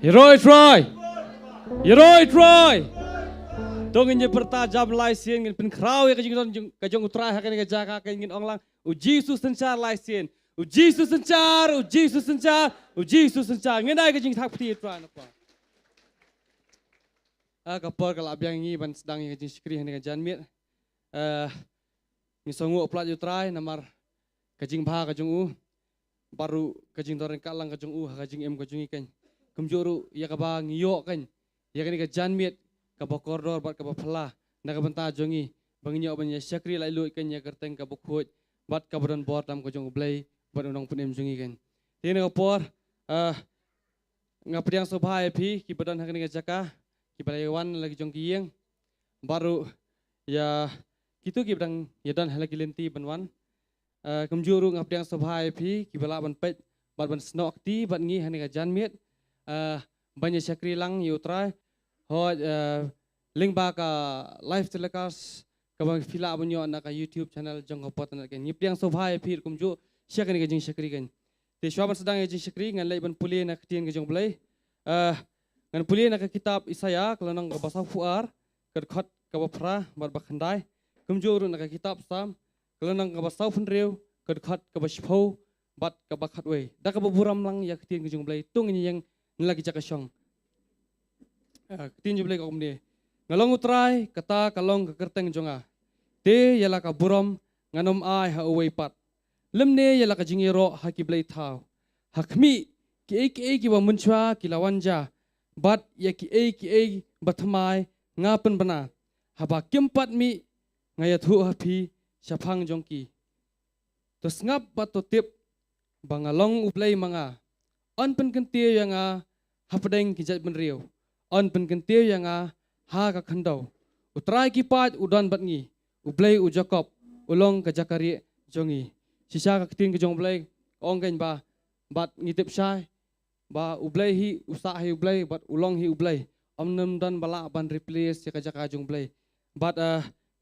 Heroi Troy. Heroi Troy. Tongin je perta jam lai sien ngin pen krau ya kajong utrai hakan ke jaka kan ngin onglang uji Yesus sencar lai sien. Uji Yesus sencar, uji Yesus sencar, uji Yesus sencar. Ngin ai kajing thak peti trai napa. Kapor kalau abyang ngi ban sedang yang kajing sikri hakan jan mit. Ngi songu plat utrai namar kajing bah kajong u. Baru kajing toreng kalang kajong u kajing em kajong ikan. Kumjuru ya kaba ngiyok kan. Ya kan ke jan mit kaba koridor bat kaba pala nak benta jongi banginyo banya syakri lai lu ikan ya kerteng kaba khoj bat kaba don bor tam kajong blai bat unong punem jongi kan. Tiene kapor ngapriang sobhai pi ki badan hakan ke jaka ki balayawan lagi jong kiyeng baru ya kitu ki badang ya dan halagi lenti banwan kumjuru ngapriang sobhai pi ki bala ban pet bat ban snok ti bat ngi hakan ke jan mit banyak syakri lang yutrai hot link ba ka live telecast ka bang fila banyo na ka YouTube channel jong hopot na ken ngipiang sobhai phir kumju syakri ka jing syakri kan te shwaban sedang jing syakri ngan lai ban puli na ktien ka jong blai ngan puli na ka kitab Isaya kalanang ka basa fuar ka khat ka ba phra bar ba khandai kumju ru na ka kitab sam kalanang ka basa funreu ka khat ka ba shpho bat ka ba khat we da ka ba buram lang ya ktien ka jong blai tung ni yang lagi jaka syong tin jublai kom ni ngalong utrai kata kalong kekerteng jonga te yala ka burom nganom ai ha away pat lemne yala ka jingiro ha ki blai thau hakmi ki ki wa munchwa ki lawanja bat ya ki batmai ngapen bana haba kimpat mi ngaya thu ha phi shapang jongki to ngap bat to tip bangalong ublai manga on pen kentir yang hapadeng kijat benriu on pen kentir yang ha ka khandau utrai ki pat udan batngi ublai u Jacob ulong ka Jakari jongi sisa ka tin ka jong blai ong kan ba bat ngitip sai ba ublai hi usa hi ublai bat ulong hi ublai omnam dan bala ban replace ka jaka jong blai bat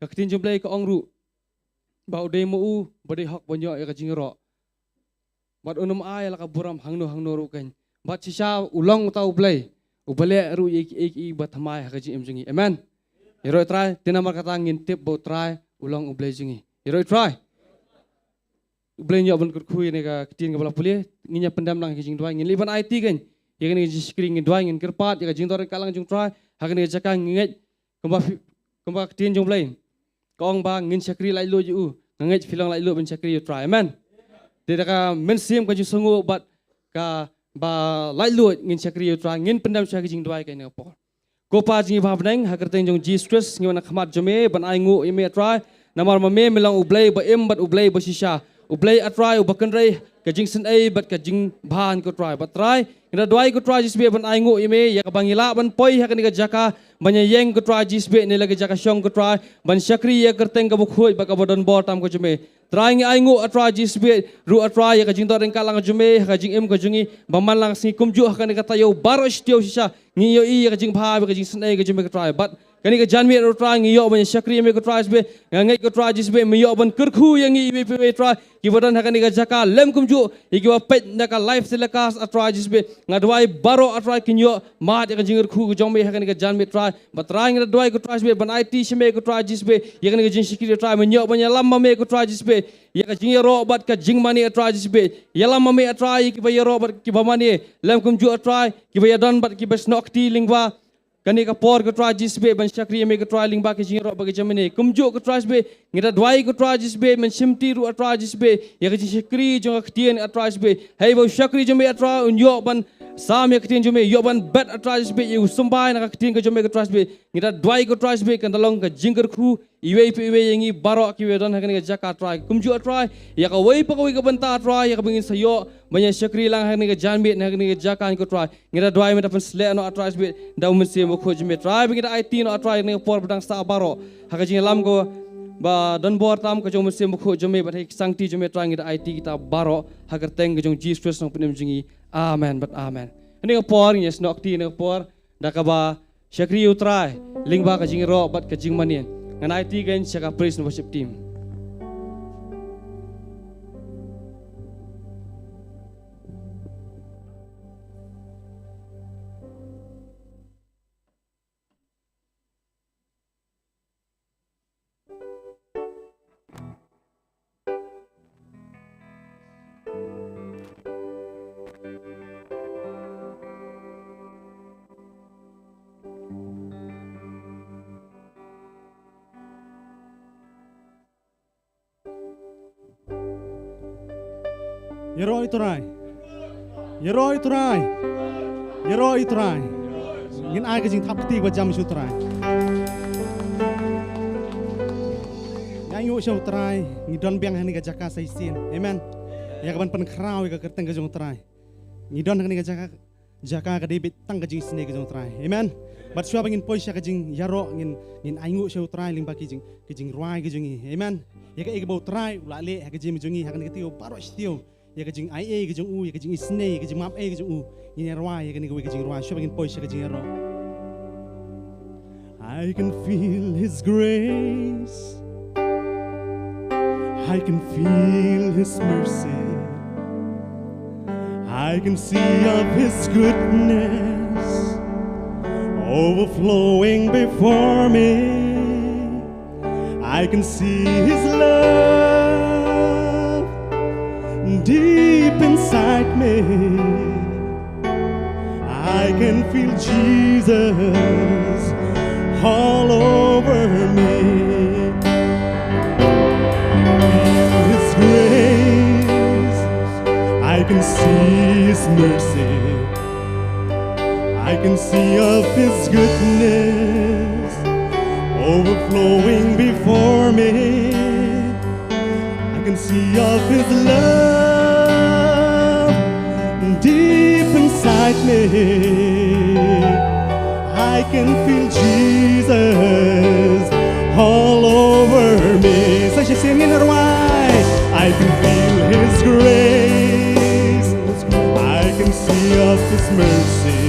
ka tin jong blai ka ong ru ba udai mu u bade hok bonyo ka jingro bat unum ai la ka buram hangno ru kan bat sisa ulong ta ublai ubale ru iki bat hamai ha ji em jingi amen heroi try tinamar kata ngintip bo try ulong ublai jingi heroi try ublai nyo ban kurkhui ne ka tin ka bala puli nginya pendam lang jing dwai ngin liban IT kan ye kan ji screen ngin dwai ngin kerpat ye ka jing dor kalang jung try ha kan jaka nget kamba tin jung blai kong ba ngin sakri lai lu ju nget filang lai lu ban sakri try amen tidak ka mensim ka jisungu bat ka ba lai lu ngin sakri tra ngin pendam sa jing dwai ka ne po ko pa jing ba bneng ha kerteng jong Jesus ngi wana khamat jome ban ai ngu ime tra namar ma me melang ublai ba em bat ublai ba sisa ublai atrai ubakan rei ka jing sen ai bat ka jing ban ko try bat try ngina dwai ko try jisbe ban ai ngu ime ya ka bangila ban poi ha ka ni ka jaka banya yeng ko try jisbe ne lagi jaka syong ko try ban sakri ya kerteng ka bu khoi ba ka bodon bor tam ko jome trying ai ngu atra jisbe ru atra ya ka jing doreng kalang jume ka jing em ka jungi baman lang si kumju ka ni kata yo baro stio sisa ngi yo i ka jing bha ka jing snai ka jume ka try but kani ka janmi ru try ngi yo ban sakri me ka try jisbe ngai ka try jisbe me yo ban kurkhu yang i be pe try ki bodan ka ni ka jaka lem kumju i ki wa pet na ka life telekas atra jisbe ngadwai baro atra kinyo ma ka jing kurkhu ka jome ka ni ka janmi try but trying na dwai ka try jisbe ban IT shime ka try jisbe ya ka ni ka jing sikri try me yo ban ya lam me ka try jisbe ya ka jing ro bat ka jing mani atrai jisbe yala mami atrai ki ba ro bat ki ba mani lem kum ju atrai ki ba dan bat ki ba snok ti lingwa kani ka por ka trai jisbe ban sakri me ka trai lingba ki jing ro ba ki jamani kum ju ka trai jisbe ngida dwai ka trai jisbe men simti ru atrai jisbe ya ka jing sakri jong ka tien atrai jisbe hei ba sakri jome atrai un yo ban sam ya ktien jome yo ban bet atrai jisbe yu sumbai na ka ktien ka jome ka trai jisbe ngida dwai ka trai jisbe kan dalong ka jingker khu iwe pe yangi baro ki we don hakani jaka try kumju try ya ka wei pa ka banta try ya ka bingin sayo banya sakri lang hakani ka janbi hakani jaka ko try ngira dwai meta pen sle no try be daw men se mo khoj me try bingin IT no try ne por badang sa baro hakaji lam ko ba don bor tam ka jom se mo khoj me ba sangti jome try ngira IT kita baro hagar teng jong Jesus no penem jingi amen but amen ani ko por yes no ti ne por da ka ba sakri utrai lingba ka jing ro bat ka jing manien and I think in Shaka praise and worship team. Yeroi turai. Yeroi turai. Yeroi turai. Ngin ai ka jing thap ti ba jam shu turai. Yang yu shu turai, ngi don biang hani ka jaka sai sin. Amen. Ya ka ban pen krau ka kerteng ka jong turai. Ngi don hani ka jaka ka debit tang ka jing sine ka jong turai. Amen. But shua bangin poisha ka jing yaro ngin aingu shu turai ling ba ki jing ruai ka jing. Amen. Ya ka igbo turai ula le ka jing jongi ha ka ni ka tio paro stio. Ya ka jing ai ka jing u ya ka jing isne ka jing map ka jing u. Ni ruai ya ka ni ka jing ruai shua bangin poisha ka jing yaro. I can feel His grace. I can feel His mercy. I can see of His goodness overflowing before me. I can see His love deep inside me. I can feel Jesus all over me. Feel His grace. I can see His mercy. I can see of His goodness overflowing before me. I can see of His love deep inside me. I can feel Jesus all over me. Such a singing why I can feel His grace. I can see of His mercy.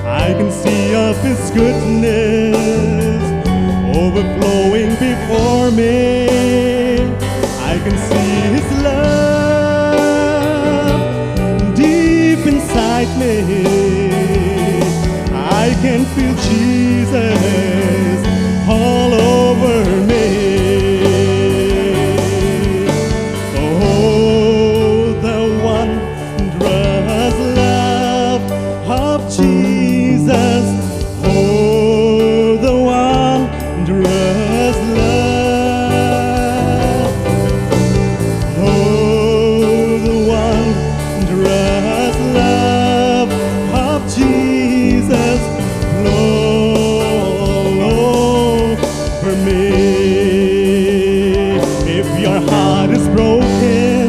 I can see of His goodness overflowing before me. I can see His love deep inside me. I can feel Jesus all over me. Oh, the wondrous love of Jesus. Oh, the wondrous love. Oh, the wondrous love of Jesus flow over me. If your heart is broken,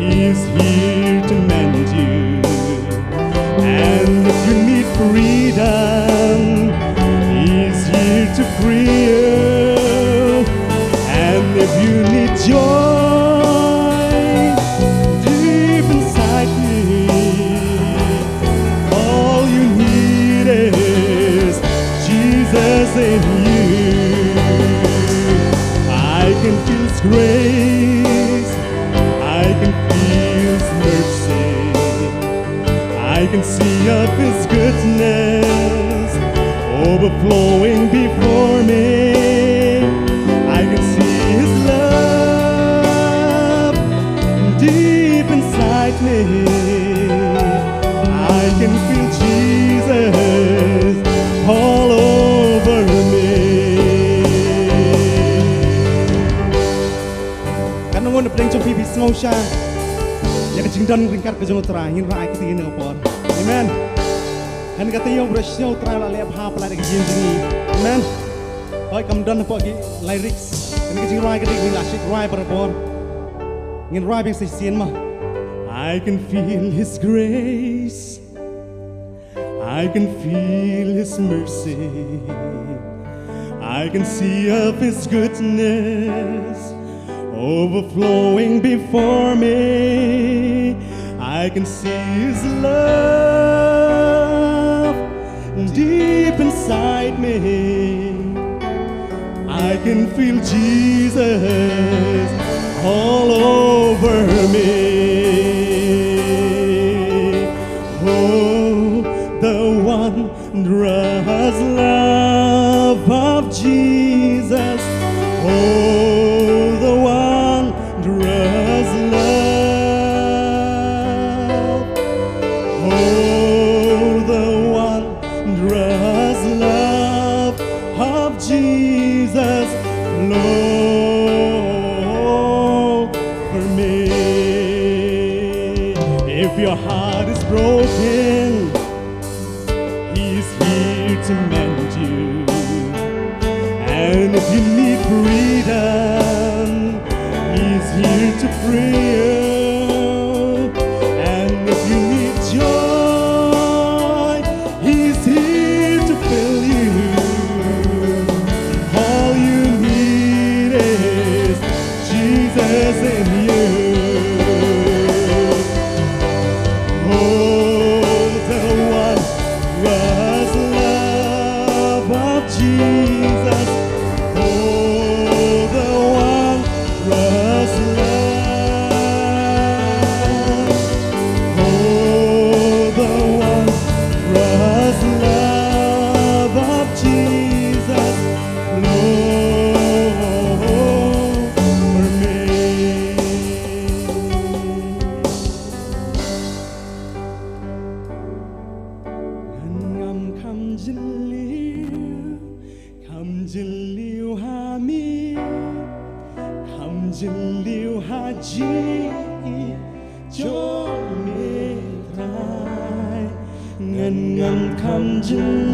He's here to mend you. And if you need freedom, He's here to free you. And if you need joy deep inside me, all you need is Jesus in you. I can feel His grace. I can feel His mercy. I can see of His goodness overflowing before me. I can see His love deep inside me. I can feel Jesus all over me. Karena ngôn được cho phi snow sha. Ya ka jing don ringkat ka jong tra hin rai ka tingin ng por. Amen. Han ka tiyong brasyo tra la le ha pala ka jing jing. Amen. Hoy kam don po gi lyrics. Han ka jing rai ka ding la shit rai par por. Ngin rai bang sai sien ma. I can feel His grace. I can feel His mercy. I can see of His goodness overflowing before me. I can see His love deep inside me. I can feel Jesus all over me. Oh, the wondrous love of Jesus. Oh, the wondrous love. Oh, the wondrous love of Jesus flow for me. your heart is broken, He's here to mend you. And if you need freedom, He's here to free you. And if you need joy, He's here to fill you. All you need is Jesus in you. Oh, the wondrous love of Jesus. Oh, the wondrous love. Oh, the wondrous love of Jesus. Lord, for me. Ngâm khăm dinh liêu hà mi, khăm dinh liêu hà chi cho mê trai. Ngâm khăm dinh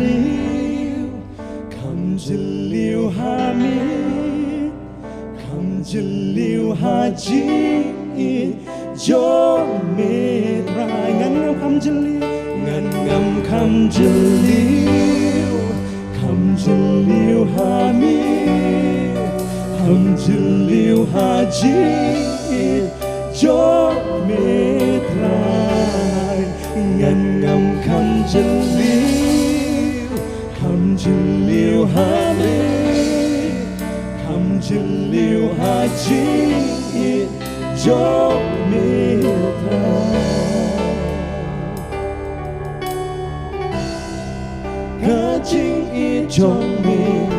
liêu hà mi, khăm dinh liêu hà chi cho mê trai. Ngâm khăm dinh liêu, ngâm khăm dinh liêu, khăm dinh liêu hà mi, khăm dinh liêu hà chi cho mê trai. Ngâm khăm dinh liêu, khăm dinh liêu hà mi, khăm dinh liêu hà chi cho mê trai. Cả chính ý trong mình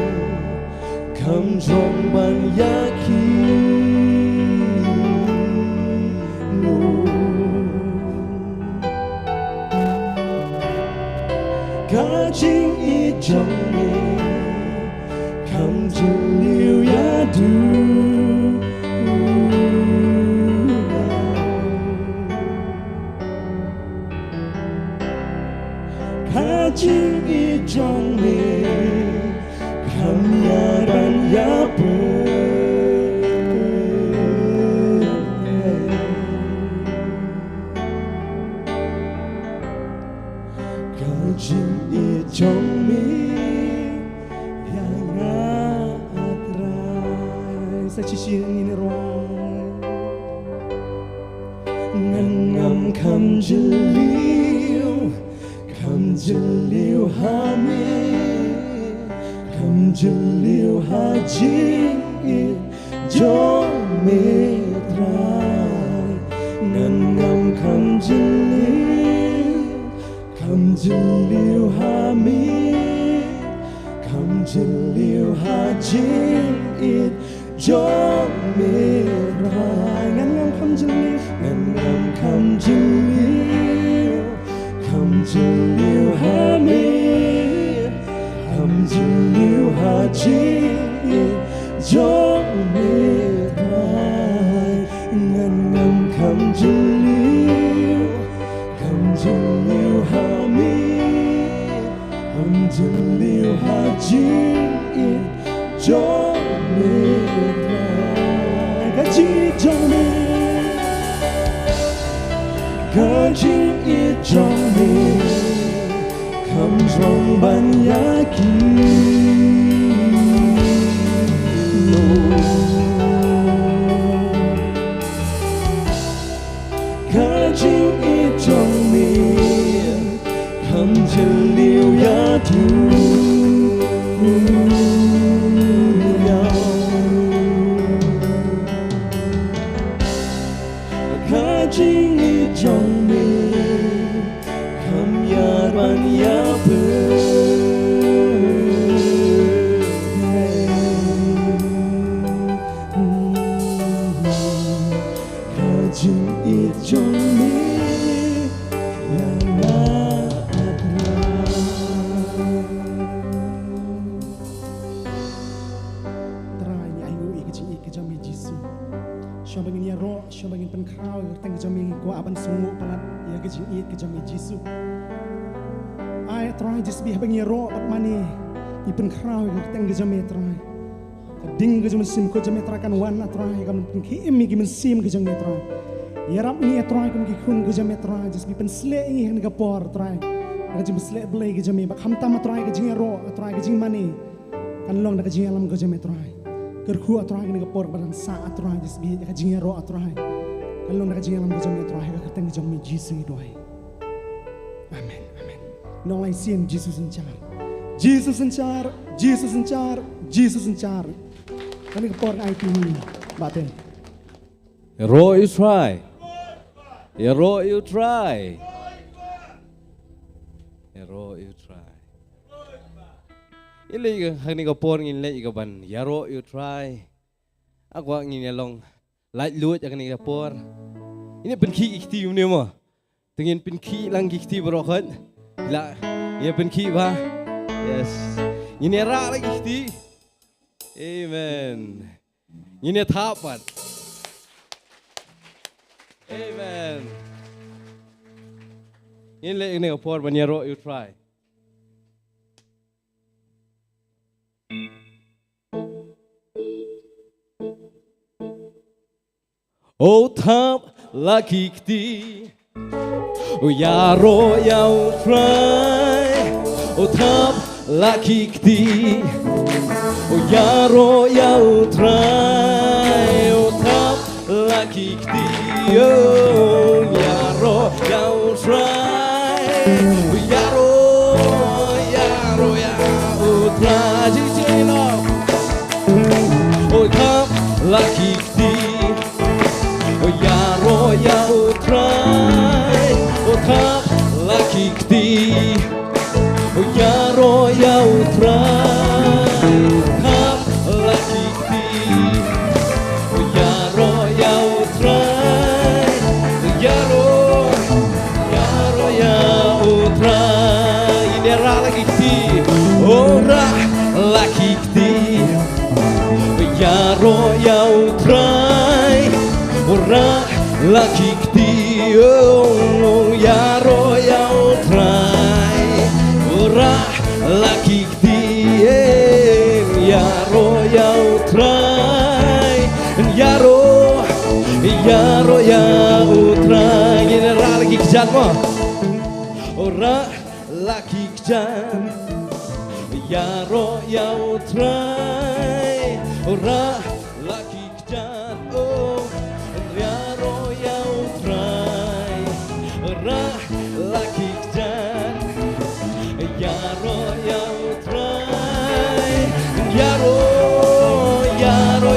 khăm trong ban giá khi ngủ. Cả chính ý trong mình khăm trong liêu giá du. Cả chính ý trong mình khăm nhà ban giá bờ. Cả chính ý trong mình yang atrai sa chisin ni roai. Ngâm khăm dinh liêu, khăm dinh liêu hà mi, khăm dinh liêu hà chi cho mê trai. Ngâm khăm dinh liêu, khăm dinh liêu hà mi, khăm dinh liêu hà chi cho mê trai. Ngâm khăm dinh liêu, ngâm khăm dinh liêu, khăm dinh liêu hà mi, khăm dinh liêu hà chi cho mê trai. Ngâm khăm dinh liêu, khăm dinh liêu hà mi, khăm dinh liêu hà chi cho mê trai. Cả chi cho mê, cả chính ý trong mình khăm trong ban giá khi ngủ. Cả chính ý trong mình khăm chân liêu giá thu. Cả chính ý trong mình khăm nhà ban giá bờ. Cả chính ý trong mình yang atrai. just be having ro at money ipen kraw yang teng ge jame trai ding ge jame sim ko jame tra kan wan trai kam ki imi gi men sim ge jame trai yarap ni trai kam ki khun ge jame trai just be pen sle ngi hen ga por trai ga jame sle ble ge jame ba kham tam trai ge jing ro trai ge jing money kan long da ge jing alam ge jame trai ker khu trai ge ga por ban sa trai just be ge jing ro trai kan long da ge jing alam ge jame trai ga teng ge jame jisu doi amen amen nong lai sim Jesus in charge Jesus in charge Jesus in charge Jesus in charge kami kepor ai tu baten Hero you try. Hero you try. Hero you try. Ini hari ni kapor ngin lek ikaban. Hero you try. Aku ngin long light luat akan ni kapor. Ini penki ikti ni mo. Tengin penki lang ikti berokat. La, ini penki ba? Yes. Ini era lagi ikti. Amen. Ini tapat. Amen. Ini kapor ban hero you try. Oh tap lagi kti, oh yaro yau try. Oh tap lagi kti, oh yaro yau try. Oh tap lagi kti, oh yaro yau try. Oh yaro yau try. Jijino, oh tap lagi kti. Oh yaro yau try, oh tap lagi kti. Oh yaro yau try, tap lagi kti. Oh yaro yau try, oh yaro yau try. Ini ra lagi kti, oh ra lagi kti. Oh yaro yau try. Ora lagi kti, oh yaro yau try. Ora lagi kti, yaro yau try. Yaro yau try. Ini ra lagi kejan mo. Ora lagi kejan, yaro yau try. Ora lagi kejan, oh. Yaro yau try, ra lagi kejan. Yaro yau try, yaro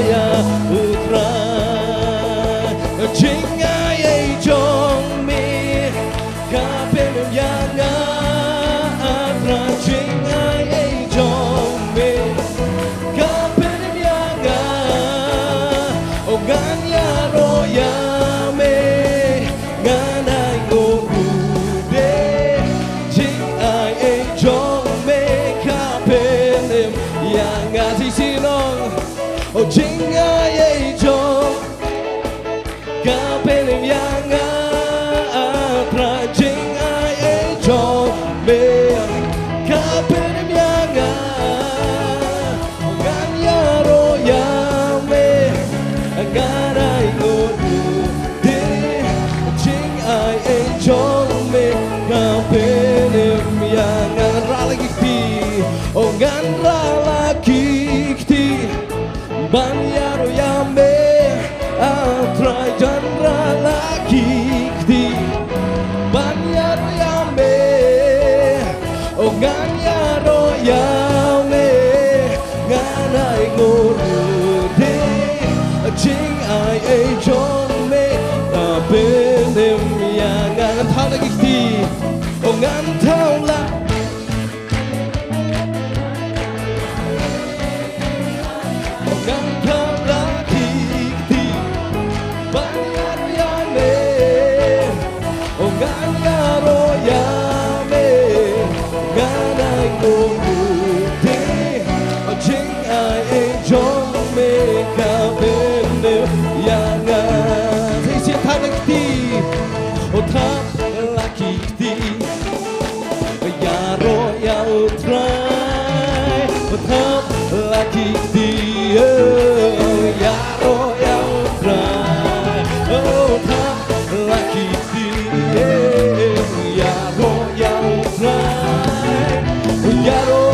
yau try. Jinga ye jong mi, kapem yang atra. Jinga ye jong mi, kapem yang oh gan yaro yame ganai go ude jing ai e jong me kapenem yang ngasi sinong oh jing ai e jong kapenem yang atra jing ai e jong me kapenem yang oh gan yaro yame ganai go ude jing ai e jong me kapenem yang ra lagi kti oh gan ra lagi kti ban yaro yame atra jan ra lagi kti ban yaro yame oh gan yaro yame ganai go ude jing ai e jong me kapenem yang ngan thao lagi kti oh ngan thao la oh ngan thao lagi kti ban yaro yame oh ngan yaro yame ganai go tam lagi dia Yaro ya utrai Oh tam lagi dia Yaro ya utrai Yaro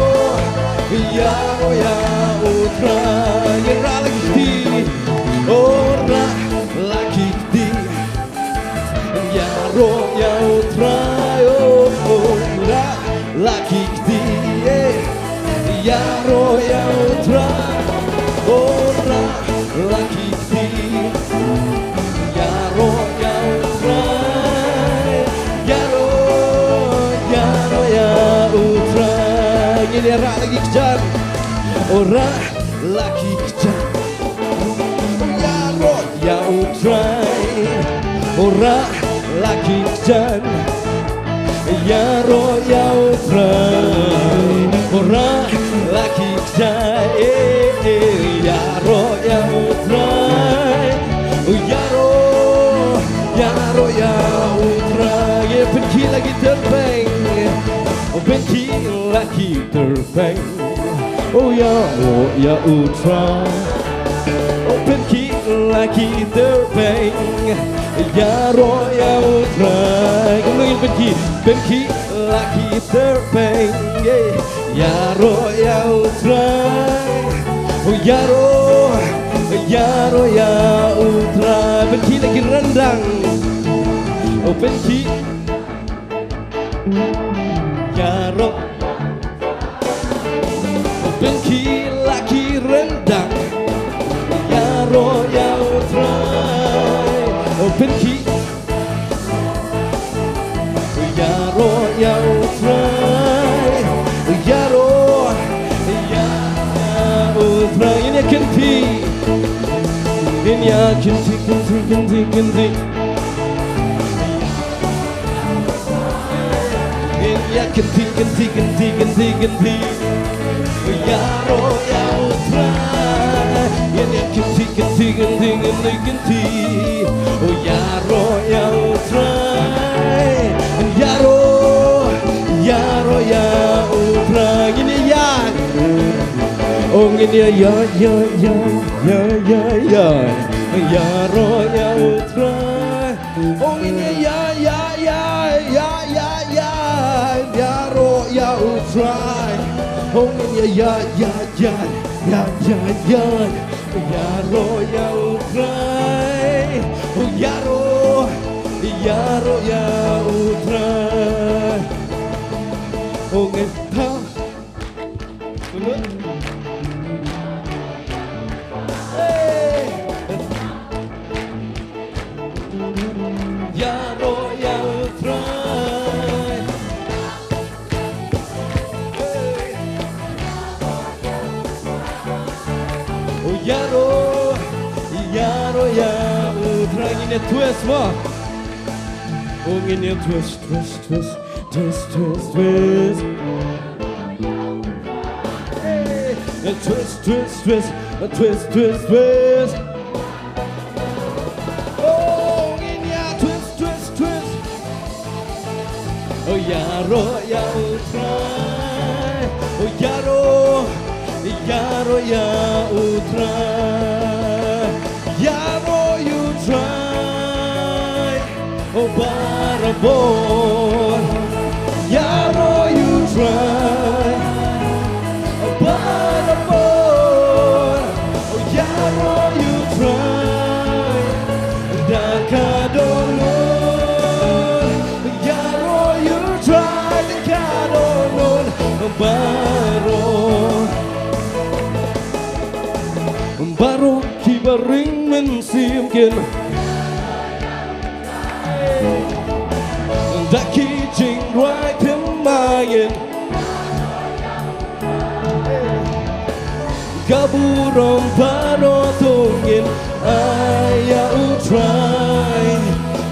Yaro ya utrai Yara lagi dia Ora lagi dia Yaro ya utrai Ora lagi dia Yaro ya utrai Ora lagi dia Yaro ya utrai Yaro Yaro ya utrai Ini ora lagi kejar Ora lagi kejar Yaro ya utrai Ora lagi kejar Yaro ya utrai Ora lagi kejar Yaro ya utrai Yaro Yaro ya utrai Benci lagi terbang Benci lagi terbang Oh Yaro ya utrai Benci lagi terbang Yaro ya utrai Ngomongin benci lagi terbang Yaro ya utrai Oh Yaro Yaro ya utrai Benci lagi rendang Oh benci Yaro Benci lagi rendang Yaro ya utrai Oh benci Yaro ya utrai Yaro ya utrai Ini kenti Ini kenti Ini kenti Yaro ya utrai Ini kenti Oh Yaro ya utrai Yaro Yaro ya utrai Ini ya Oh ini ya Yaro ya utrai Oh ini ya Yaro ya utrai Oh ini ya Yaro ya utrai Oh Yaro ya utrai Oh ngeta Yaro ya utrai Oh Yaro ya utrai Ini twist mah Oh ini twist Twist Oh ini twist Oh Yaro ya utrai Oh Yaro ya utrai Yaro you try Oh Barabon Yaro you try Oh Barabon Oh Yaro you try Dakadolon Yaro you try Dakadolon Baro kibaring mensimkin Daki jing right pemain Kaburom baro tungin Aya utrai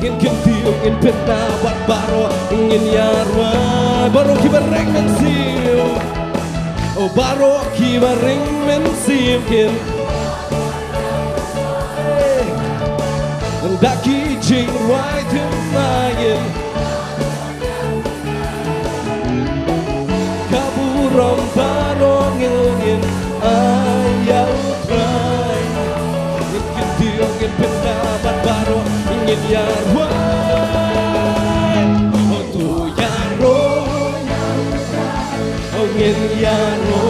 Ingin kentiung ingin pendapat baro Ingin yarwa Baro kibaring mensim Oh baro kibaring mensimkin Daki jing right pemain Kaburom baro ngilin yarwai tu yaro ngin yaro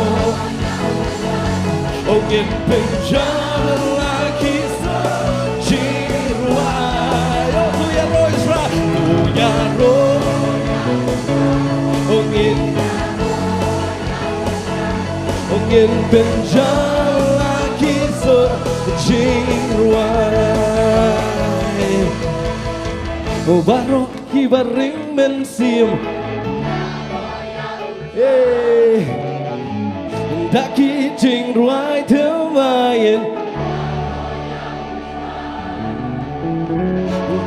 ngin penjara lagi sejirwai tu yaro Israel tu yaro ngin penjara lagi sejirwai barok kibaring mensim daki jing ruai themain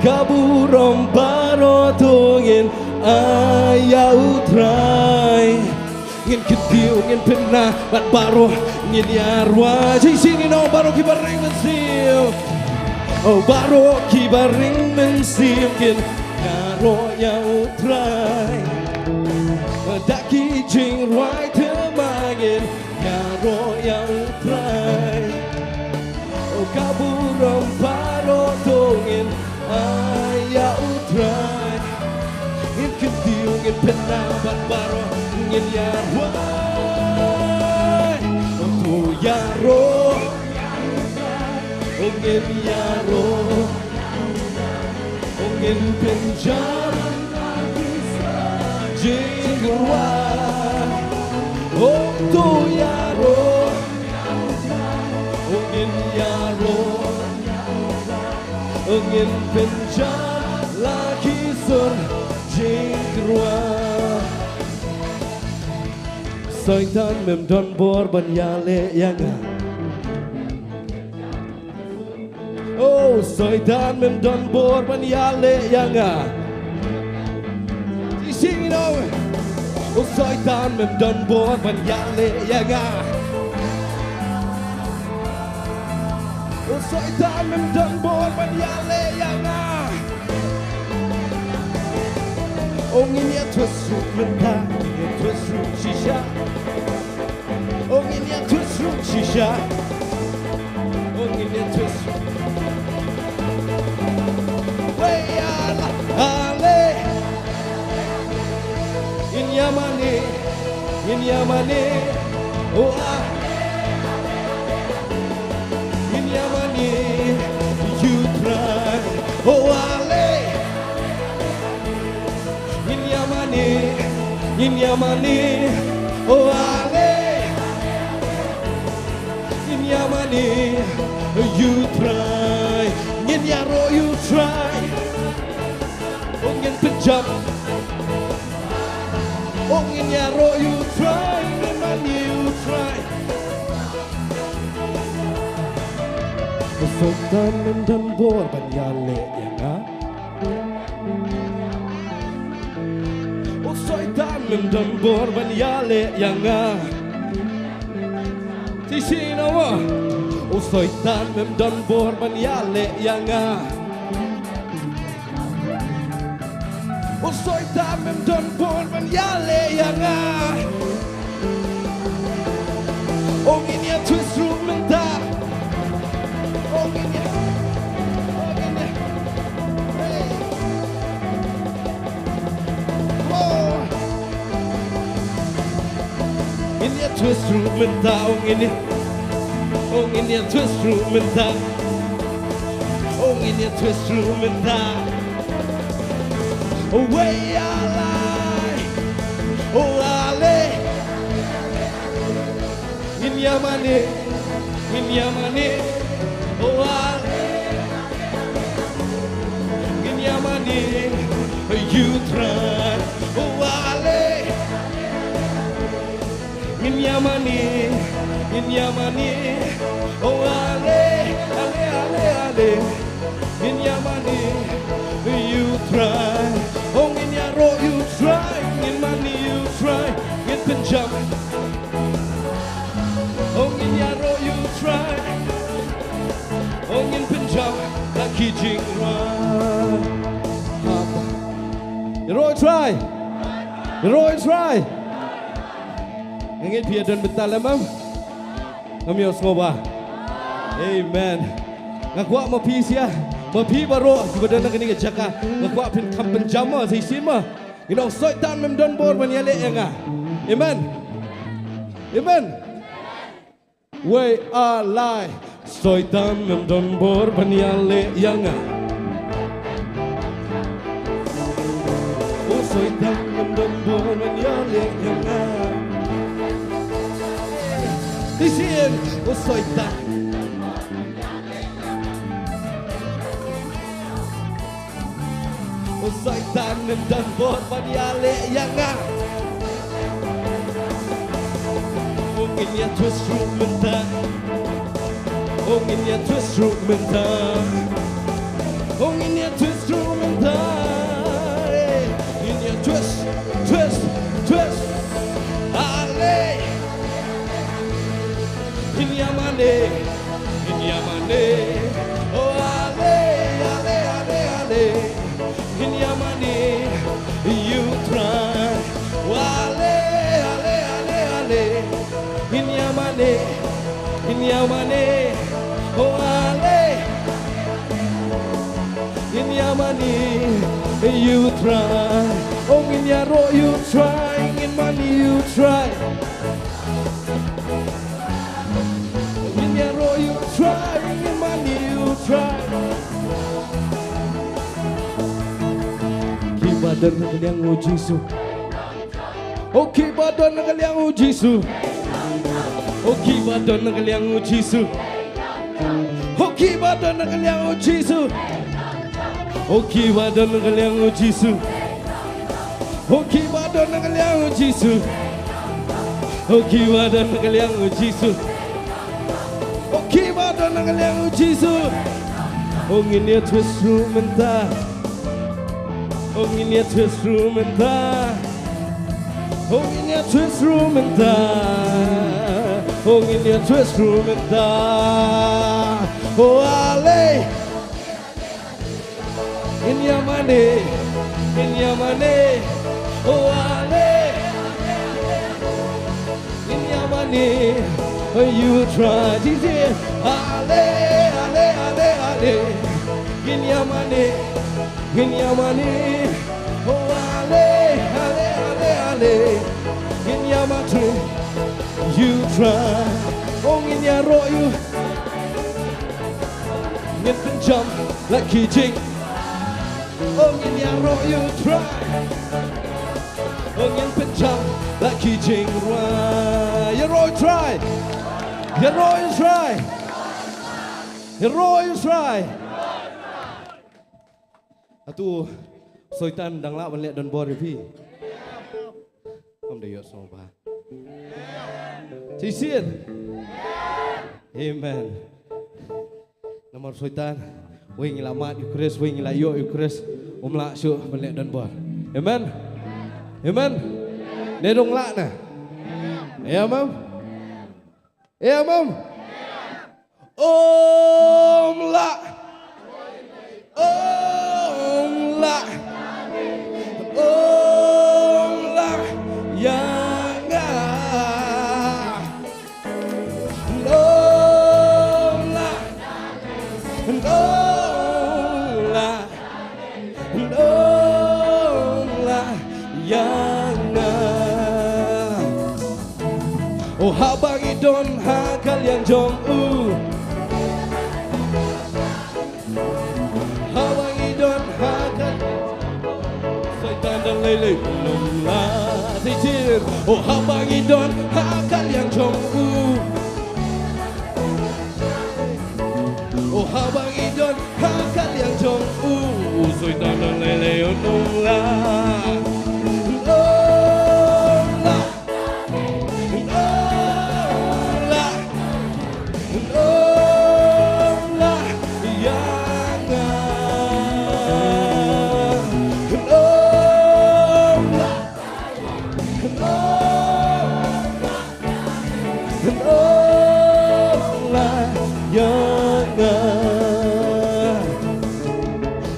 kaburom baro tungin ayau trai ngin kediu ngin pena bat baro ngin yarwa jing sini no baro kibaring mensim baro kibaring mensim ngin yaro yau trai daki jing ruai themain yaro yau trai kaburom baro tungin ayau trai ngin kediu ngin pena bat baro ngin yarwai tu yaro ngin yaro ngin penjara jingruai tu yaro ngin yaro ngin penjara lagi sejingruai Saitan memdon bor banyale yanga Oh Saitan memdon bor banyale yanga Sing it over Oh Saitan memdon bor banyale yanga Oh Saitan memdon bor banyale yanga Oh ngin twasru menta twasru shisha Oh ngin twasru shisha Oh ngin twasru Way ala ale in yamane Oh ah in yamane you try Oh ale in yamane oh ale in yamane you try in yaro you try oh in penjam oh in yaro you try in man you try Sultan dan bor banyale yanga Saitan memdon bor banyale yanga Tisina wa Oh Saitan memdon bor banyale yanga Oh Saitan memdon bor banyale yanga Oh ngin twist room menta Oh ngin twist room menta oh ngin twist room menta oh ngin twist room menta oh way alai oh ale in yamane oh ale in yamane you try oh ale in yamane oh ale in yamane you try oh in yaro you try in money you try in penjam oh in yaro you try oh in penjam lagi jingwa yaro try Ingin biar dan betal lemam, kami harus ngubah. Amen. Ngaku mau peace ya. ma pi baro kepada nak ni jaka ngakwa pin kampen jama sisima ino soitan mem don bor ban yale enga amen amen we are lie soitan mem don bor ban yale yanga oh soitan mem don bor ban yale yanga disin oh soitan oh soitan mem don bor ban yale yanga ongin ya twist rumenta ongin ya twist rumenta ongin ya twist rumenta in ya twist twist ale in ya mane oh ale in ya mane you try ale in your money, oh Ale, in your money, you try, oh in your road you try, in money you try, in your road you try, in money you try. Kibadan kaliang Jisu, oh kibadan kaliang Jisu. Oh kibadan kaliang Jisu oh kibadan kaliang Jisu oh kibadan kaliang Jisu oh kibadan kaliang Jisu oh kibadan kaliang Jisu oh kibadan kaliang Jisu oh ngini twist rumenta oh ngini twist rumenta oh ngini twist rumenta oh in your twist room and die oh Ale in your money oh Ale in your money oh you try Jesus Ale in your money oh Ale in your money you try, oh in your road you get the jump like Kijing. Oh in your road you try, oh in the jump like Kijing. Your road try, your road is try, your road is try. Atu soitan dang la ban le don bor pi. Không để yo so ba. Sisin. Amen. Nomor soitan, wing la mat Ukris, wing la yo Ukris, la syu belek dan bor. Amen. Amen. Ne dong la na. Ya mam. Ya mam. La. La. La. Ya. Oh habang idon hakal yang jong habang idon hakal soitan dan lele belum lah tijir oh habang idon hakal yang jong oh habang idon hakal yang jong soitan dan lele belum lah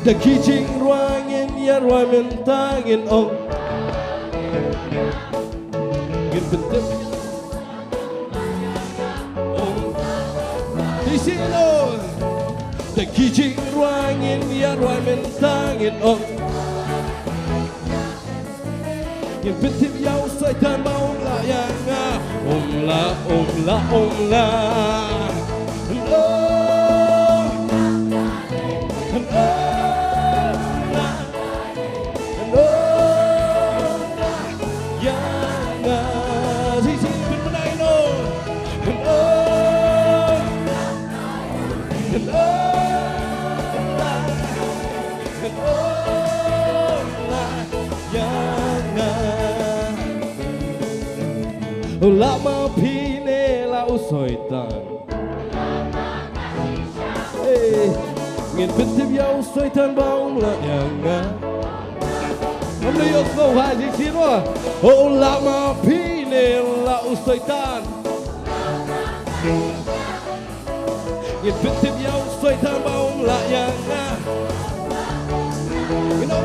The kijing ruangin ya ruang mentangin ong Gin betul ong di sini the kitchen ruangin ya ruai mentangin ong in pitip yau soitan maung la yang ong la Lama pine la usoitan ngin pitip ya usoitan baung la yanga Om le yo slow hai ji siro oh lama pine la usoitan ngin pitip ya usoitan baung la yanga no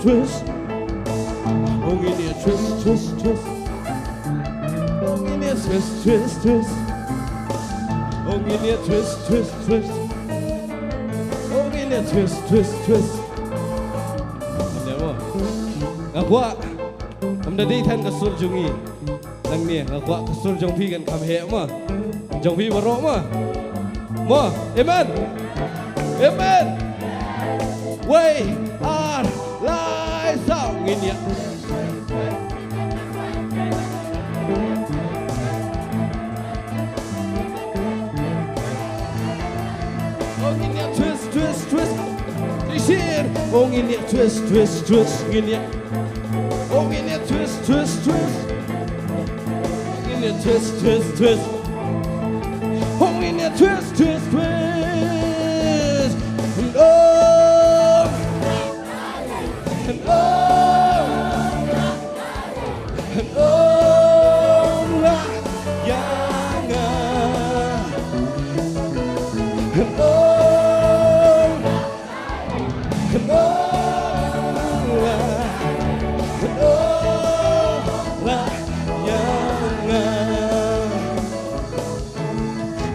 Twist. Oh, give me a twist. Oh, give me a twist. Oh, give me a twist. Oh, give me a twist. Ngakwa, amda di than kasul jungi. Lang ni, ngakwa kasul jong pi kan kam he ma. Jong pi baro ma. Ma, amen. Way are lies out in ya. Oh, in ya twist. This here. Oh, in ya twist. In ya. Oh, in ya twist. In ya twist. Oh, in ya twist.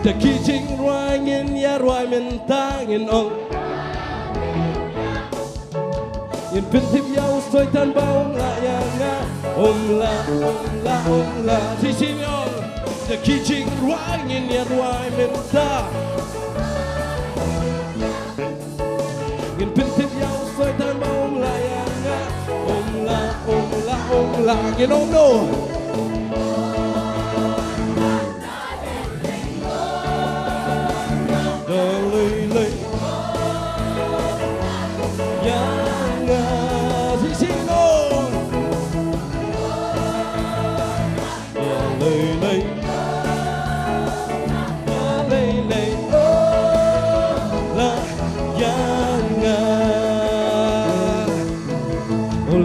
The kitchen ruangin ya ruai mentangin ong in pitip ya usoitan baung la yanga ong la sisinyon the kitchen ruangin ya ruai mentang in pitip ya usoitan baung la yanga ong la you don't know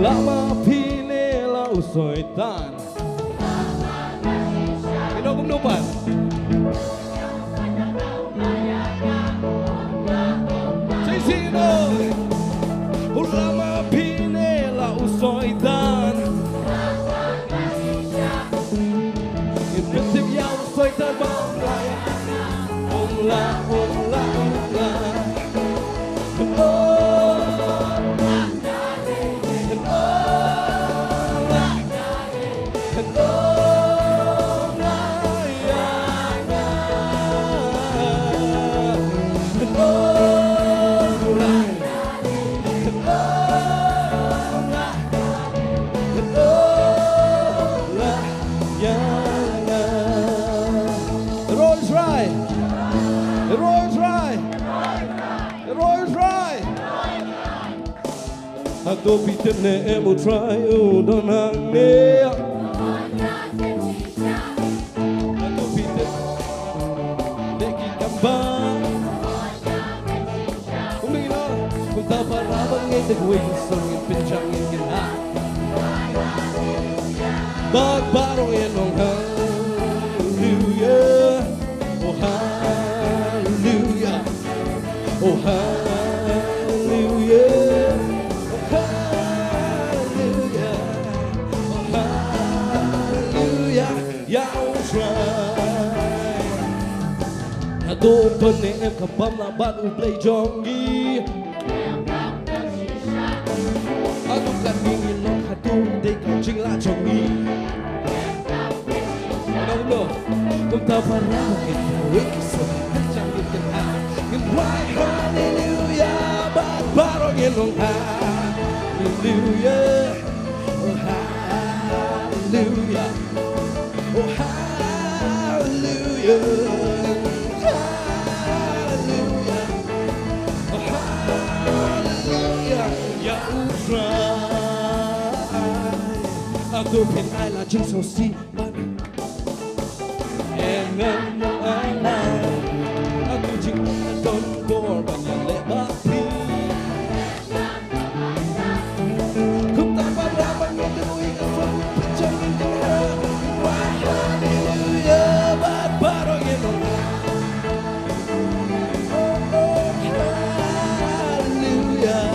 Lama pine la usoitan Kinogum nupan Sisino Lama pine la usoitan Intip ya usoitan Ongla Ato pitip ne emo try udonang ne the way song in pinchang in kin ha bak barong in long hallelujah oh hallelujah oh hallelujah oh hallelujah oh hallelujah yeah I'll try do con em cầm bấm là bạn u play jongi aku kan ingin long hatu dek jing la jongi no kum ta para ngin wik so chang ngin kan ha ngin why hallelujah but baro ngin long hallelujah oh hallelujah oh hallelujah Aku pin ai là chính số si bạn em ngân ai là aku chính là don door bằng nhà lệ bát đi không ta bắt ra bằng những cái mùi ngân phấn trong những cái hờ why hallelujah bát bát rồi nghe lòng hallelujah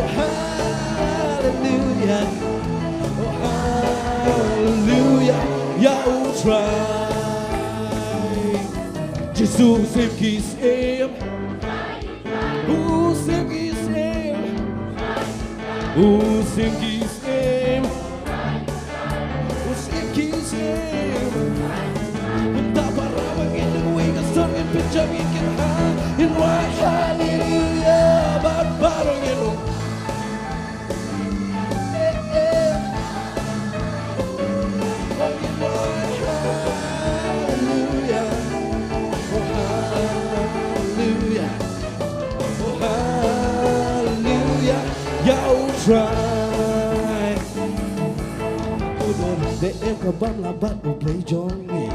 hallelujah hallelujah oh hallelujah yeah I'll try Jesus em kiss em em kiss em em kiss em em kiss em ta para bangin the way ka song in picture in can ha in why hallelujah but barong you know try aku don em ka bam la bat u play jongi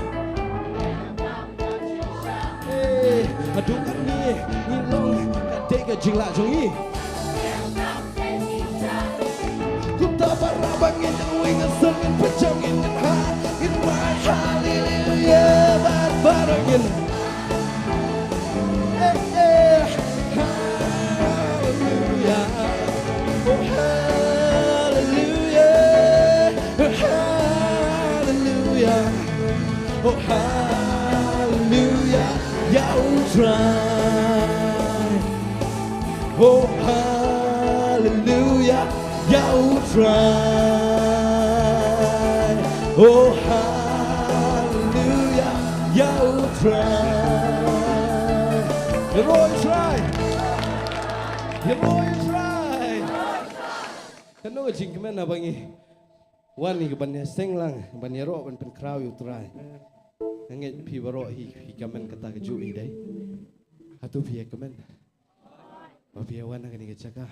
aduh kan ni long ka take jing la jongi ku ta bara bangin wing song in pachang in ha in my hallelujah bat barangin oh hallelujah yeah I'll try oh hallelujah yeah I'll try oh hallelujah yeah I'll try you know you try you know you try kan no jing kemen na bangi wan ni ban seng lang ban ro ban pen crowd you try Nangit pi baro hi kamen kata keju i dai. Hatu pi kamen. Ba pi wan ngani ke chaka.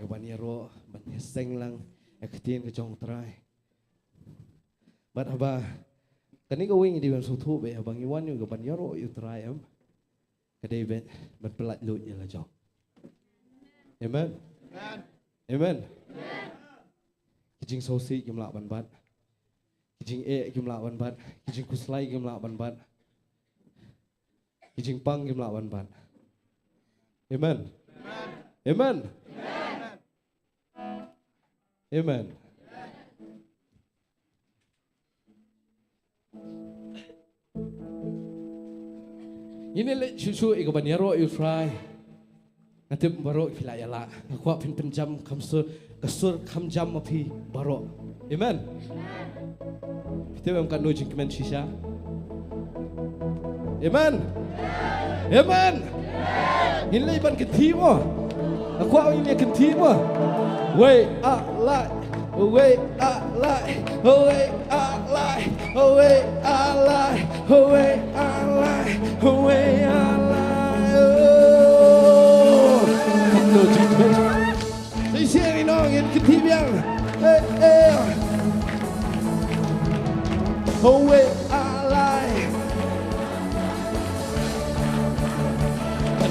Ke ban ro ban seng lang ektin ke jong try. Bat haba kani ko wing di ban su thu be bang i wan yu ke ban ro yu try am. Ke dai ben ban pelat lut ya la jong. Amen. Amen. Kijing sosi kimla ban bat. Kijing kimla ban bat, kijing kuslai kimla ban bat, kijing pang kimla ban bat. Amen. Amen. Amen. Ini le susu ikaban yaro you try. Nanti baro filayala. Aku pin jam kasur kam jam api baro. Amen. Kita memang no jingkiman shisha. Amen. Amen. Ini iban kenti mo. Aku ini kenti mo. Way a lie. Way a lie. Way a lie. Way a lie. Way a lie. Way a lie. No jingkiman. Saya siang ini orang kenti biang. Oh, wait, I lie.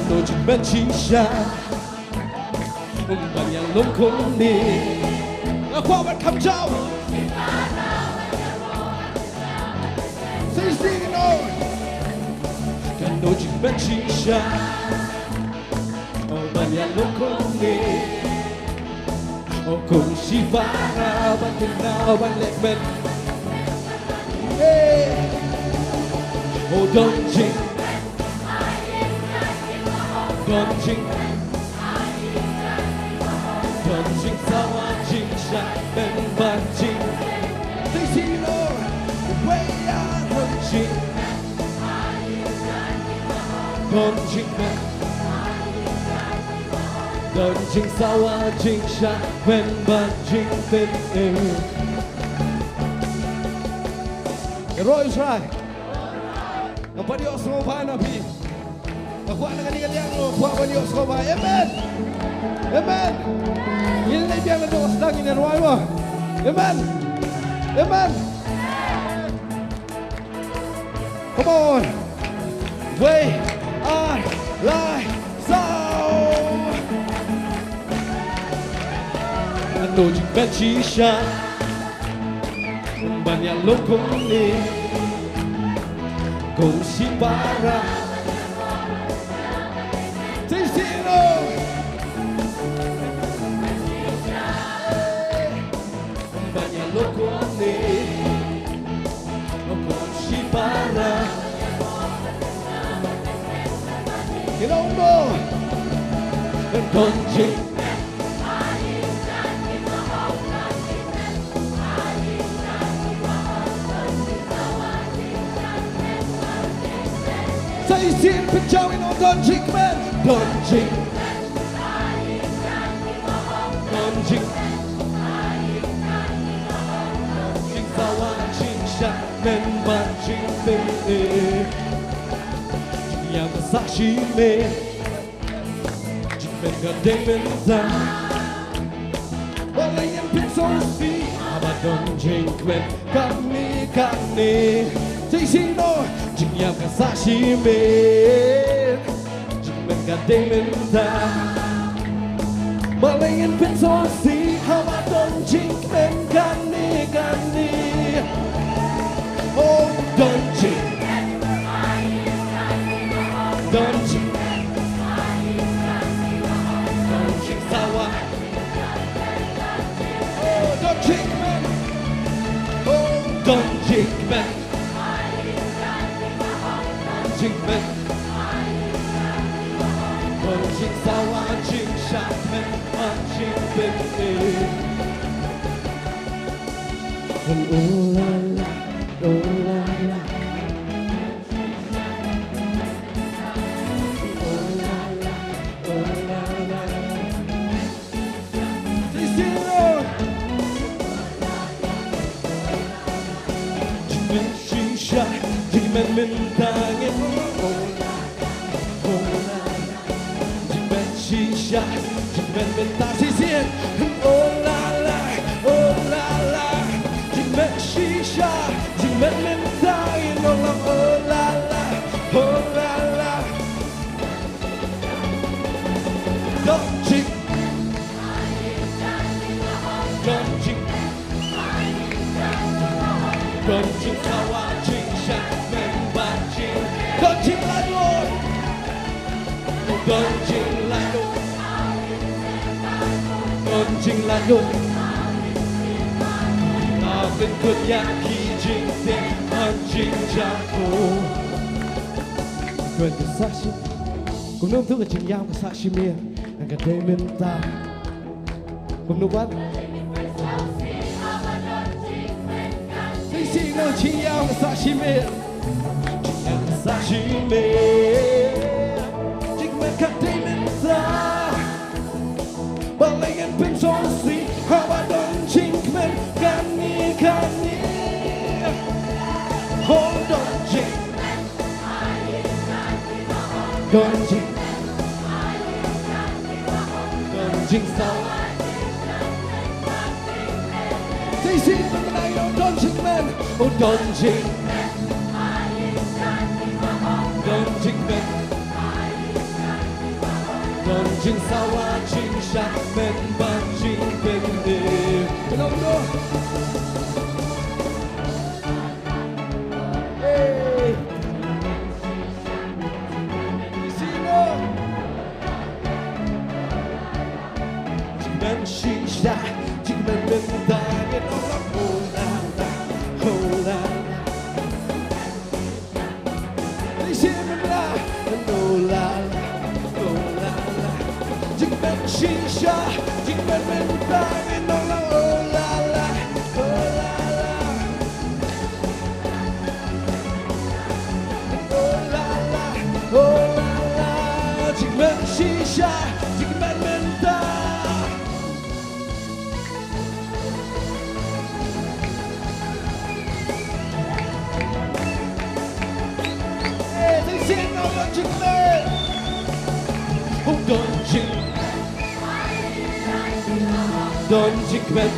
โดนจิตเป็นชิงชามันยังลงคงดีและความเป็นคำเจ้าสิ่งสิ่งโน้กันโดนจิตเป็นชิงชามันยังลงคงดีคงชีฟ้าบันทึกหน้าบันเล็กเป็นโดนจิตโดนจิตโดนจิตสวรรค์จิตฉันเป็นบันจิตสิ่งที่โน้เวียนโดนจิตโดนจิตโดนจิตสวรรค์จิตฉันเป็นบันจิตเป็นRoy Israel Apa dia semua Nabi Aku nak kali kalian lo buat apa dia semua Amen Amen Ini ni biar kita sedang ini Roy wah Amen Amen Come on Way I like sound Ando jika cisha banyak lokong ni kung si para sisino banyak lokong ni kung si para kinongdo konji Isin pecawin o donjik man Donjik Donjik Donjik sawan jing syak men banjik men Jing yang saksi men Jing men gadeng men zang Oleh yang pinsong si Abad donjik men kami Jing no Jing yang saksi men Jing men gadeng men zang Oleh yang pinsong si Abad donjik men kami Oh donjik Donjik Donjik sawah Oh donjik men Oh donjik men Donjik men Donjik sawah Donjik syak men Donjik men Oh la la Oh la la Men mentangin Ola Ola Jimen shisha Jimen mentang sisir Ola la Ola la Jimen shisha Jimen mentangin Ola Ola la Ola la Donjik Donjik Donjik kawan Jing Donjik lanut Donjik lanut Donjik lanut Akan kunyaki jing ting Donjik jatuh Tuan kesaksi Cũng nông thức ở trình nhau kesaksi mir Yang kadai minta Cũng nông ban Sing no trình nhau kesaksi mir Saksi men Jik men kadai minta Balengan pinsong si Hawa donjik men kani Oh donjik Donjik Donjik sawa Sisi mengenai oh donjik men Oh donjik Donjik men Don jing sawa jing sha men ban jing ben de no no hey see no jing ben shi sha jing ben ben da get on the whole la they see me la no la Shisha, jing ben ben bang in all la oh la la, oh la la, oh la la, oh la la, jing ben shisha, jing ben ben bang. Hey, they sing all the jing ben, oh don't jing. Don jing ben,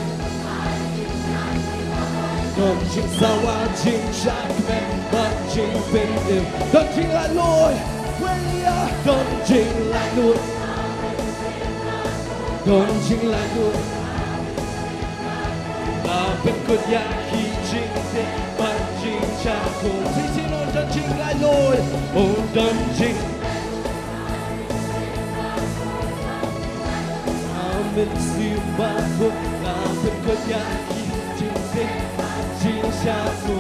don jing sawa jing shak ben, don jing ben im, don jing la loi, weya, don jing la loi, don jing la loi, la ben kut ya ki jing de, ban jing chako, si si no don jing la loi, oh don jing. Mình siêu ba khúc là bên cơn nhà khi chính thức chính xa cô.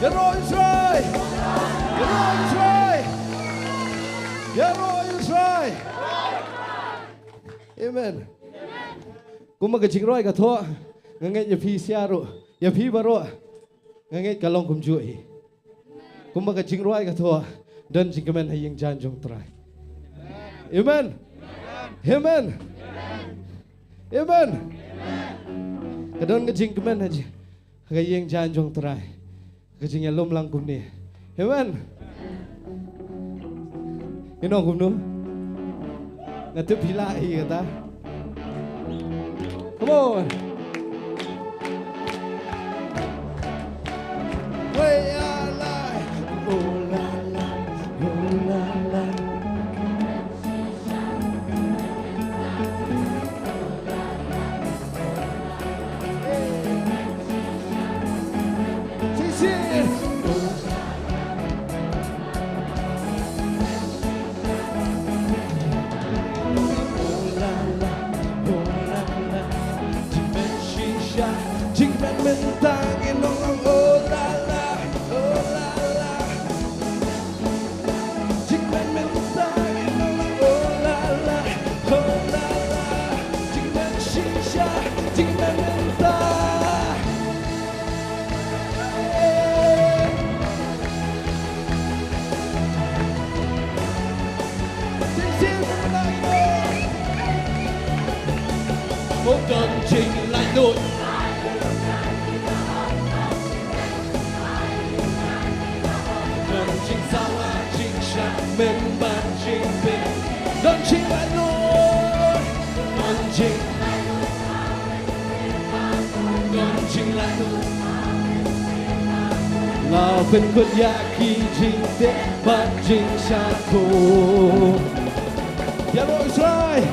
Dạ rồi Israel, dạ rồi Israel, dạ rồi Israel. Amen. Cũng mà cái chính rồi cả thôi. Ngay ngay giờ phi xe rồi, giờ phi bao rồi. Ngay ngay cả lòng cũng chuỗi. Cũng mà cái chính rồi cả thôi. Dan chính cái mình hay yang jangan jong try. Amen. Amen. Amen. Kadang kejing kemen aja. Kaya yang jangan jong terai. Kejingnya lom langkum ni. Amen. Ini kum nu. Ngatu pilai kata. Come on. Way alive. Oh la la, oh la la. Jing ben mentang in long oh la la, oh la la. Jing ben mentang in long oh la la, oh la la. Jing ben shisha, jing ben mentang. Jing jing mentang oh, don jing lại nỗi. Men ban jing ben, don jing lại nỗi, don jing lại nỗi. La bên quân ya khi jing de ban jing sa cô. Ya rồi Israel,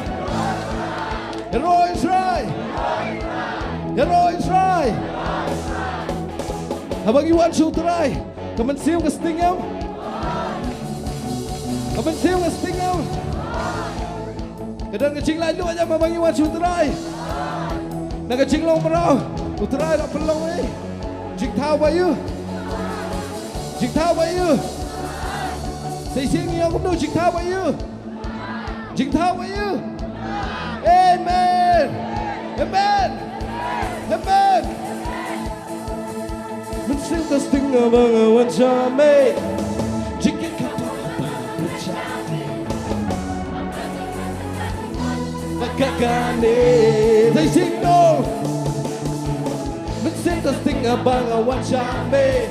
ya rồi Israel, ya rồi Israel. Abang Iwan Sutrai, kamu siap ke setingam? Abang siap ke setingam? Kadang kecing lain lu aja Abang Iwan Sutrai. Nak kecing long merau, Sutrai nak pelong ni. Jing tahu bayu, jing tahu bayu. Saya sing yang aku tu jing tahu bayu, jing tahu bayu. Amen, amen, amen. Mình siêu ta sting Abang Iwan Sutrai. Gagane, they sing no. Mình sing the sting Abang Iwan Sutrai.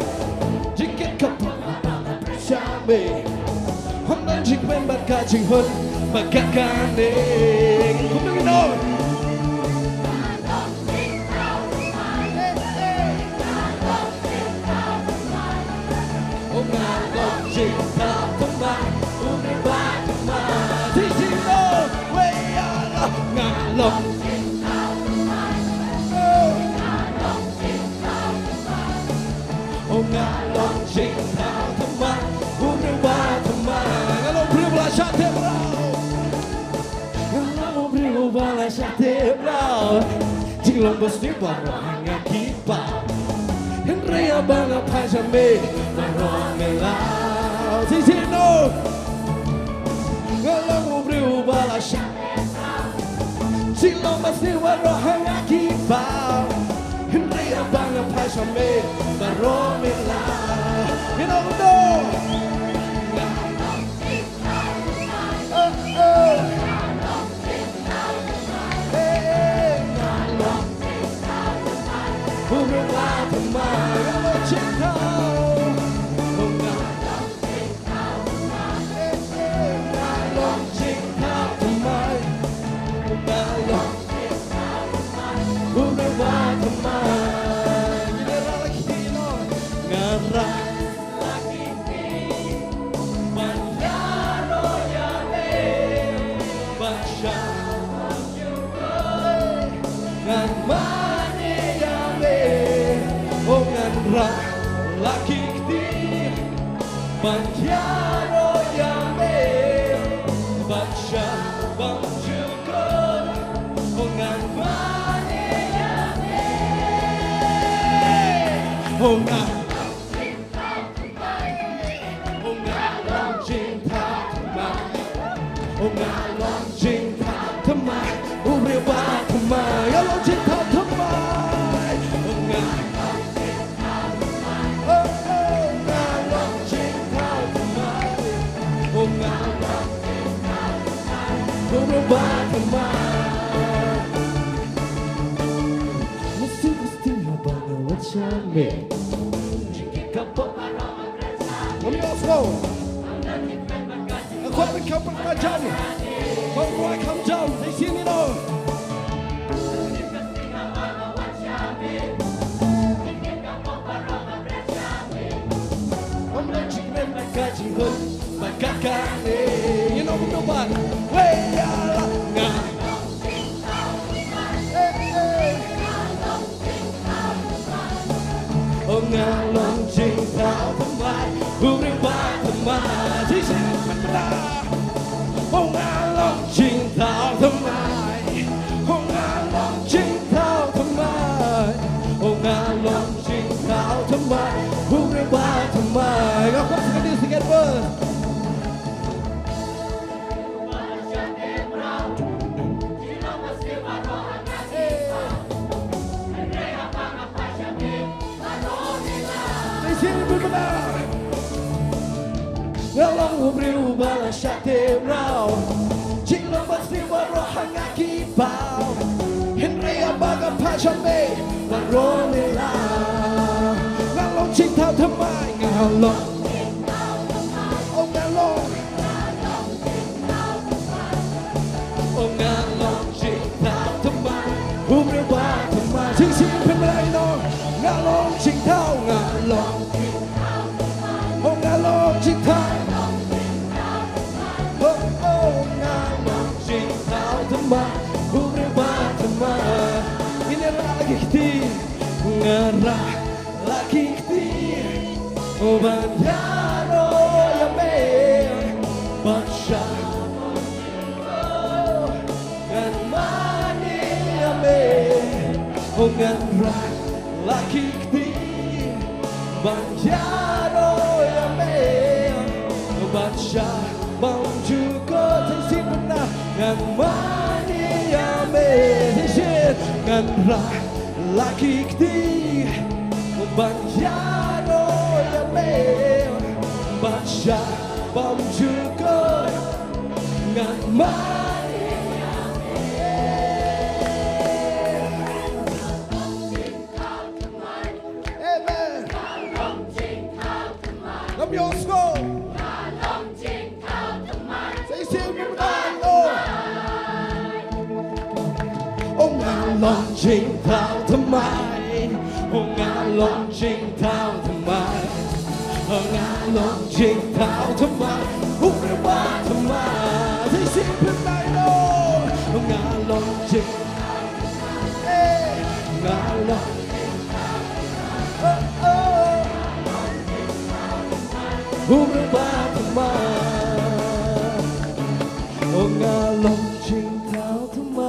Jiket kapal Sutrai. Hôm nay chỉ quen bạn cả trình hơn và gagane. Không được đâu. Hôm nay lòng chỉ ta không mang, hôm nay ba không mang. ลงโอ้งานลงชิงเท้าทำไมพูดไม่ว่าทำไมงานลงพริ้วราชาเทพเรางานลงพริ้วราชาเทพเราจริงลงบนสติบารอหางกีบาเห็นเรียบางอภัยฉันไม่มารอไม่ลาที่ที่โน่งานลงพริ้วราชาจริงลงบนสติบารอหางกีบาเห็นเรียบางอภัยฉันไม่มารอไม่ลาพี่น้องดูพูดไม่ว่าทำไมเราชิงเขางานลองชิงเขาทำไมงานลองพูดไม่ว่าทำไมงานรักที่น้องงานรักมันยาโรยาเล่บัญชางานมารักlaki ktir banjaro yame bacha banjukor ongan mane yame ongan long jing ta mai ongan long jing ta thamai ure wa thamai long jing ta thamai ongan You know what? Way Oh, ngàn lòng trình thảo thầm mai, hương đến ba thầm mai, chỉ sẽ mất ta. Oh, ngàn lòng trình thảo thầm mai, oh, ngàn lòng trình thảo thầm mai, oh, ngàn lòng trình thảo thầm mai, hương đến ba thầm mai. Các con sẽ đi sing it first. Ngalong ubriu bala shate rao Jinglo basti waro hanga kipao Henry abaga pachame waro nila Ngalong ching thao thamai ngalong Oh ngalong Oh ngalong ching thao thamai ubriu ba thamai Ching ching pen lai no Ngalong ching thao ngalong Oh ngalong ching thao Ngarah laki ktir Oh banjaro yame Baksha Ngan mani yame Oh ngarah laki ktir Banjaro yame Baksha Bangjuko Tengsin pernah Ngan mani yame Tengsin Ngarah laki ktir banjaro yame baca bamjuko ngan mani yame amen Love your soul say say me Oh ngan long jing thao thầm mai Oh ngan long jing thao thầm mai Oh ngan long jing thao thầm mai Oh ngan long jing thao thầm mai Say say me Oh ngan long jing ลงชิงเท้าทำไม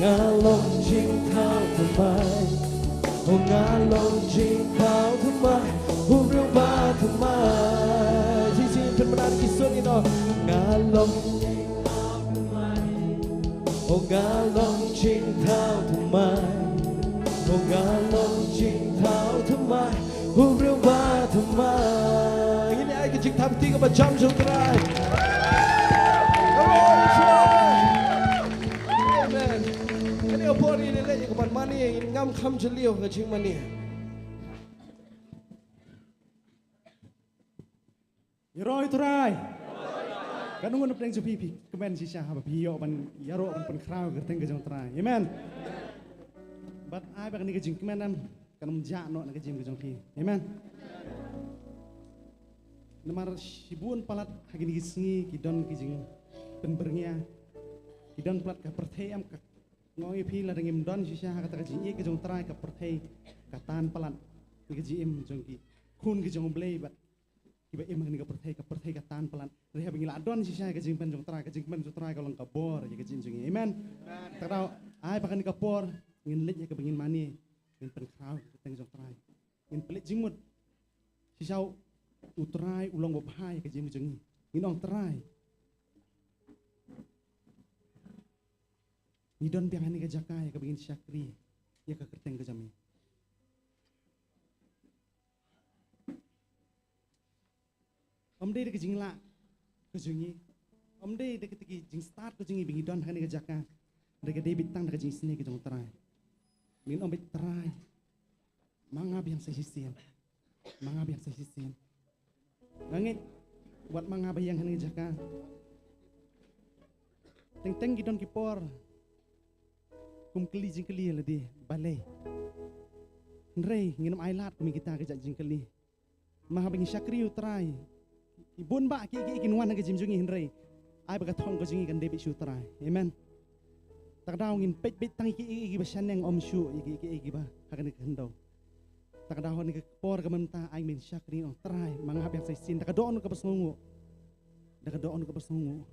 งาลงชิงเท้าทำไมโอ้งาลงชิงเท้าทำไมพูดเรื่องบ้าทำไมที่จริงเป็นประเด็นที่สุดนี่เนาะงาลงโอ้งาลงชิงเท้าทำไมโอ้งาลงชิงเท้าทำไมพูดเรื่องบ้าทำไมยินดีไอ้กิจกรรมที่ก็ประจำช่วงไกลini apa ni lelak je kapan mana ngam kham celiau ke cing mana Yaroi turai. Kan nunggu nupeng jupi pi. Kemen sisa apa piyo ban yaro ban pen krau kerteng ke jong turai. Amen. Bat ai bakan ni ke jing kemen nam kan menjak no nak ke jing ke jong pi. Amen. Namar sibun palat hagi ni sengi kidon ke jing pen berngya. Kidon palat ke perthei am ke ngoi pi la dengim don sisa kata ke jing ke jong turai ke perthei katan palat ke jing jong ki. Kun ke jong blei bat iba emang ni ke perthei katan palat reha bingila don sisa ke jing pen jong turai ke jing pen jong turai kalau kabor ya ke jing jong. Amen. Takau ai bakan ni kapor ngin lej ya ke bingin mani ngin pen krau teng jong turai. Ngin pelit jingmut sisau utrai ulong bopahai ke jing jong ngin ong turai. Ni don biang ni ke jakai ke bingin syakri ya ke kerteng ke jami. Om dei de ke jing la ke jungi. Om dei de ke jing start ke jungi bingin don kan ni ke jakai. De ke debit tang de ke jing sini ke jong turai. Ngin om bet turai. Manga biang sesisian. Manga biang sesisian. Langit buat manga bayang kan ni jakai. Teng-teng gidon kipor. Kum keli jingkeli ladi balai. Nrei nginum ailat kami kita kejak jingkeli. Maha bengi syakri utrai. Ibun ba ki kinwan ke jimjungi nrei. Ai bagatong ke jingi kan debit utrai. Amen. Tak daw ngin pet tang iki basan yang om syu iki ba hakan ke hendau. Tak daw ni ke por ke menta ai min syakri utrai manga biang saisin tak doon ke pasngungu. Tak doon ke pasngungu.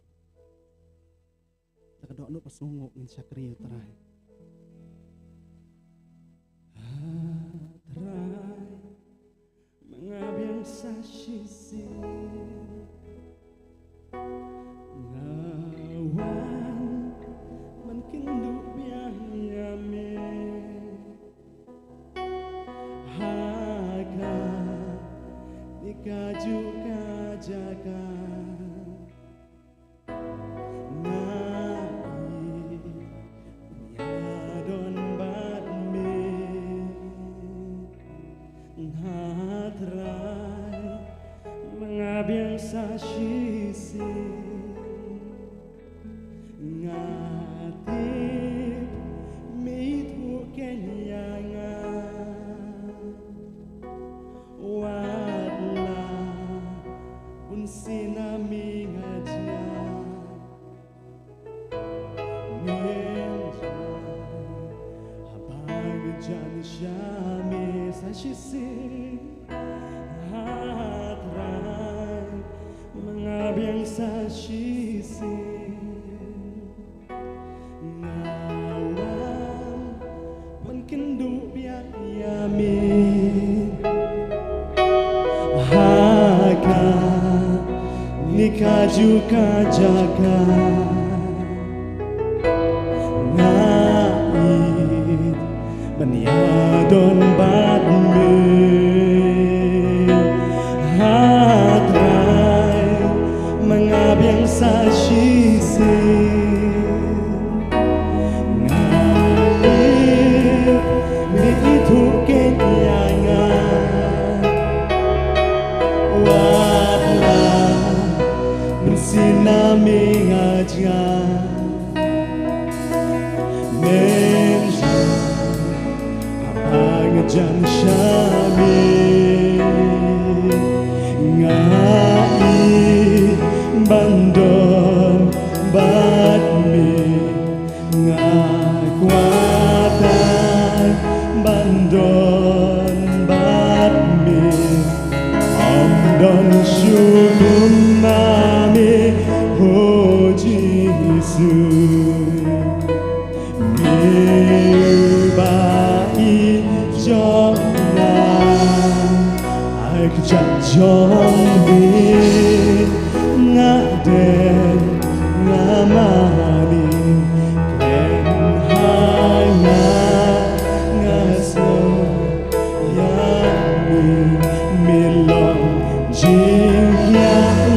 Tak doon ke pasngungu ngin syakri utrai. Try mengabiang sasisi ngawan menkindu biang yame haga nikaju kajaga sasisi ngatip mitu kenyanga wadla unsinami ngajia menja habag jan shami sasisi mengabiang sasisi ngawan menkendu biak yamin haga nikaju kajaga ngait beniadon badme mengabiang sasisi ngalir itu kenyangan wadla bersinami ngajar menja apa ngejan syami bandon badmi ngakuatan bandon badmi om don syulun nami hoji ngaden ngamani ken hanya ngaso yani milong jing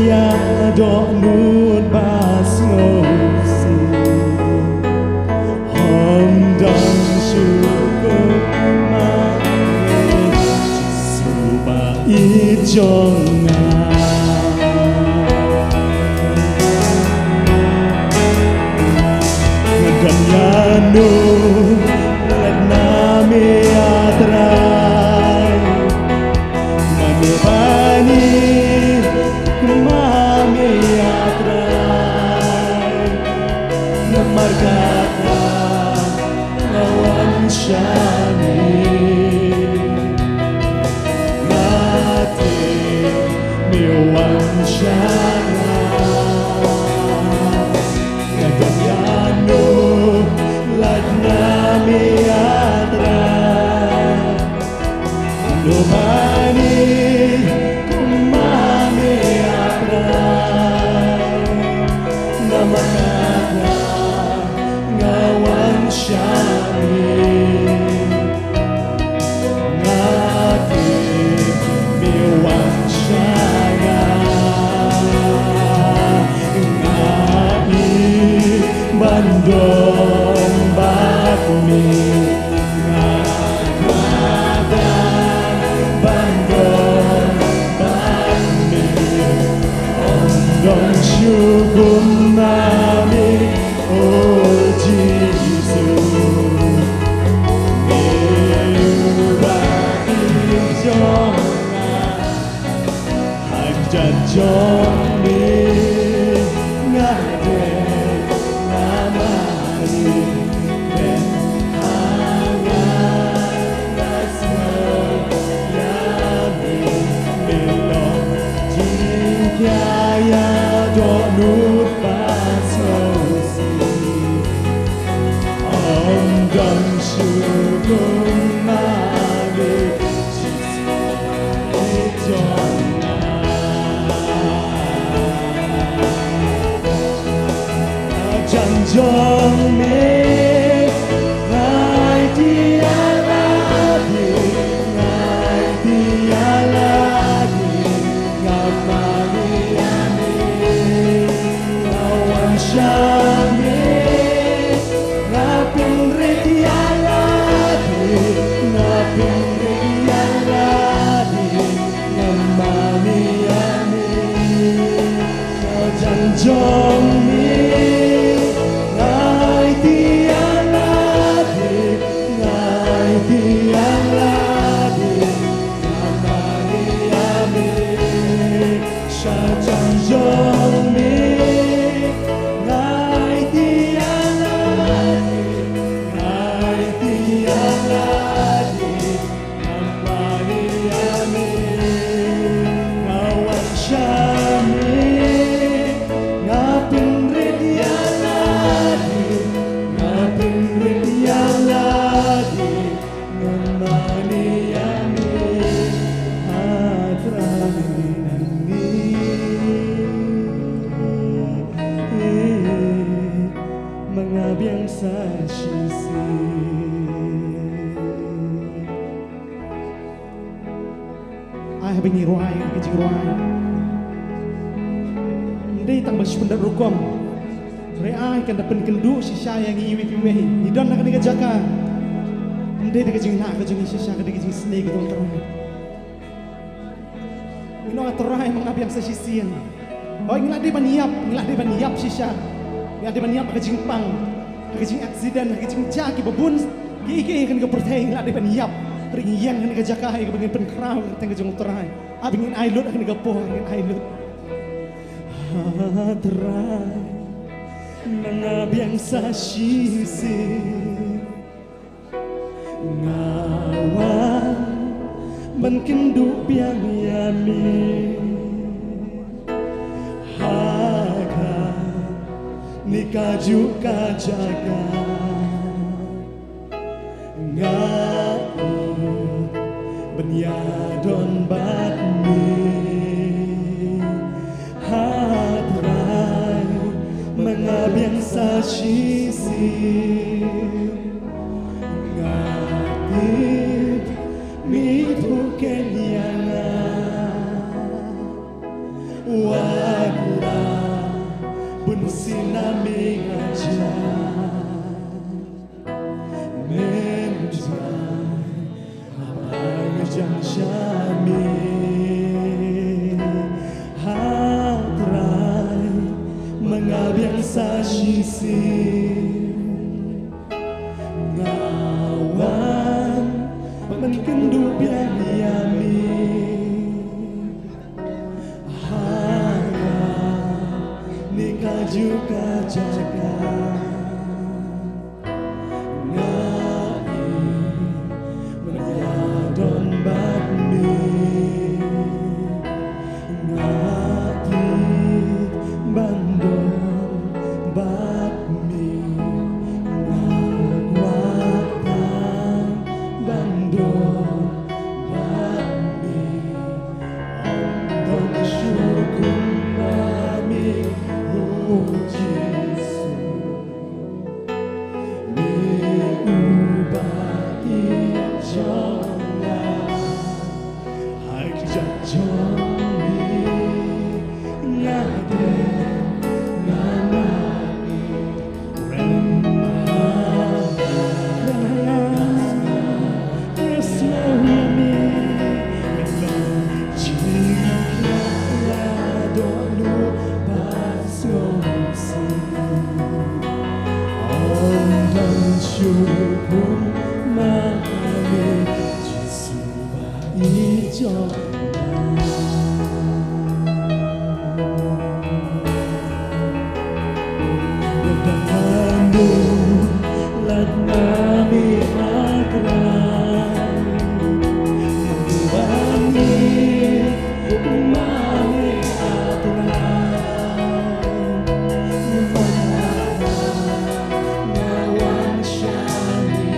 ya do nut bas ngosi hom dong syukur mane suba ijonga Ganyano let nami atrai manubani kumami atrai namargata lawan syani mati miwan syana Ganyano let nami atrai manubani kumami atrai namakata ngawan syami ngati miwan syana ngai bandong bakmi ngada bandong bakmi ondong syukur nami oh Jesus melubai jonga hajat joni ngade namani ben hanya nasmo yami melong jingkaya do nut pasosi om dong syukur mani jona janjong me ngai dia lagi ngamani ani lawan syami ngapin dia lagi ngamani ani janjong me Ai bengi ruai kecing ruai. Ndai tang bersyukur rukom. Reai kan dapat kendu sisa yang iwi pimehi. Idon nak ni kejaka. Ndai de kecing nak kecing sisa ke kecing snake tu terai. Ino terai mengabiang sesisian. Oh ngilak dia baniap sisa. Ngilak dia baniap kecing pang. Kecing aksiden, kecing jaki babun. Gigi kan ke pertai ngilak dia baniap. Ringyang kan ke jaka ai ke bangin penkrau teng kecing terai. Abingin ailut kan ke poh ngin ailut. Terai mengabiang sasisi ngawan menkendu biang yami haga nikaju kajaga ngaku benyadon batmi hatra sisi ngatip mitu kenyana wagura bun sinami ngaja menjai apa ngejang syami hatrai mengabiang sasisi ngawan menkendup yang yami harap nikah juga jaga ngai menyadon bakmi ngati bandon bakmi ngagwatan bandon bakmi ondon syukur mami Yesus mi ubati jonga hai jajongi ngade ngamani syukur mami Jisuba ijo Bedanganmu lat nami akrai Membuangi umami atrai Memandang ngawang syami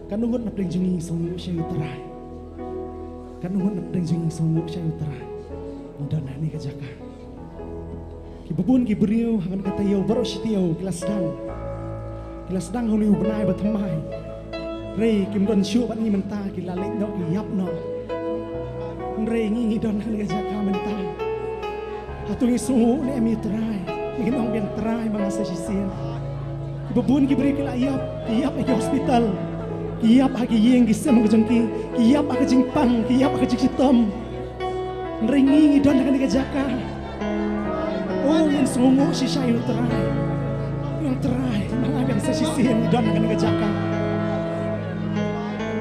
Kanungot na pring jungi songo siya utray. Kanungot na pring jungi songo siya utray. Mudah nani kajaka. Kibubun kibriyo hangan katayo baro sitiyo kilas dang huli ubenai batamai. Rei kim don shu bat ni menta kilalik no kiyap no. Rei ngi don hangan kajaka menta. Hatungi sungu ne mi utray. Mungkin orang yang terai mangasa sisian. Kibubun kibriyo kilayap agi hospital. Kiyap agi yeng gisem kejengki. Kiyap agi jingpang. Kiyap agi jikitom. Ringi don dengan kejaka. Oh yang sungu si sayu terai. Yang terai mangabang sisian don dengan kejaka.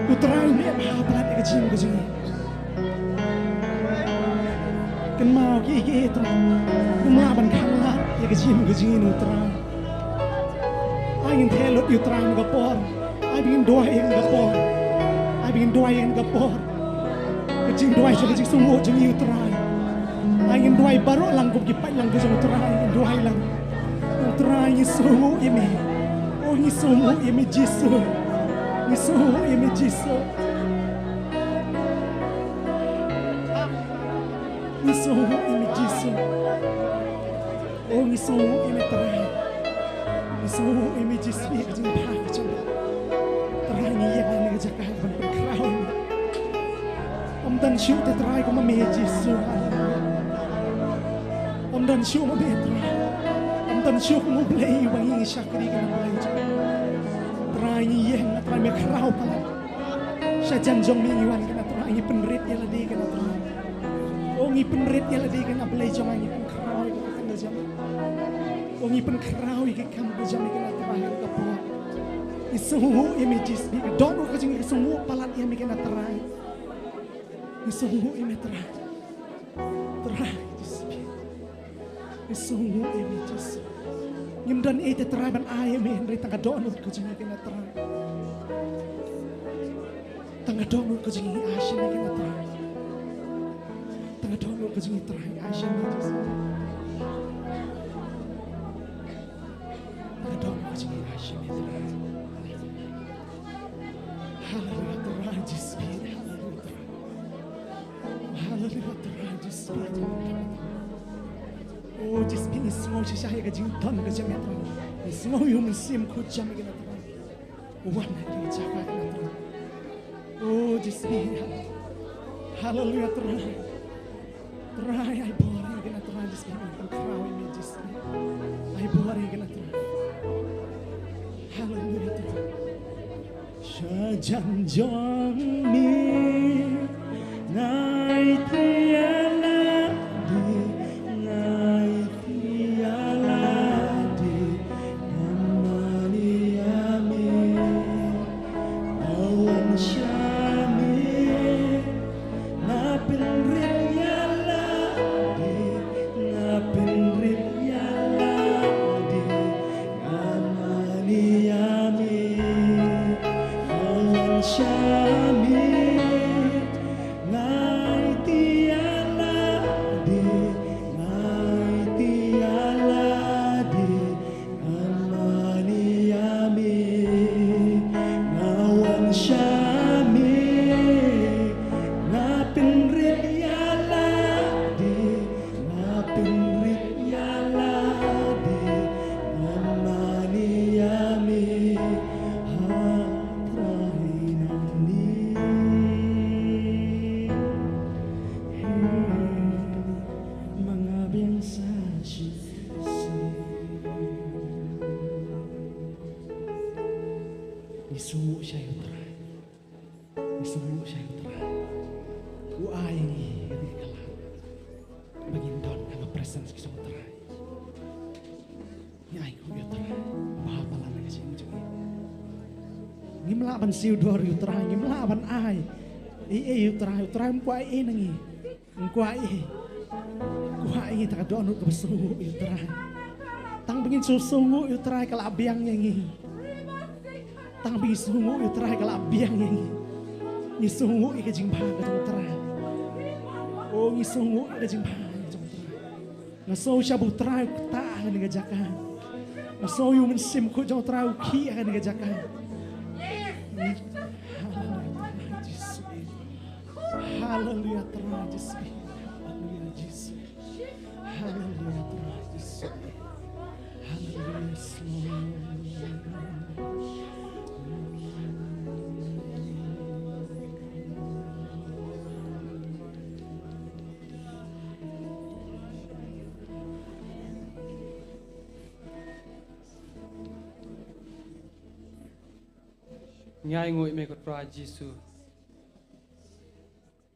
Uterai ni apa pelat kejing. Kan mau gigi itu. Kemaban kalat ya kejing uterai. Angin telot uterai ngapor. Ay bikin doa yang gapor. Ay bikin doa yang gapor. Kecing doa kecing sungu jengi uterai. Ay ingin doa baru lang kukipai lang kecing uterai. Ingin doa lang. Uterai ni sungu ini. Oh ni sungu ini Jisu. Ni sungu ini Jisu. Ni sungu ini Jisu. Oh ni sungu ini terai. Ni sungu ini Jisu kecing bah kecing. Terangi yang ada kejaka ban pengkerau. Om dan syu terai ko mame Jisu. Om dan syu mame terai. Om dan syu ko mulai wangi syakri kana mulai. Terangi yang terai me kerau pala. Sajan jong mingiwan kana terangi penrit ya ladi kana terai. Ongi penrit ya ladi kana mulai jong angi pengkerau kana jam. Ongi pengkerau iki kam jam kana terai ka Isungu imi jisbi, dono kajing isungu palat imi kena terai. Isungu imi terai, terai jisbi. Isungu imi jis. Ngimdan ite terai ban ayam imi tangga dono kajing kena terai. Tangga dono kajing asin kena terai. Tangga dono kajing terai asin jis. Tangga dono kajing asin terai. Hallelujah, terai jisbi. Hallelujah, terai jisbi. Oh, jisbi ni semua sisa yang kajing ton kajing terai. Ni semua yang mesim kujam kena terai. Wana di jaga kena terai. Oh, jisbi. Hallelujah, terai. Terai ay bori kena terai jisbi. Kerau ini jisbi. Ay bori kena terai. Hallelujah, terai. Sajan jong mi ngai tiala di namani ami awan syami napin riala di namani ami Shami ngai tiala di amani ami ngawan Shami napin riala di amani ami Isungu siya terai. Isungu siya terai. Uayangi ketika kalah. Bagindon ang presence kisong terai. Nyai ko yung terai. Bahapalan na kasi yung juga. Ngimlaban siyo dor yung terai. Ngimlaban ay. Yung terai. Yung terai mkuai nangi. Mkuai. Kuai takadonut kebesungu yung terai. Tang bingin susungu yung terai kalabiang nyangi. Tang bing sungu yu terai kala abiang yang ni sungu ika jing ba ka jong terai. Oh ni sungu ika jing ba ka jong terai. Na so shabu terai ta ka ni jaka. Na so yu men sim ko jong terai ki ka ni jaka. try this be. Hallelujah, Jesus. Hallelujah, try this be. Hallelujah, yes, Lord. Ngai ngui me ko try Jisu.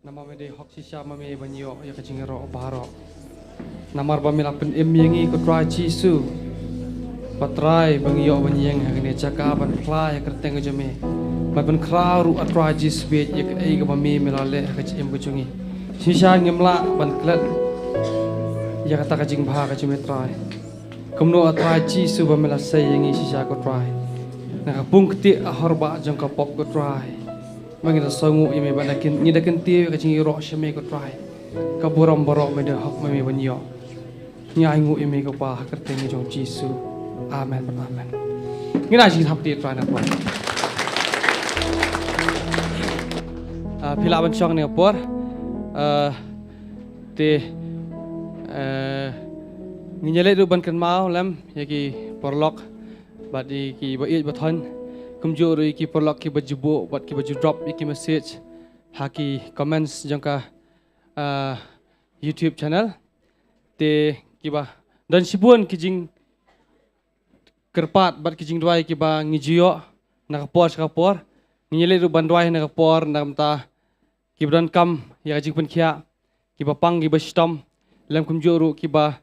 Nama me de hok sisa ma me banyo ya ka jingero baro. Namar ba me la pen em yengi ko try Jisu. Patrai bangyo banyeng ha ne chaka ban kla ya kerteng jame. Ba ban kraru atry Jisu be ya ka ei ga ba me la le ha ka em ko chungi. Sisa ngemla ban klat ya ka ta ka jing bha ka jume try. Kumno atry Jisu ba me la sei yengi sisa ko try. Nakapung keti ahorba jangka pop ko try. Mangita songu ime banakin ni dakin ti ka jingi ro shame ko try. Ka borom boro me de hok me banyo. Nyai ngu ime ko pa kerteng jong Jisu. Amen amen. Ngina ji thap ti try na pa. Phila ban chong ne por. Te nginyele du ban kan mau lam yaki porlok badi ki ba bathon kumjor ki porlok ki bajubo bat ki baju drop ki message haki comments jangka YouTube channel te ki ba dan sibun ki jing kerpat bat ki jing dwai ki ba ngijio nakapor ngile ru bandwai nakapor namta ki dan kam ya jing penkhia ki ba pang ki ba stom lam kumjor ki ba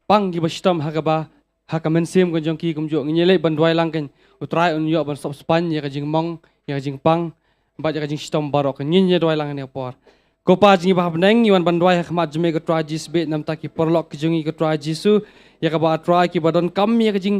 pang ki ba stom hakaba hakamen sim kan jongki kumjo ngile bandwai langken utrai un yo ban sop span ya jing mong ya jing pang ba ya jing stom barok nginye dwai lang ne por ko pa jing ba bneng yuan bandwai hakmat jme ko try jis be nam ta ki porlok ki jongi ko try jisu ya ka ba try ki badon kam ya jing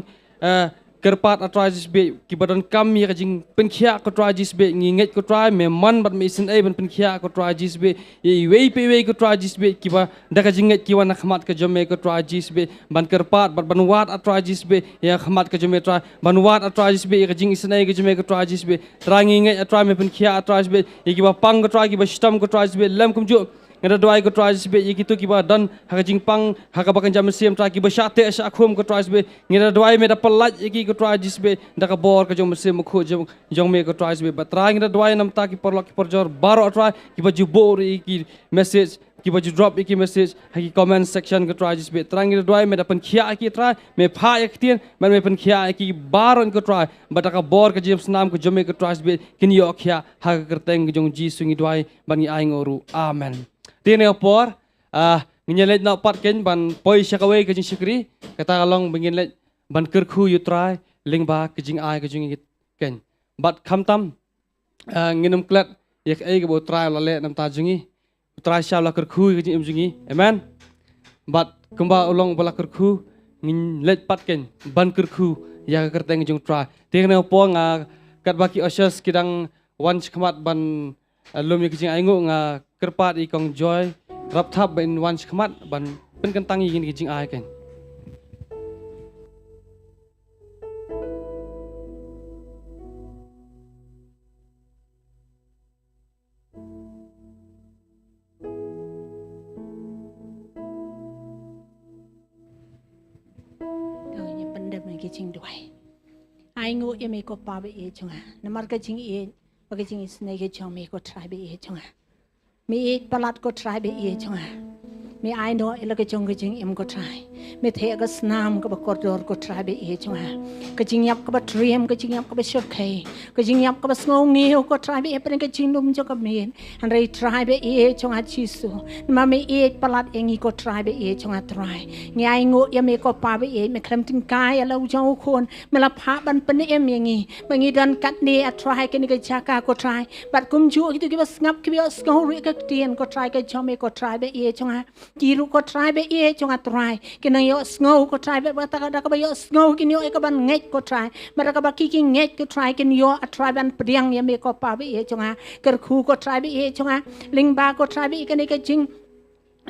kerpat atrai jis be ki badon kam ya jing penkhia ko try jis be nginget ko try me man bat me sin ai ban penkhia ko try jis be ye wei pe wei ko try jis be ki ba da ka jinget ki wan hakmat ka jome ko try jis be ban kerpat bat ban wat atrai jis be ya hakmat ka jome try ban wat atrai jis be ya jing sin ai ka jome ko try jis be trangi ngai atrai me penkhia atrai jis be ye ki ba pang ko try ki ba stam ko try jis be lam kum jo ngada doai ko try jis be ye ki to ki ba dan ha jing pang ha ka ba kan jam sim try ki ba shate sha khum ko try jis be ngada doai me da palat ye ki ko try jis be da ka bor ka jom sim kho jong me ko try jis be ba try ngada doai nam ta ki porlok ki porjor baro try ki ba ju bor ki message ki ba ju drop ki message ha ki comment section ko try jis be try ngada doai me da pen khia ki try me pha ek tien man me pen khia ki baron ko try ba da ka bor ka jim snam ko jom me ko try jis be kin yo khia ha ka kerteng jong ji sungi doai ban ngi ai ngoru amen tiene opor nginyelet na pat ken ban poi shakawe ke jing shikri kata kalong bingin ban kerkhu yu try ling ba ke jing ai ke jing ken bat kham tam nginum klat yak ai ke bo try la le nam ta jingi try sha la kerkhu ke jing jingi amen bat kumba ulong bala kerkhu ngin let pat ken ban kerkhu ya kerteng jung try tiene opor nga kat baki oshas kidang wan khmat ban lum ke jing ai ngo nga kerpat ikong joy rap thap ben wan khmat ban pen kan tangi gin jing ai ken rồi những vấn đề này cái trình độ ai ngủ em ấy có ba bị chung à nằm ở cái trình ấy và cái trình này cái chồng mình có trai bị chung à mi palat ko try be e chunga mi ai no ela ke chong ke jing em ko try mi the ga snam ka ba corridor ko try be e chunga ke jing yap ka ba dream ke jing yap ka ba shot kai ke jing yap ka ba sngo ngiu ko try be e pen ke jing lum jo ka min han rei try be e chunga chisu ma mi e palat engi ko try be e chunga try ngi ai ngo ya mi ko pa be e mi klam tin kai ala u jong khon mi la pha ban pen em ngi ma ngi dan kat ni a try ke ni ke chaka ko try bat kum ju ki ba snap ki ba sngo ri ka tien ko try ke chome ko try be e chunga kiru ko try be e chunga try ke nang yo sngo ko try be ta ka ba yo sngo ki yo e ka ban nget ko try ma ka ba ki nget ko try ke yo a try ban priang ye me ko pa be e chunga ker khu ko try be e chunga ling ba ko try be ke ni ke jing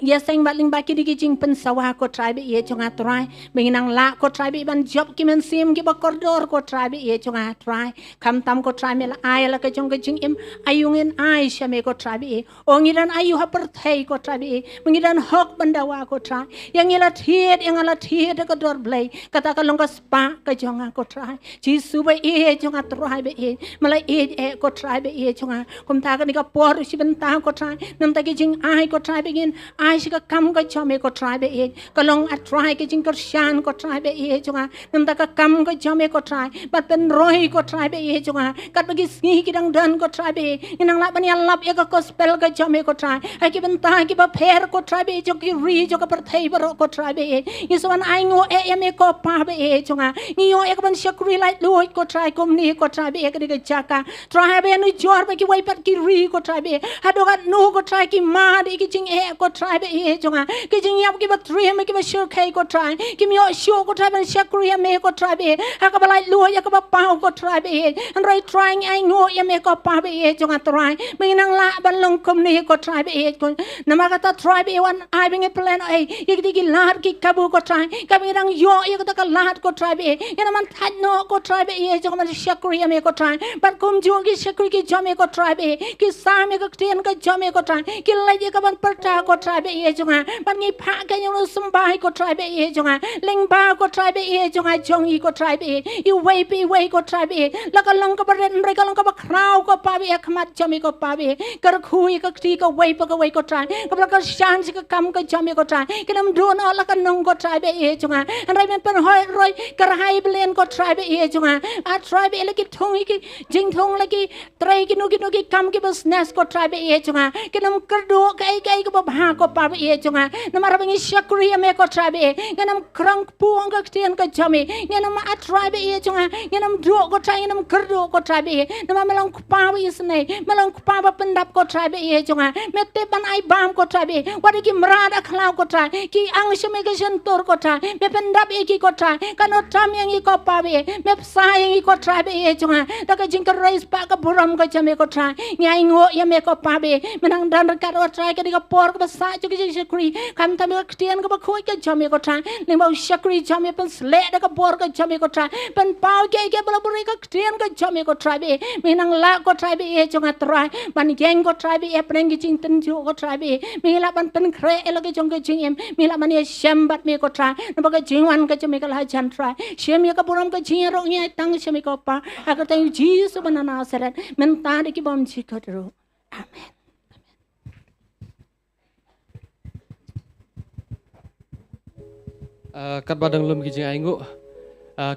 ya seng baling baki di kijing pensawa ko tribe ye chunga try menginang la ko tribe ban job ki men sim ki ba koridor ko tribe ye chunga try kam tam ko tribe la ay la ka chung kijing im ayungin ay shame ko tribe ye ongiran ayu ha perthai ko tribe ye mengiran hok bandawa ko try yang ila thiet ko dor blai kata ka longa spa ka chunga ko try ji suba ye chunga tribe ye malai e ko tribe ye chunga kum ta ka ni ka por si ben ta ko try nam ta kijing ay ko tribe gin ai ska kam ko chome ko try be e ko long a try ke jing ko shan ko try be e chunga nam ta ka kam ko chome ko try bat pen roi ko try be e chunga kat bagi sni ki dang dan ko try be inang la ban ya lap e ko spell ko chome ko try ai ki ben ta ki ba pher ko try be jo ki ri jo ko per thai ba ko try be e iswan ai ngo e me ko pa be e chunga ni yo e ko ban shakri lai lo ko try kom ni ko try be e ke jaka try be nu jor ba ki wai pat ki ri ko try be ha do ga no ko try ki ma de ki jing e ko try be e chunga ki jing yap ki ba three me ki ba shur kai ko try ki mi o show ko try ban shakri me ko try be ha ka ba lai lo ya ka ba pa ko try be and right trying ai ngo ya me ko pa be e chunga try me nang la ban long kom ni ko try be e ko na ma ka ta try be wan ai bing e plan ai ki ki lar ki kabu ko try ka mi rang yo ya ka lar ko try be ya na man tha no ko try be e chunga man shakri me ko try ban kom jo ki shakri ki jame ko try be ki sa me ko ten ka jame ko try ki lai ya ka ban parta ko try be e chunga ban ngi pha ka yo sumbai ko try be e chunga ling ba ko try be e chunga jong i ko try be you way ko try be la ka long ka ba ren re ka long ka ba krau ko pa be khmat jame ko pa be kar khui ka ti ka way pa ka way ko try ka ba ka shan si ka kam ka jame ko try ki nam do na la ka nong ko try be e chunga an rai men pen hoi roi kar hai blen ko try be e chunga a try be la ki thong ki jing thong la ki trai ki no ki kam ki bas nas ko try be e chunga ki nam kar do kai ko ba ha ko pa be e chunga nam ra bangi shakri me ko try be nam krang puang ka tien ka jame nam a try be e chunga nam do ko try nam kar do ko try be nam malang pa be isne malang pa ba pendap ko try be e chunga me te ban ai bam ko try be wadi ki mrada khlau ko try ki ang shme ka shen tor ko try me pendap e ki ko try kano tam yang i ko pa be me sa yang i ko try be e chunga ta ka jing ka rais pa ka buram ka jame ko try ngai ngo ya me ko pa be menang dan ka ro try ka ka por ka sa chu ki shakri kam tam ka tien ka ba khoi ka jame ko try ning ba shakri jame pen sle da ka por ka jame ko try pen pau ke bala buri ka tien ka jame ko try be menang la ko try be e chunga try ban geng ko try be e preng ki ching ten ju ko try be me la ban pen kre e la ka jong ka jing em me la man e shem bat me ko try na ba ka jing wan ka jame ka la jan try shem ya ka buram ka jing ro nge tang shem ko pa agar ta ji su banana sarat men ta de ki bom chi ko ro amen. Kat badang lum kijing aingu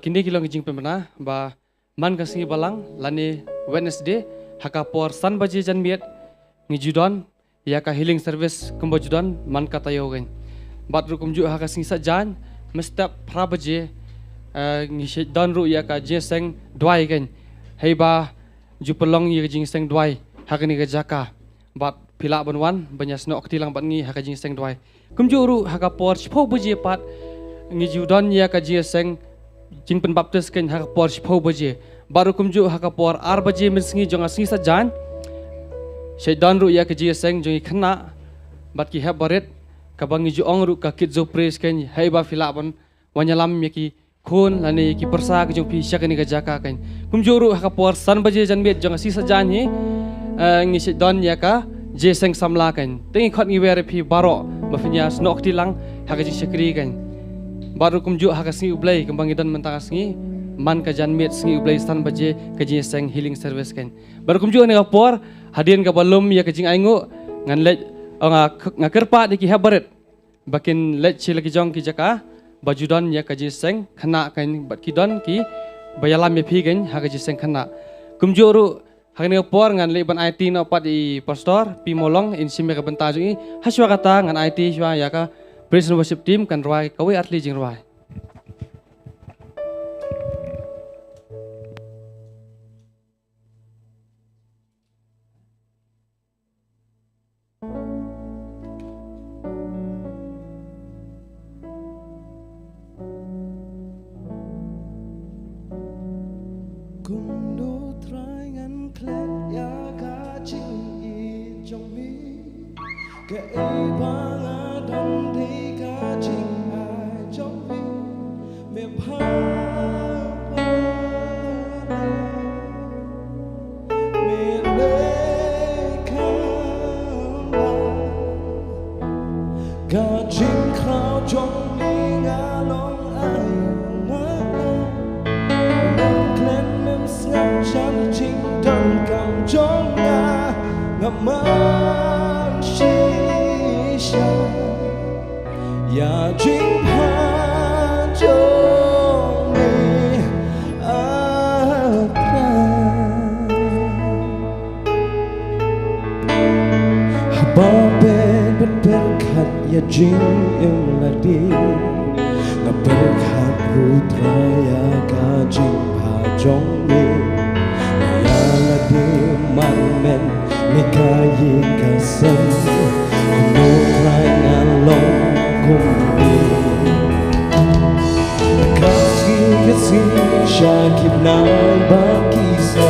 kini kilong kijing pemana ba man kasingi balang lani Wednesday hakapor san baje jan miet ngijudon ya ka healing service kumbajudon man katayo gen bat rukum ju hakasingi sa jan mestap pra baje ngi don ru ya ka jeseng dwai gen hei ba ju pelong ya kijing seng dwai hakani ka jaka bat pila banwan banyas no aktilang bat ngi hakajing seng dwai kumju ru hakapor chpo baje pat ngi judon ya ka jeseng jing pen baptis ken hakapor chpo baje baru kumju hakapor ar baje minsingi jonga singi sa jan shaidan ru ya ka jeseng jongi khna bat ki habaret ka bangi ju ong ru ka kit zo praise ken hei ba pila ban wanyalam ya ki khon lani ki persa ka jong pi syakani ka jaka ken kumju ru hakapor san baje jan met jonga sisa jan hi ngi shaidan ya ka jeseng samla ken tengi khot ngi were pi baro mafinya snok tilang hakaji syakri ken baru kumju hakasingi ublai kembangi dan mentangasngi man ka janmet singi ublai stan baje ka jeseng healing service ken baru kumju ne kapor hadien ka balum ya ka jing aingo ngan le ngakerpa di ki habaret bakin le chi lagi jong ki jaka bajudon ya ka jeseng khana ken bat ki don ki bayalam me phi gen ha ka jeseng khana kumju ru hakne kapor ngan le ban IT no pat i pastor pi molong in simme ka benta jungi haswa kata ngan IT shwa ya ka praise and worship team kan roi kawi atli jing roi Kundo trangan klet ya ka ching i jong mi ke e bang cầm trong ngà ngập man shisha ya chính ha trong mi ba bên bên khát ya chính em là đi ngập bên khát ru traya cả chính ha trong mi ya là đi man men nikayi kasam no rai ngan long kum đi kasi shakib na baki sa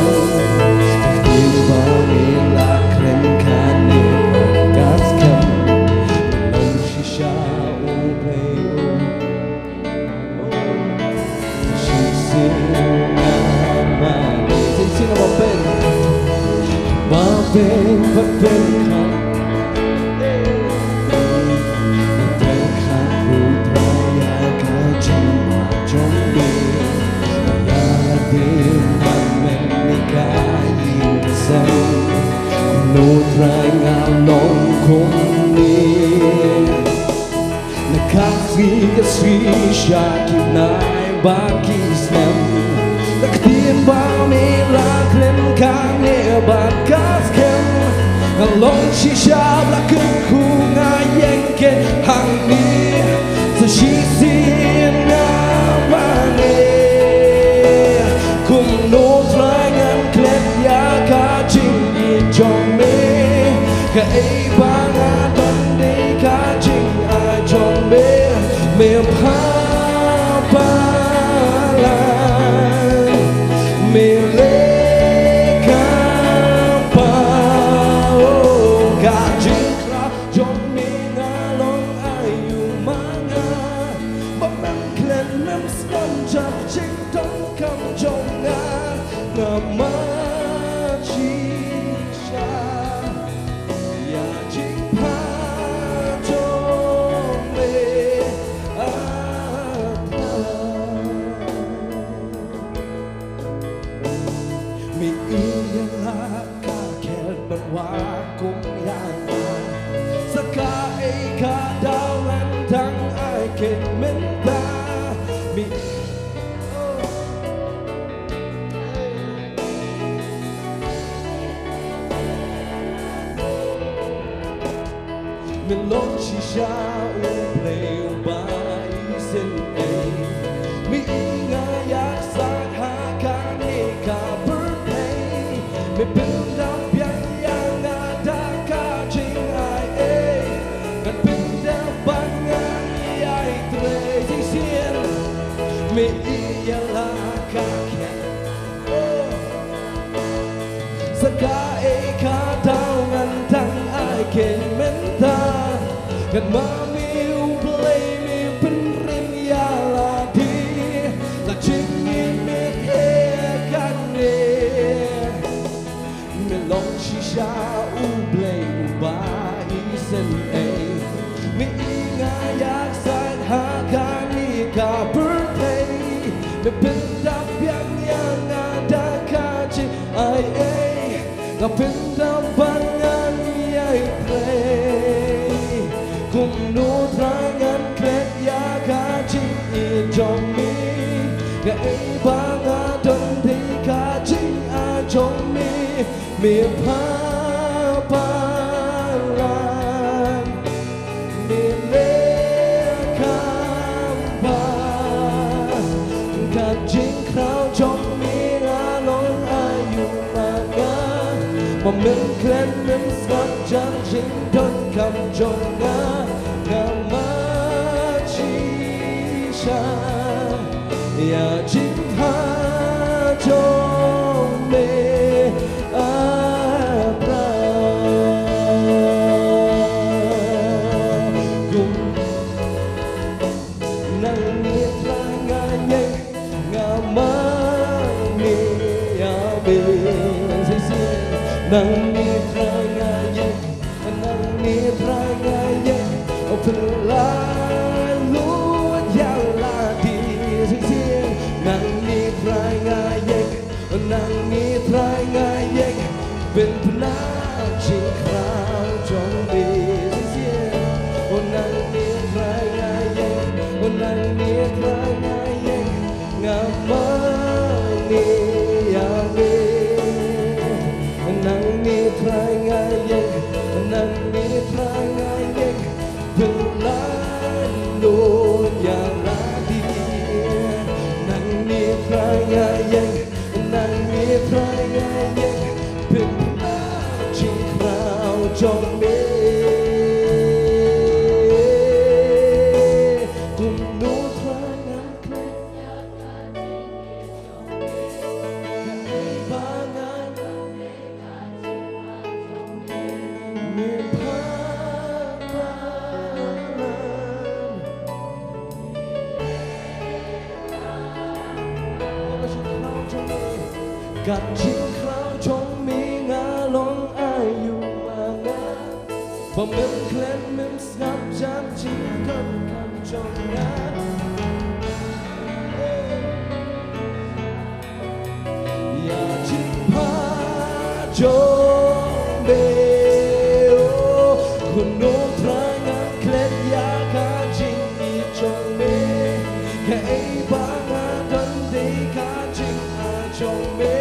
tin ba ni la krem kane gas kam no shisha o play she sing na ma sing ba ben but ben khan ben khan ru traya ka chima trong đi no trai ngao non không đi na kasi kasi shaki nai ba kisnem na ktin ba mi la klem kang ne ba kas kem along shisha la kun ku nga yenke hang ni so she sin na ba ne kum no trai ngan klem ya ka ching yi trong me ka ai ba nga don de ka ching ai trong me pa pa la me le ka pa o ka ching kra trong me nga long ai yu ma nga ba man klen nam skam cha ching don kam trong nga nga ma chi sha ya ching pa trong me a ta mi yên la ka khet ban wa kum yang sa ka ai ka dao lan thang ai ken men ta mi mình lót chỉ xa u play u ba i sen ai mi nga ya sa ha ka ni ka birthday mi pin da pian ya nga da ka ching ai ai ngan pin da bang nga ai tre si sien mi ya la ka ke sa ka ai ka dao ngan thang ai ken men taกันมามีอุเบลมีเป็นเรื่องยาลาดีและจริงมีเมื่อเอกันเองไม่ลองชิชาอุเบลอุบาอีเส้นเองมีงาอยากใส่หาการนี้กับเบอร์เทย์ไม่เป็นดับยังยังงาดาคาจิไอเอก็เป็นดับบังงานใหญ่เพลcùng nụ thái ngăn kết ya cả chính in trong mi ngày ba ngã đơn thì cả chính ai trong mi miệng pa pa lan miệng lê cam pa cả chính khao trong mi ngã lối ai dùng mà ngã mà mình khen mình sắp chân chính đơn cầm trong ngã ya chính ha trong me a pra cùng nang niết la nga nhẹ nga ma mi ya be si si nang niết la nga nhẹ nang niết la nga nhẹ o phun la nang ni trai nga yek ngamani yami nang ni trai ngayeng nang ni trai ngayeng pelalo yang ladi nang ni trai ngayeng nang ni trai ngayeng pelalo cinkrau trong me Kat chinh khao trong mi ngã long ai yêu mà ngã và mình khen mình ngắm chán chinh thân khăn trong ngã ya chinh pha trong bê kun nô tra ngã khen ya ka chinh đi trong bê cái ba ngã thân đi ka chinh ai trong bê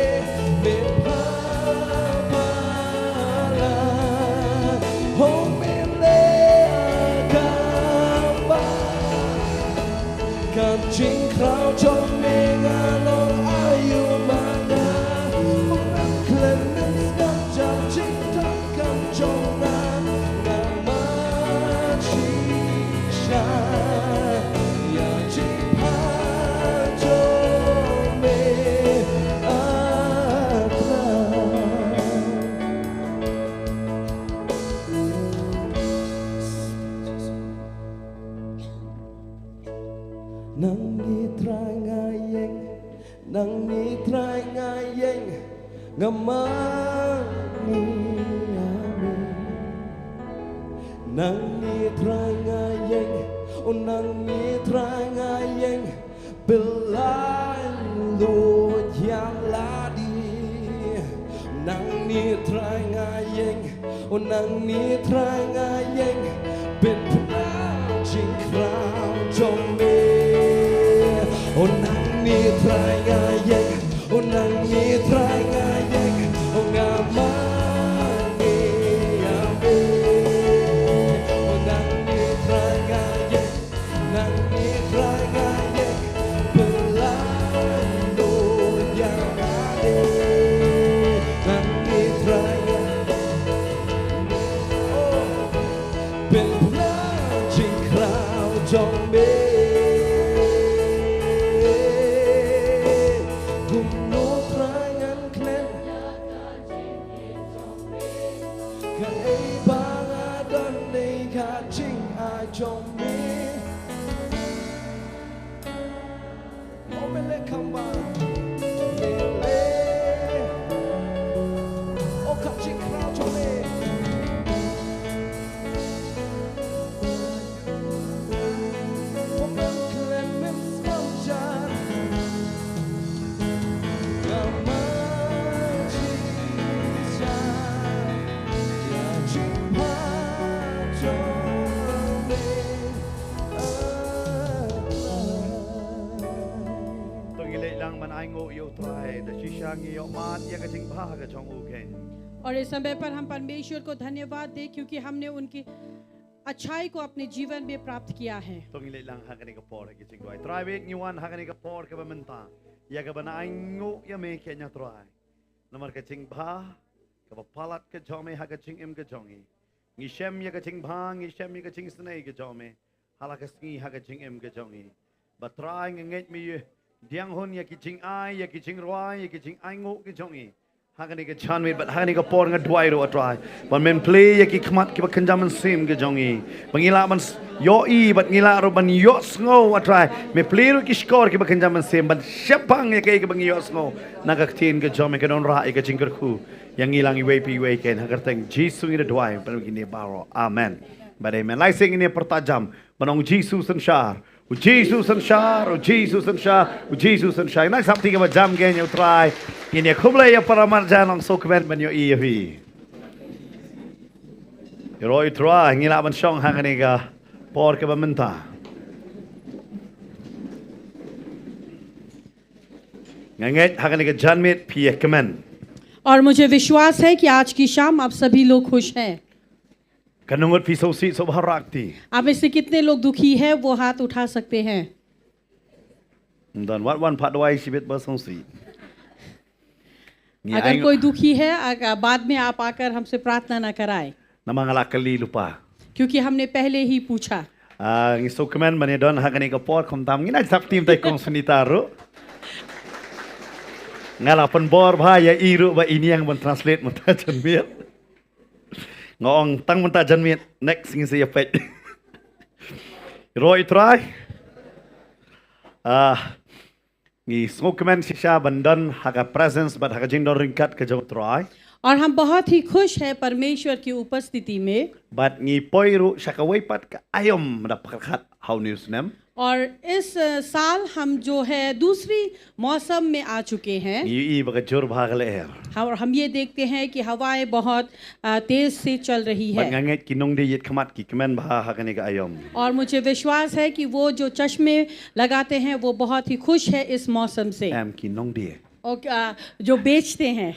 chinh khao trong mi ngã long ayu mana orang klen ngam jam chinh tak kam trong nan nama chisha ya chinh pa trong mi atra nang ni trai ngayeng nang ni trai ngayeng ngamani yami nang ni trai ngayeng nang ni trai ngayeng pelalo yang ladi nang ni trai ngayeng nang ni trai ngayeng bên chinh khao trong me nang ni trai ngayeng nang ni trai ngayeng ngamani yami nang ni trai ngayeng nang ni trai ngayeng pelalo yang ade nang ni trai ngayeng pelalo chinh khao trong me trong mi ô mê lê khăm ba mê lê ô khắp chinh khao trong mi ô mê khen mê ngắm chan ngắm mắt chi cha ya chinh pa trong lang man ai ngộ yêu trai để chỉ sang yêu mat या cái chính भा cái trong उके और इस समय पर हम परमेश्वर को धन्यवाद दें क्योंकि हमने उनकी अच्छाई को अपने जीवन में प्राप्त किया है तो ngi lang ha cái cái por cái chính quay trai biết như one ha cái cái por cái bên ta ya cái bên ai ngộ ya me cái nhà trai nomor cái chính भा cái palat cái trong me ha cái chính em cái trong ngi shem ya cái chính भा ngi shem ya cái chính snei cái trong me hala cái ngi ha cái chính em cái trong but try ngi mi diang hon ya kiching ai ya kiching roi ya kiching ai ngộ cái trong ý hagani cái chan mit but hagani cái por ngat dwai ro try but men play ya ki khmat ki bakhan jaman sim cái trong ý bangila man yo i but ngila ro ban yo sngo try me play ro ki score ki bakhan jaman sim but shapang ya cái bang yo sngo nagak tin cái trong me cái don ra cái ching kar khu yang ngilang i pi we ken hagar teng jisu ngi dwai but gini baro amen but amen lai sing ini pertajam banong jisu sanshar Jesus and Shar, Jesus and Shar, Jesus and Shar. Next something about jam game you try. In your kubla ya paramarjan ang so kwen ben yo EV. You roy try ngila ban shong hanganiga por ke bamenta. Nganget hakani ka janmit pia kemen. और मुझे विश्वास है कि आज की शाम आप सभी लोग खुश हैं। Kanungot pi sosi sobharakti. आप में से कितने लोग दुखी हैं वो हाथ उठा सकते हैं। Dan wat wan pat doi sibit bersosi. Ni अगर aing कोई दुखी है बाद में आप आकर हमसे प्रार्थना न कराएं, namangala kali lupa. क्योंकि हमने पहले ही पूछा। Ngi so kemen bani don hakani ka por kom tam ngina sap tim tai kong sunita ro. Ngala pen bor bha ya iru ba ini yang men translate men ta janmit. Ngong tang men ta janmit next ngi se pet. Roy try. Ngi so kemen sisha bandan haka presence but haka jing don ringkat ke jong try. और हम बहुत ही खुश हैं परमेश्वर की उपस्थिति में। But ngi poiru sakawai pat ka ayom dapat how news nem. और इस साल हम जो है दूसरी मौसम में आ चुके हैं। Ngi i baga jor bhagale her. और हम ये देखते हैं कि हवाएं बहुत तेज से चल रही But है। nganget kinong de yet kamat ki kemen bha hakani ka ayom. और मुझे विश्वास है कि वो जो चश्मे लगाते हैं वो बहुत ही खुश है इस मौसम से। Am kinong de. और जो बेचते हैं।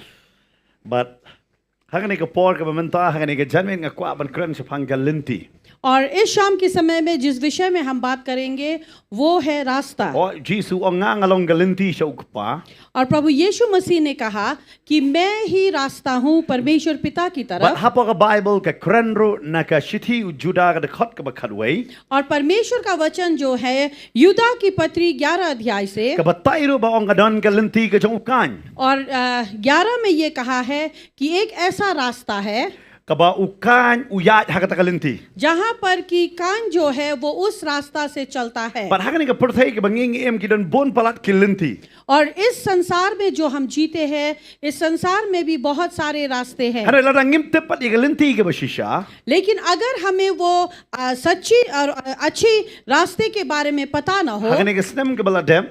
But hakani ka por ka bamenta hakani ka janmen nga kwa ban kran sapang galinti. और इस शाम के समय में जिस विषय में हम बात करेंगे वो है रास्ता। O Jisu o nga ngalong galinti sa ukpa. और प्रभु यीशु मसीह ने कहा कि मैं ही रास्ता हूँ परमेश्वर पिता की But तरफ। hapo ka Bible ka kranro na ka shithi u juda ka khot ka bakadway. और परमेश्वर का वचन जो है यूदा की पत्री 11 अध्याय से Ka batayro ba ong gadon galinti ka jong ukan. और 11 में ये कहा है कि एक ऐसा रास्ता है Ka ba ukan uyat hakata galinti. जहाँ पर कि कान जो है वो उस रास्ता से चलता है। But hakani ka perthai ka banging em ki don bon palat kilinti. और इस संसार में जो हम जीते हैं इस संसार में भी बहुत सारे रास्ते हैं। Hare la ngim tepat i galinti ka bashisha. लेकिन अगर हमें वो सच्ची और अच्छी रास्ते के बारे में पता ना हो Hakani ka snem ka baladem.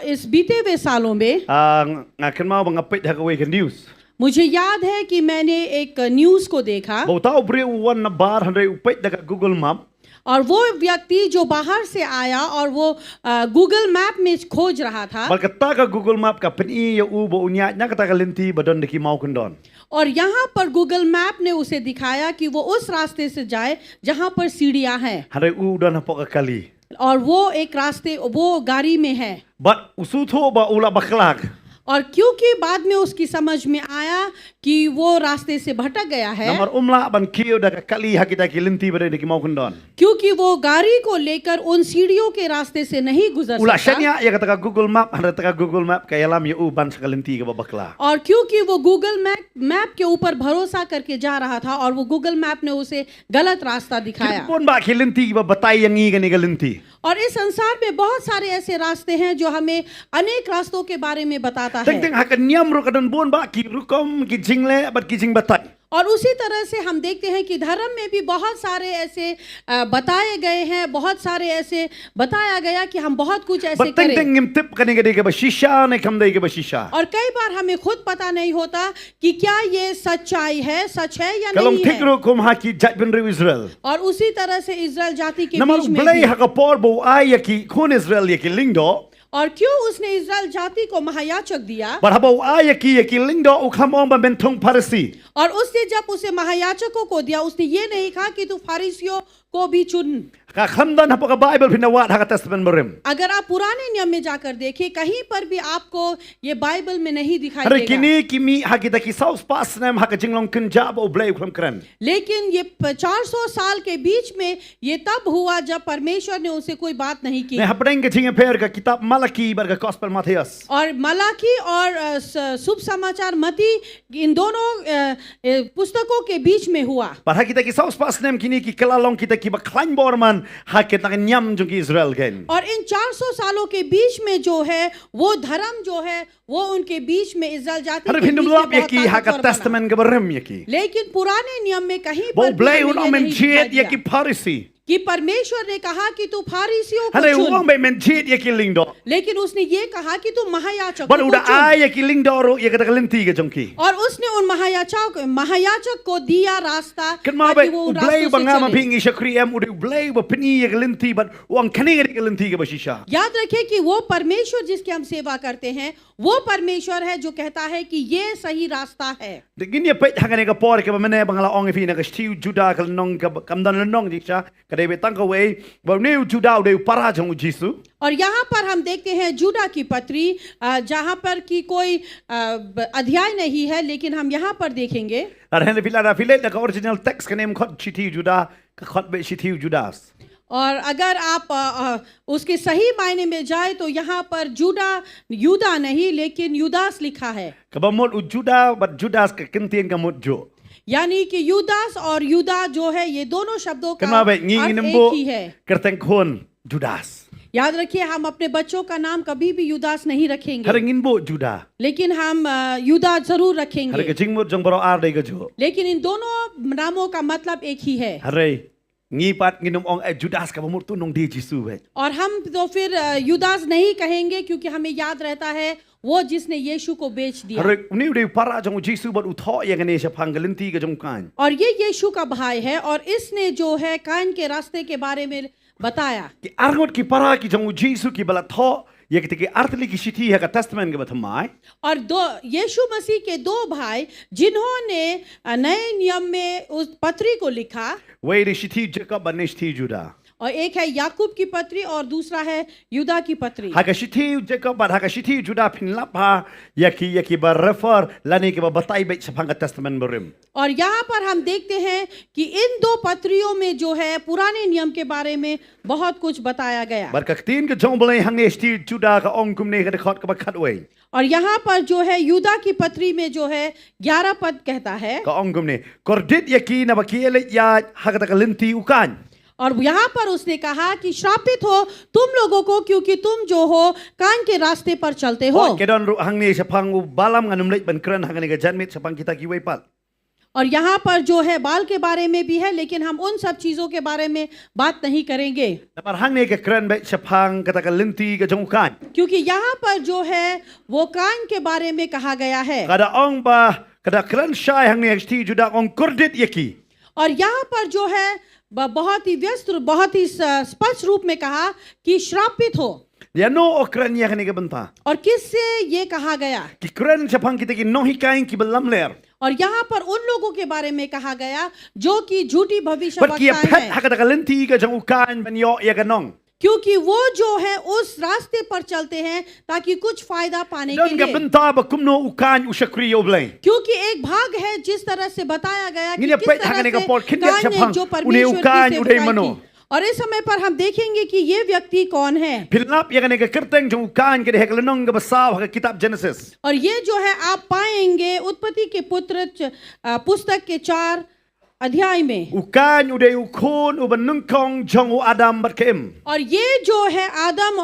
इस बीते हुए सालों में Ngakan mau bangapit hakaway ka news. मुझे याद है कि मैंने एक न्यूज को देखा Bautao bre uwan na bar handai upit da ka Google Map. और वो व्यक्ति जो बाहर से आया और वो गूगल मैप में खोज रहा था Balkata ka Google Map ka peni ya u bo unya nya kata galinti badon deki mau kundon. और यहाँ पर गूगल मैप ने उसे दिखाया कि वो उस रास्ते से जाए जहाँ पर सीढ़ियाँ हैं Handai u don hapo ka kali. और वो एक रास्ते वो गाड़ी में है। But usutho ba ula baklak. और क्योंकि बाद में उसकी समझ में आया कि वो रास्ते से भटक गया है Namar umla ban kiyo da ka kali hakita kilinti badon deki mau kundon. क्योंकि वो गाड़ी को लेकर उन सीढ़ियों के रास्ते से नहीं गुजर Ula सकता shanya ya kata ka Google Map handai ta ka Google Map ka yalam ya u ban sa galinti ka babakla. और क्योंकि वो गूगल मैप के ऊपर भरोसा करके जा रहा था और वो गूगल मैप ने उसे गलत रास्ता दिखाया। Bon ba kilinti ba batay yang i gani galinti. और इस संसार में बहुत सारे ऐसे रास्ते हैं जो हमें अनेक रास्तों के बारे में बताता Teng है। teng hakan nyam ro kadon bon ba ki rukom ki jingle bat ki jing batay. और उसी तरह से हम देखते हैं कि धर्म में भी बहुत सारे ऐसे बताए गए हैं, बहुत सारे ऐसे बताया गया कि हम बहुत कुछ ऐसे But teng करें। teng ngim tip kani gadi ka bashisha ne kam dai ka bashisha. और कई बार हमें खुद पता नहीं होता कि क्या ये सच्चाई है, सच है या Kalong नहीं है। tikro kum haki jat ben ru Israel. और उसी तरह से इजराइल जाति के Namar बीच में blay भी। haka por bo ay ki kon Israel ya ki lingdo. और क्यों उसने इजराइल जाति को महायाजक दिया But habo ay ki lingdo u kam on ba bentong parasi. और उसने जब उसे महायाजकों को दिया उसने ये नहीं कहा कि तू फारिसियों को भी चुन। Ka khamdan hapo ka Bible pinawat haka testament berim. अगर आप पुराने नियम में जाकर देखें कहीं पर भी आपको ये बाइबल में नहीं दिखाई Hari देगा। kini kimi haki ta ki saus pas nem haka jinglong kunjab o blay kum kran. लेकिन ये 400 साल के बीच में ये तब हुआ जब परमेश्वर ने उसे कोई बात नहीं की। Ne hapdeng ke jinge per ka kitab Malaki bar ka Gospel Matthias. और मलाकी और शुभ समाचार मती इन दोनों पुस्तकों के बीच में हुआ। Parha kita ki saus pas nem kini ki kelalong kita ki baklan borman hakit na nyam jung ki Israel gen. और इन 400 सालों के बीच में जो है वो धर्म जो है वो उनके बीच में इजराइल जाति Hari के बीच pindu में lap ya बहुत ki haka ताकतवर बना। testament ke berim ya ki. लेकिन पुराने नियम में कहीं Bo पर भी blay हमें un ये omen नहीं दिखाई jet ya दिया। ki Pharisee. कि परमेश्वर ने कहा कि तू फारिसियों को Hane चुन, uang be menjit ya kiling do. लेकिन उसने ये कहा कि तू महायाजक Ban को udah चुन। ay ya kiling do ro ya kata kelinti ke jongki. और उसने उन महायाजक को दिया रास्ता Kan ma ताकि be वो उन ublay रास्तों से banga ma चले। pingi syakri am udah ublay ba peni ya kelinti ban uang kani ke kelinti ke basisha. याद रखें कि वो परमेश्वर जिसकी हम सेवा करते हैं वो परमेश्वर है जो कहता है कि ये सही रास्ता है। Degin ya pet hangane ka por ke ba mene bangala ong fi na ka stiu juda ka nong ka kamdan nong jiksa ka de be tang ka wei ba ne juda udah para jong jisu. और यहाँ पर हम देखते हैं जूडा की पत्री जहाँ पर की कोई अध्याय नहीं है, लेकिन हम यहाँ पर देखेंगे Ar hene fila da filet da ka original text ka nem khot chiti juda ka khot be chiti judas. और अगर आप उसके सही मायने में जाए तो यहाँ पर यूदा नहीं लेकिन युदास लिखा है, Ka ba mot u juda ba judas ka kentien ka mot jo. यानी कि युदास और युदा जो है ये दोनों शब्दों का Kan ma be ngi अर्थ nembo एक ही है। kerteng khon judas. याद रखिए हम अपने बच्चों का नाम कभी भी युदास नहीं रखेंगे, Haringin bo juda. लेकिन हम युदा जरूर Hari रखेंगे, ka jingmut jong baro ar de ka jo. लेकिन इन दोनों नामों का मतलब एक ही है। Hari ngi pat nginum ong judas ka ba mot tu nong di jisu be. और हम तो फिर युदास नहीं कहेंगे क्योंकि हमें याद रहता है वो जिसने यीशु को बेच दिया। Hari ni udah para jong jisu bat utho ya ngane sa panggalinti ka jong kan. और ये यीशु का भाई है और इसने जो है कायन के रास्ते के बारे में बताया। Ki arngot ki para ki jong jisu ki bala tho ya ki artli ki shiti ha ka testament ka bathamai. और दो यीशु मसीह के दो भाई जिन्होंने नए नियम में उस पत्री को लिखा, Wei de shiti Jacob ba ne shiti Judah. और एक है याकूब की पत्री और दूसरा है युदा की पत्री। Ha ka shiti Jacob ba ha ka shiti Judah pin lap ha ya ki ba refer lani ki ba batai be sa pang testament berim. और यहाँ पर हम देखते हैं कि इन दो पत्रियों में जो है पुराने नियम के बारे में बहुत कुछ बताया गया। Bar ka tin ka jong boleh hang ne shiti Judah ka ong kum ne ka khot ka ba khat wei. और यहाँ पर जो है युदा की पत्री में जो है 11 पद कहता है, Ka ong kum ne kordit ya ki na ba ki ele ya ha ka linti ukan. और यहाँ पर उसने कहा कि श्रापित हो तुम लोगों को क्योंकि तुम जो हो कान के रास्ते पर चलते हो। Ke don ru hang ne sa pang u balam nganum leit ban kran hang ne ka janmit sa pang kita ki wei pat. और यहाँ पर जो है बाल के बारे में भी है, लेकिन हम उन सब चीजों के बारे में बात नहीं करेंगे Na par hang ne ka kran be sa pang kata ka linti ka jong ukan. क्योंकि यहाँ पर जो है वो कान के बारे में कहा गया है। Kada ong ba kada kran shai hang ne shiti Judah ong kordit ya ki. और यहाँ पर जो है बहुत ही व्यस्त बहुत ही स्पष्ट रूप में कहा कि श्रापित हो। Ya no okran ya hang ne ka banta. और किससे ये कहा गया? Ki kran sa pang kita ki no hikain ki balam ler. और यहाँ पर उन लोगों के बारे में कहा गया जो कि झूठी But ki भविष्यवक्ताएं pet हैं, ha kata ka linti ka jong ukan ban yo ya ka nong. क्योंकि वो जो है उस रास्ते पर चलते हैं ताकि कुछ फायदा पाने के Don ka लिए। banta ba kumno ukan ushakri yo blay. क्योंकि एक भाग है जिस तरह से बताया गया कि Nginya किस pet तरह hangane ka से por kindia कान ने chapang जो une परमेश्वर ukan की uday सेवकाई mano. की। और इस समय पर हम देखेंगे कि ये व्यक्ति कौन है। Pilap ya ka kerteng jong ukan ke de hek lenong ka basaw ha kitab Genesis. और ये जो है आप पाएंगे उत्पत्ति के पुस्तक के 4 अध्याय में। Ukan uday ukon uban nungkong jong u Adam bat kem. और ये जो है आदम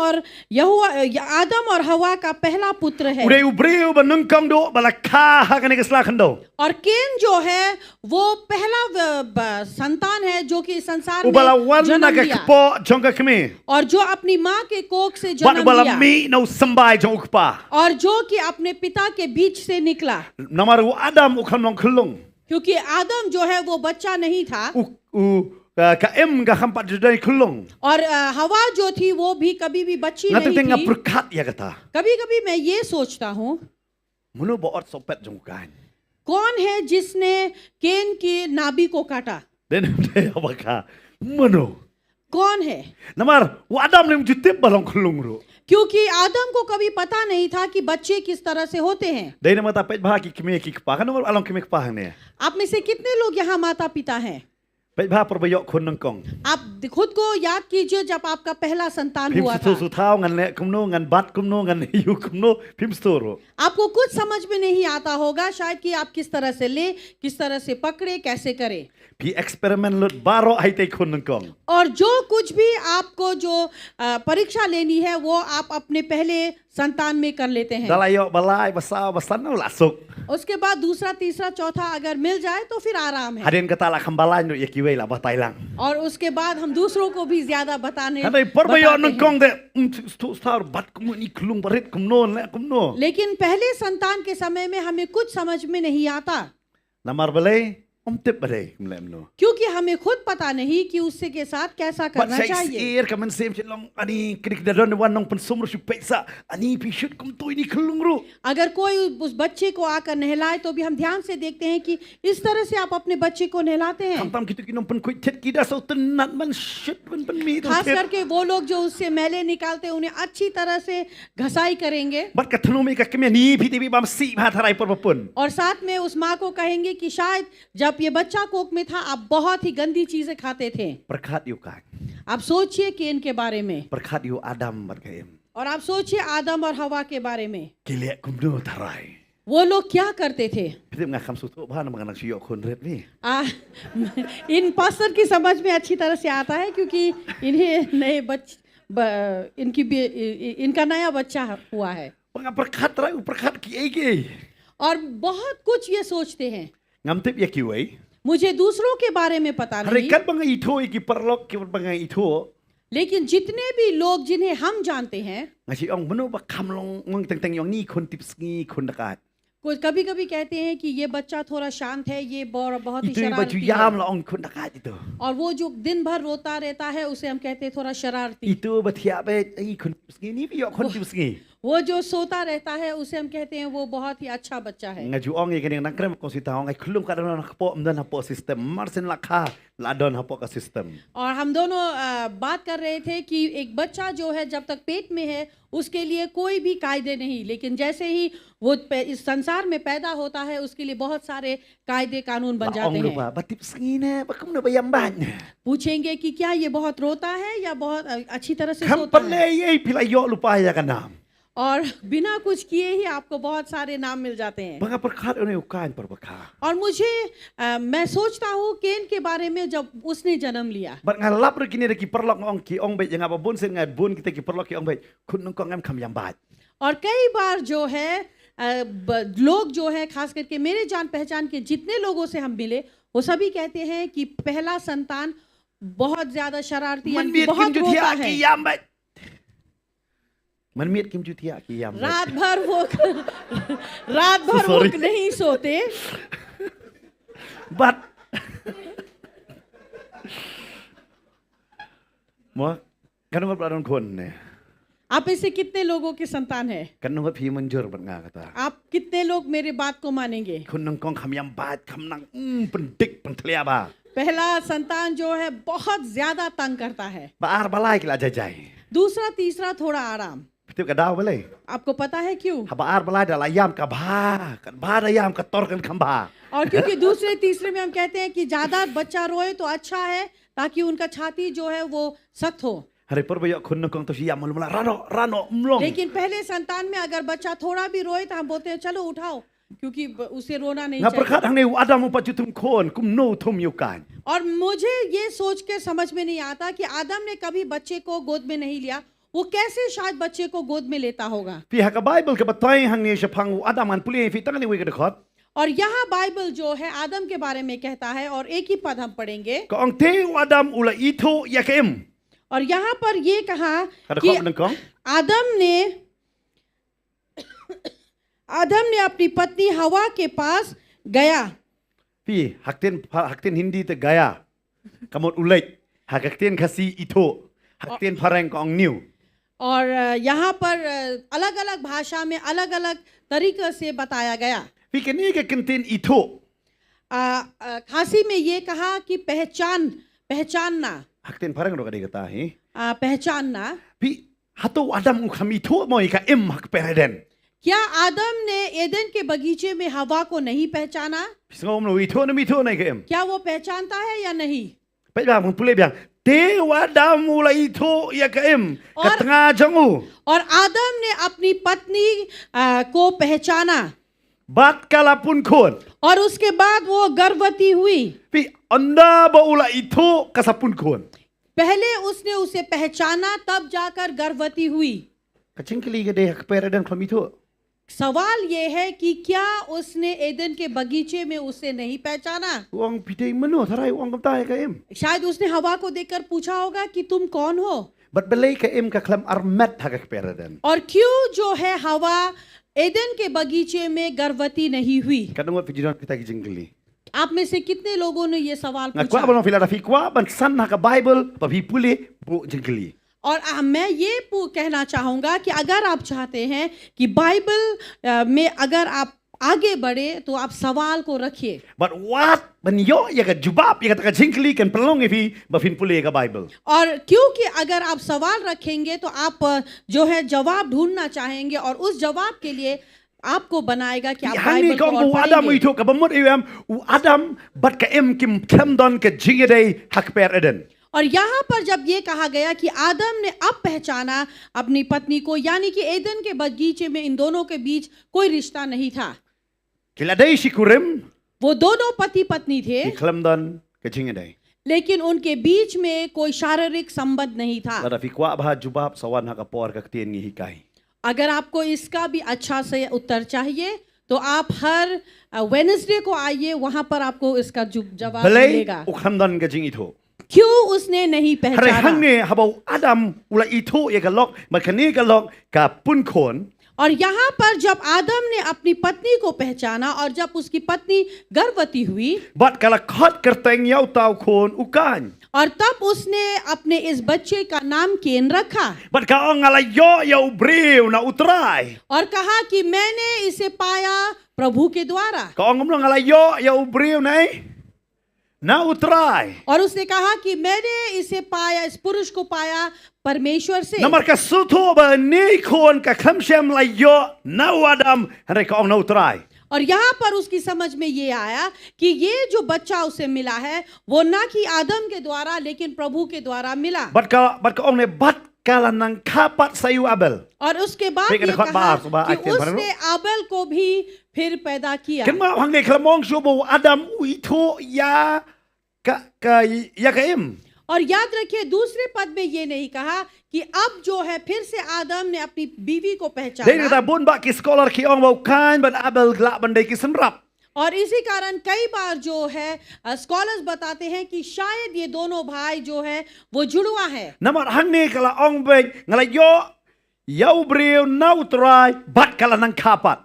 और हवा का पहला पुत्र है। Uday ubreu uban nungkong do balakha ha ka ne ka slakando. और केन जो है वो पहला संतान है जो कि संसार Ubala में wan na जन्म ka लिया kpo jong ka keme. और जो अपनी माँ के कोख से Bat जन्म ubala लिया mi no sambai jong ukpa. और जो कि अपने पिता के बीच से निकला, Namaru Adam ukan nong khulung. क्योंकि आदम जो है वो बच्चा नहीं था Ka em ka hampat judai khulung. और हवा जो थी वो भी कभी भी बच्ची Ngati नहीं tenga थी। perkat ya kata. कभी कभी मैं ये सोचता हूँ Muno baot sopet jong ukan. कौन है जिसने केन की नाभि को काटा? Den de abaka. Muno. कौन है? Namar wa Adam lim jutip balong khulung ro. क्योंकि आदम को कभी पता नहीं था कि बच्चे किस तरह से होते हैं। Dai nama tapet bah ki keme ki kpa kan nomor along keme kpa ne. आप में से कितने लोग यहाँ माता पिता हैं? Pet bah perbayok khun nongkong. आप खुद को याद कीजिए जब आपका पहला संतान Pim हुआ su था। su thau ngan le kumno ngan bat kumno ngan yu kumno pim storo. आपको कुछ समझ में नहीं आता होगा शायद कि आप किस तरह से ले, किस तरह से पकड़े, कैसे करें। Pi eksperimen lut baro ai te khun nongkong. और जो कुछ भी आपको जो परीक्षा लेनी है वो आप अपने पहले संतान में कर लेते हैं। Dalayo balai basau basanu lasuk. उसके बाद दूसरा तीसरा चौथा अगर मिल जाए तो फिर आराम है। Hadin kata la kambalai nu yakiwe la batailang. और उसके बाद हम दूसरों को भी ज्यादा बताने Hadai porbayo बताते nang हैं। kong de tu star bat kum ni klung barit kum non la kum no. लेकिन पहले संतान के समय में हमें कुछ समझ में नहीं आता, Namar balai tip balai kum lem no. क्योंकि हमें खुद पता नहीं कि उससे के साथ कैसा But करना saya चाहिए। sir kaman sem chelong ani krik dadon wan nong pensumru si pesa ani pishut kum tu ini klung ru. अगर कोई उस बच्चे को आकर नहलाए तो भी हम ध्यान से देखते हैं कि इस तरह से आप अपने बच्चे को नहलाते हैं। Tam kitu kinong pen kuit tet kida so tenat man shit pen mi tu. खास करके वो लोग जो उससे मैले निकालते हैं उन्हें अच्छी तरह से घसाई करेंगे Bat katanu mi ka kemya ni piti bi bam si bha tharai porpapun. और साथ में उस माँ को कहेंगे कि शायद जब ये बच्चा कोख में था आप बहुत ही गंदी चीजें खाते थे। Berkat yu kan. आप सोचिए केन के बारे में, Berkat yu Adam berkaim. और आप सोचिए आदम और हवा के बारे में। Kiliak kum no tharai. वो लोग क्या करते थे? Piti nga kam sutu bha na mga nagsiyok kun ret ni. इन पास्टर की समझ में अच्छी तरह से आता है क्योंकि इन्हें इनका नया बच्चा हुआ है Mga berkat tharai berkat ki ege. और बहुत कुछ ये सोचते हैं Ngam tip ya kiwai. मुझे दूसरों के बारे में पता Hari नहीं, kat banga ito iki perlok ki banga ito. लेकिन जितने भी लोग जिन्हें हम जानते हैं Ngasi ong beno ba kam long ngong teng teng yong ni kun tip ski kun dekat. कुछ कभी कभी कहते हैं कि ये बच्चा थोड़ा शांत है, ये बहुत ही Itu yang baju शरारती yam है, la ong kun dekat itu. और वो जो दिन भर रोता रहता है उसे हम कहते हैं थोड़ा शरारती। Itu batiap ai kun tip ski ni bi kun tip ski. वो जो सोता रहता है उसे हम कहते हैं वो बहुत ही अच्छा बच्चा है। Ngaju ong ye kene nang krem ko sita ong ai klum ka don hapo mdan hapo system marsin la kha la don hapo ka system. और हम दोनों बात कर रहे थे कि एक बच्चा जो है जब तक पेट में है उसके लिए कोई भी कायदे नहीं, लेकिन जैसे ही वो इस संसार में पैदा होता है उसके लिए बहुत सारे कायदे कानून बन Ba जाते ong हैं। lupa batip ski ne ba kum no bayam ban. पूछेंगे कि क्या ये बहुत रोता है या बहुत अच्छी तरह से Kam सोता है, pale ye pila yo lupa ya kanam. और बिना कुछ किए ही आपको बहुत सारे नाम मिल जाते हैं। Banga berkat one ukan perbekah. और मुझे मैं सोचता हूँ केन के बारे में जब उसने jnam लिया, Bat ngalap re kini re ki perlok ong ki ong bet yang apa bun sen ngai bun kita ki perlok ki ong bet kun nong kong ngam kham yam bat. और कई बार जो है लोग जो है खास करके मेरे जान पहचान के जितने लोगों से हम मिले वो सभी कहते हैं कि पहला संतान बहुत ज्यादा शरारती Man है, miet kim बहुत रोता jutia है, ki yam bet. Man miet kim jutia ki yam bet. रात भर वो Sorry. नहीं सोते। But Mo kan ngot pradon kon ne. आप ऐसे कितने लोगों के संतान है? Kan ngot phi manjur bat nga kata. आप कितने लोग मेरे बात को मानेंगे? Kun nong kong kham yam bat kham nang pendik pentlia ba. पहला संतान जो है बहुत ज्यादा तंग करता है, Ba ar balai ki la jajai. दूसरा तीसरा थोड़ा आराम। Tip ka daw balai. आपको पता है क्यों? Ha ba ar balai da la yam ka ba da yam ka tor kan kham ba. और क्योंकि दूसरे तीसरे में हम कहते हैं कि ज्यादा बच्चा रोए तो अच्छा है ताकि उनका छाती जो है वो सख्त हो, Hari perbayo kun nong kong to si yam mula rano mlong. लेकिन पहले संतान में अगर बच्चा थोड़ा भी रोए तो हम बोलते हैं चलो उठाओ, क्योंकि उसे रोना नहीं Nga चाहिए। berkat hang ne Adam pa jutum kon kum no tum yukan. और मुझे ये सोच के समझ में नहीं आता कि आदम ने कभी बच्चे को गोद में नहीं लिया, वो कैसे शायद बच्चे को गोद में लेता होगा। Pihak ka Bible ka batay hang ne syapang Adam an puli fi tang ne wi ka dekot. और यहाँ बाइबल जो है आदम के बारे में कहता है, और एक ही पद हम पढ़ेंगे, Ka ong te Adam ula ito yakem. और यहाँ पर ये कहा Kada कि kop nang kong. आदम ने अपनी पत्नी हवा के पास गया, Pi hakten hindi te gaya. Kamot ulait. Hakten kasi ito. Hakten parang ka ong new. और यहाँ पर अलग अलग भाषा में अलग अलग तरीके से बताया गया। Pi kani ka kenten ito. खांसी में ये कहा कि पहचानना, Hakten parang ro ka dikata hi. पहचानना। Pi hato Adam kami ito mo ka em hak pereden. क्या आदम ने एदन के बगीचे में हवा को नहीं पहचाना? Pisngom no ito na ito na ka em. क्या वो पहचानता है या नहीं? Pai ba mong puli biang. Te Adam ula ito yakem. Katanga jangu. और आदम ने अपनी पत्नी को पहचाना, Bat kalapun kon. और उसके बाद वो गर्भवती हुई। Pi anda ba ula ito kasapun kon. पहले उसने उसे पहचाना तब जाकर गर्भवती हुई। Kacing kali ke deh keper Eden kelam itu. सवाल ये है कि क्या उसने एदन के बगीचे में उसे नहीं पहचाना? Uang pidai menu tharai uang kamtai ke em. शायद उसने हवा को देखकर पूछा होगा कि तुम कौन हो, Bat belai ke em ke kelam armet ha ke keper Eden. और क्यों जो है हवा एदन के बगीचे में गर्भवती नहीं हुई? Kadang wat pijiran kita kacing kali. आप में से कितने लोगों ने ये सवाल Ngak kuat पूछा? abang filosofi kuat ban san ha ke Bible pa pi pulih bu jengkeli. और मैं ये कहना चाहूंगा कि अगर आप चाहते हैं कि बाइबल में अगर आप आगे बढ़े तो आप सवाल को रखिए। But what ban yo ya ke jubab ya ke jengkeli kan pelong ifi ba fin pulih ke Bible. और क्योंकि अगर आप सवाल रखेंगे तो आप जो है जवाब ढूंढना चाहेंगे और उस जवाब के लिए आपको बनाएगा कि आप Hani बाइबल को kong और u Adam पढ़ेंगे। itu ke bamut iwam u Adam bat ke em kim kemdon ke jingedai ha keper Eden. और यहाँ पर जब ये कहा गया कि आदम ने अब पहचाना अपनी पत्नी को, यानी कि एदन के बगीचे में इन दोनों के बीच कोई रिश्ता नहीं था, Kiladai si kurim वो दोनों पति पत्नी थे, di kemdon ke jingedai. लेकिन उनके बीच में कोई शारीरिक संबंध नहीं था। Lada fi kuat bah jubab sawan ha ke por ke ketien ngi hikai. अगर आपको इसका भी अच्छा से उत्तर चाहिए तो आप हर वेडनेसडे को आइए, वहां पर आपको इसका जवाब Belai मिलेगा। u kemdon ke jing itu. क्यों उसने नहीं Hari पहचाना? hang ni habau Adam ula itu ya ke lok makani ke lok ka pun kon. और यहाँ पर जब आदम ने अपनी पत्नी को पहचाना और जब उसकी पत्नी गर्भवती हुई Bat kala khot kerteng yau tau kon ukan. और तब उसने अपने इस बच्चे का नाम केन रखा Bat ka ong ala yo yau breu na utrai. और कहा कि मैंने इसे पाया प्रभु के द्वारा। Ka ong ngomong ala yo yau breu nai. Na utrai. और उसने कहा कि मैंने इसे पाया, इस पुरुष को पाया परमेश्वर से। Namar ka sutu ba ni kon ka khamshem la yo na Adam hari ka ong na utrai. और यहाँ पर उसकी समझ में ये आया कि ये जो बच्चा उसे मिला है वो ना कि आदम के द्वारा लेकिन प्रभु के द्वारा मिला। Bat ka ong ne bat kala nang kapat sayu Abel. और उसके बाद Baik, ये ada khot कहा bahas, bahas कि aktif, उसने आबेल को भी फिर पैदा किया। Kan ma hang ne klamong subo Adam itu ya ya ka em. और याद रखिए दूसरे पद में ये नहीं कहा कि अब जो है फिर से आदम ने अपनी बीवी को Dai पहचाना। kata bun ba ki scholar ki ong bau kan ban Abel glak bandai ki semrap. और इसी कारण कई बार जो है स्कॉलर्स बताते हैं कि शायद ये दोनों भाई जो है वो जुड़वा है। Namar hang ne kala ong ben ngala yo yau breu na utrai bat kala nang kapat.